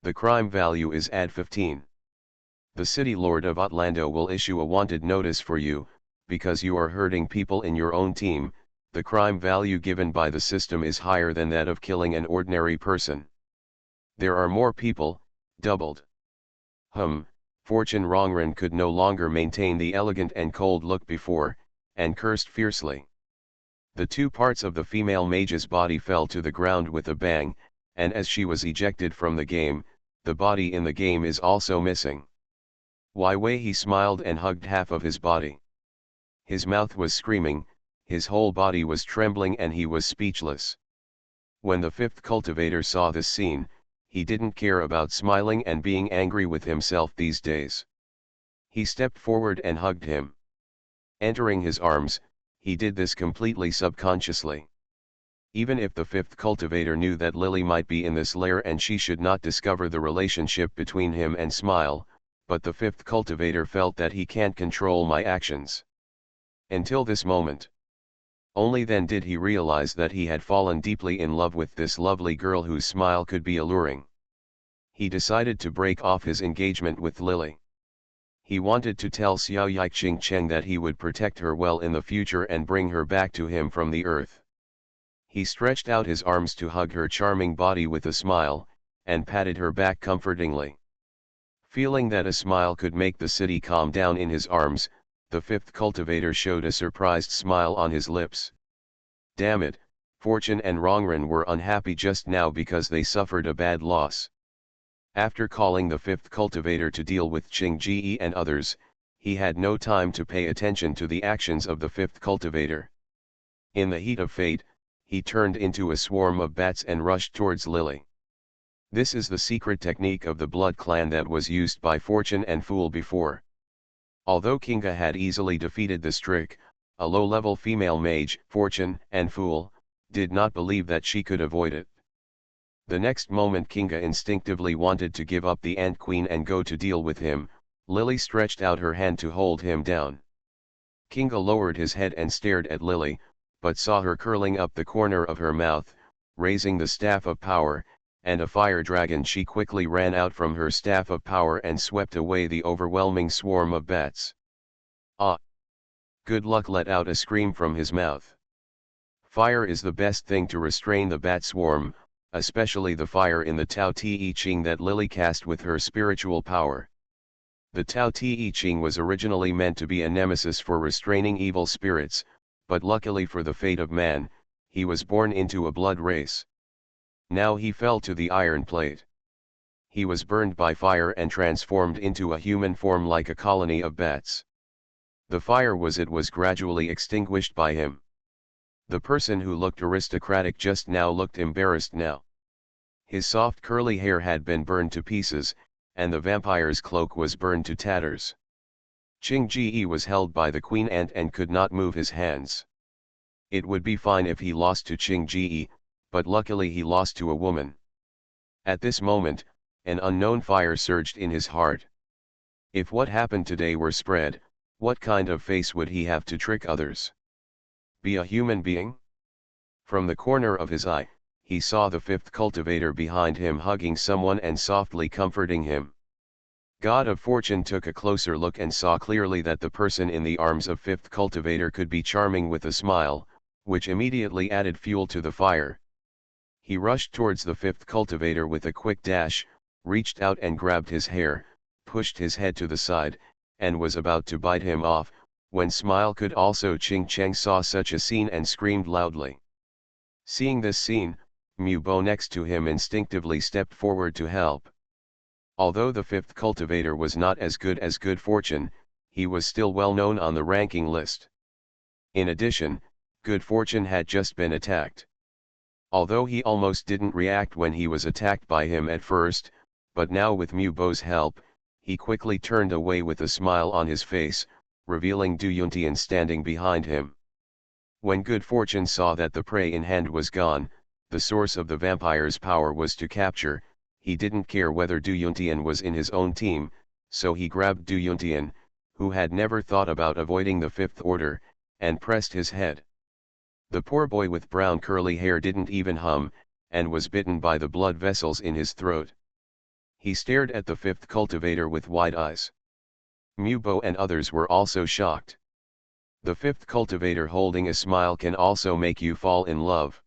The crime value is add 15. The city lord of Outlander will issue a wanted notice for you, because you are hurting people in your own team. The crime value given by the system is higher than that of killing an ordinary person. There are more people, doubled. Fortune Rongren could no longer maintain the elegant and cold look before, and cursed fiercely. The two parts of the female mage's body fell to the ground with a bang, and as she was ejected from the game, the body in the game is also missing. Wai Wei he smiled and hugged half of his body. His mouth was screaming, his whole body was trembling and he was speechless. When the fifth cultivator saw this scene, he didn't care about smiling and being angry with himself these days. He stepped forward and hugged him. Entering his arms, he did this completely subconsciously. Even if the fifth cultivator knew that Lily might be in this lair and she should not discover the relationship between him and Smile, but the fifth cultivator felt that he can't control my actions. Until this moment. Only then did he realize that he had fallen deeply in love with this lovely girl whose smile could be alluring. He decided to break off his engagement with Lily. He wanted to tell Xiao Yixing Cheng that he would protect her well in the future and bring her back to him from the earth. He stretched out his arms to hug her charming body with a smile, and patted her back comfortingly. Feeling that a smile could make the city calm down in his arms, the fifth cultivator showed a surprised smile on his lips. Damn it, Fortune and Rongren were unhappy just now because they suffered a bad loss. After calling the fifth cultivator to deal with Qing Ji and others, he had no time to pay attention to the actions of the fifth cultivator. In the heat of fate, he turned into a swarm of bats and rushed towards Lily. This is the secret technique of the Blood Clan that was used by Fortune and Fool before. Although Kinga had easily defeated the Strick, a low-level female mage, Fortune and Fool, did not believe that she could avoid it. The next moment Kinga instinctively wanted to give up the Ant Queen and go to deal with him. Lily stretched out her hand to hold him down. Kinga lowered his head and stared at Lily, but saw her curling up the corner of her mouth, raising the staff of power, and a fire dragon. She quickly ran out from her staff of power and swept away the overwhelming swarm of bats. Ah! Good Luck let out a scream from his mouth. Fire is the best thing to restrain the bat swarm, especially the fire in the Tao Te Ching that Lily cast with her spiritual power. The Tao Te Ching was originally meant to be a nemesis for restraining evil spirits, but luckily for the fate of man, he was born into a blood race. Now he fell to the iron plate. He was burned by fire and transformed into a human form like a colony of bats. The fire was gradually extinguished by him. The person who looked aristocratic just now looked embarrassed now. His soft curly hair had been burned to pieces, and the vampire's cloak was burned to tatters. Qing Ji was held by the queen ant and could not move his hands. It would be fine if he lost to Qing Ji, but luckily he lost to a woman. At this moment, an unknown fire surged in his heart. If what happened today were spread, what kind of face would he have to trick others? Be a human being? From the corner of his eye, he saw the fifth cultivator behind him hugging someone and softly comforting him. God of Fortune took a closer look and saw clearly that the person in the arms of fifth cultivator could be charming with a smile, which immediately added fuel to the fire. He rushed towards the fifth cultivator with a quick dash, reached out and grabbed his hair, pushed his head to the side, and was about to bite him off, when Smile could also Ching Cheng saw such a scene and screamed loudly. Seeing this scene, Mu Bo next to him instinctively stepped forward to help. Although the fifth cultivator was not as good as Good Fortune, he was still well known on the ranking list. In addition, Good Fortune had just been attacked. Although he almost didn't react when he was attacked by him at first, but now with Mu Bo's help, he quickly turned away with a smile on his face, revealing Du Yuntian standing behind him. When Good Fortune saw that the prey in hand was gone, the source of the vampire's power was to capture, he didn't care whether Du Yuntian was in his own team, so he grabbed Du Yuntian, who had never thought about avoiding the Fifth Order, and pressed his head. The poor boy with brown curly hair didn't even hum, and was bitten by the blood vessels in his throat. He stared at the fifth cultivator with wide eyes. Mu Bo and others were also shocked. The fifth cultivator holding a smile can also make you fall in love.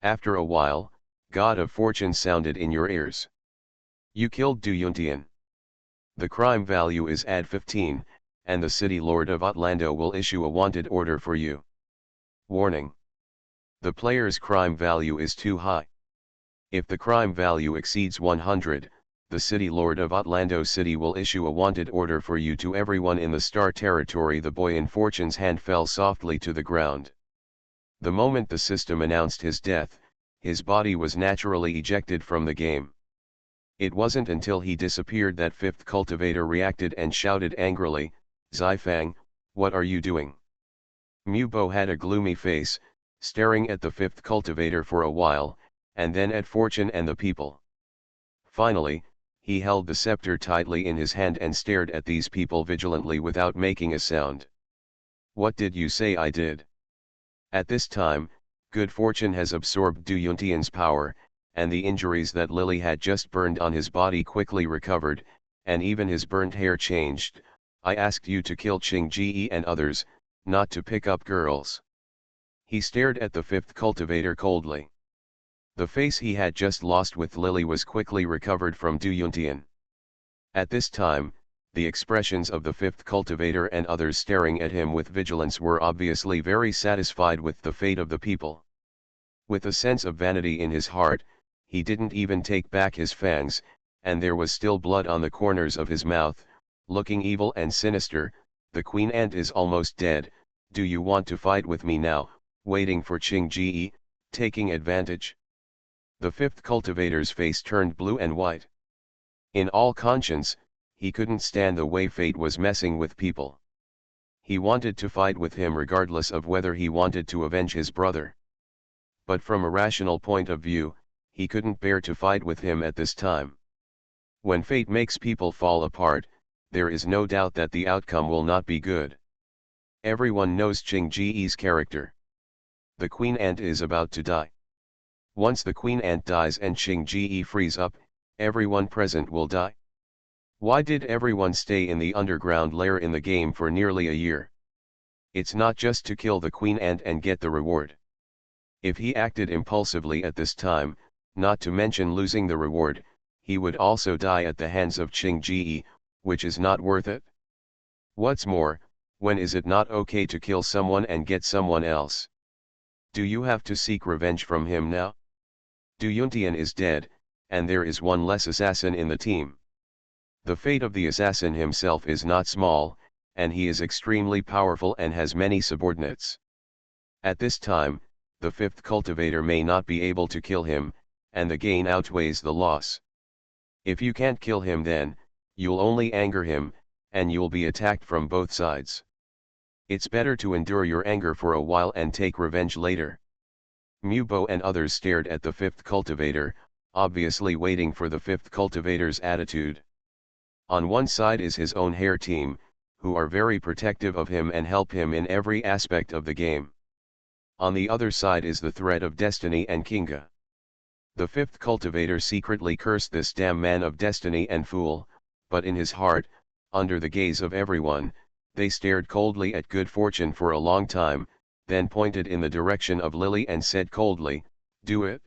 After a while, God of Fortune sounded in your ears. You killed Du Yuntian. The crime value is add 15, and the City Lord of Orlando will issue a wanted order for you. Warning. The player's crime value is too high. If the crime value exceeds 100, the City Lord of Orlando City will issue a wanted order for you to everyone in the Star Territory. The boy in Fortune's hand fell softly to the ground. The moment the system announced his death, his body was naturally ejected from the game. It wasn't until he disappeared that fifth cultivator reacted and shouted angrily, Zifang, what are you doing? Mu Bo had a gloomy face, staring at the fifth cultivator for a while, and then at Fortune and the people. Finally, he held the scepter tightly in his hand and stared at these people vigilantly without making a sound. What did you say I did? At this time, Good Fortune has absorbed Du Yuntian's power, and the injuries that Lily had just burned on his body quickly recovered, and even his burnt hair changed. I asked you to kill Qing Ji and others, not to pick up girls. He stared at the fifth cultivator coldly. The face he had just lost with Lily was quickly recovered from Du Yuntian. At this time, the expressions of the fifth cultivator and others staring at him with vigilance were obviously very satisfied with the fate of the people. With a sense of vanity in his heart, he didn't even take back his fangs, and there was still blood on the corners of his mouth, looking evil and sinister. The queen ant is almost dead. Do you want to fight with me now? Waiting for Qing Ji, taking advantage. The fifth cultivator's face turned blue and white. In all conscience, he couldn't stand the way fate was messing with people. He wanted to fight with him regardless of whether he wanted to avenge his brother. But from a rational point of view, he couldn't bear to fight with him at this time. When fate makes people fall apart, there is no doubt that the outcome will not be good. Everyone knows Qing Ji's character. The queen ant is about to die. Once the queen ant dies and Xing Ji frees up, everyone present will die. Why did everyone stay in the underground lair in the game for nearly a year? It's not just to kill the queen ant and get the reward. If he acted impulsively at this time, not to mention losing the reward, he would also die at the hands of Xing Ji, which is not worth it. What's more, when is it not okay to kill someone and get someone else? Do you have to seek revenge from him now? Du Yuntian is dead, and there is one less assassin in the team. The fate of the assassin himself is not small, and he is extremely powerful and has many subordinates. At this time, the fifth cultivator may not be able to kill him, and the gain outweighs the loss. If you can't kill him then, you'll only anger him, and you'll be attacked from both sides. It's better to endure your anger for a while and take revenge later. Mubo and others stared at the fifth cultivator, obviously waiting for the fifth cultivator's attitude. On one side is his own hair team, who are very protective of him and help him in every aspect of the game. On the other side is the threat of Destiny and Kinga. The fifth cultivator secretly cursed this damn man of Destiny and fool, but in his heart, under the gaze of everyone, they stared coldly at Good Fortune for a long time, then pointed in the direction of Lily and said coldly, "Do it."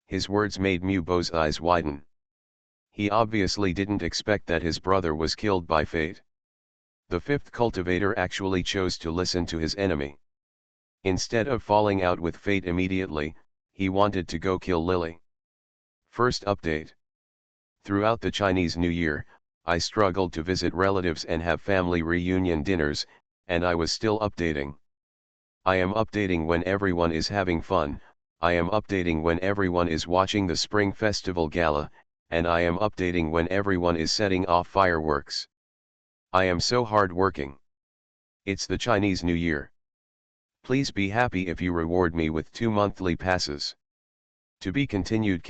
His words made Mubo's eyes widen. He obviously didn't expect that his brother was killed by fate. The fifth cultivator actually chose to listen to his enemy. Instead of falling out with fate immediately, he wanted to go kill Lily. First update. Throughout the Chinese New Year, I struggled to visit relatives and have family reunion dinners, and I was still updating. I am updating when everyone is having fun, I am updating when everyone is watching the Spring Festival Gala, and I am updating when everyone is setting off fireworks. I am so hard working. It's the Chinese New Year. Please be happy if you reward me with 2 monthly passes. To be continued.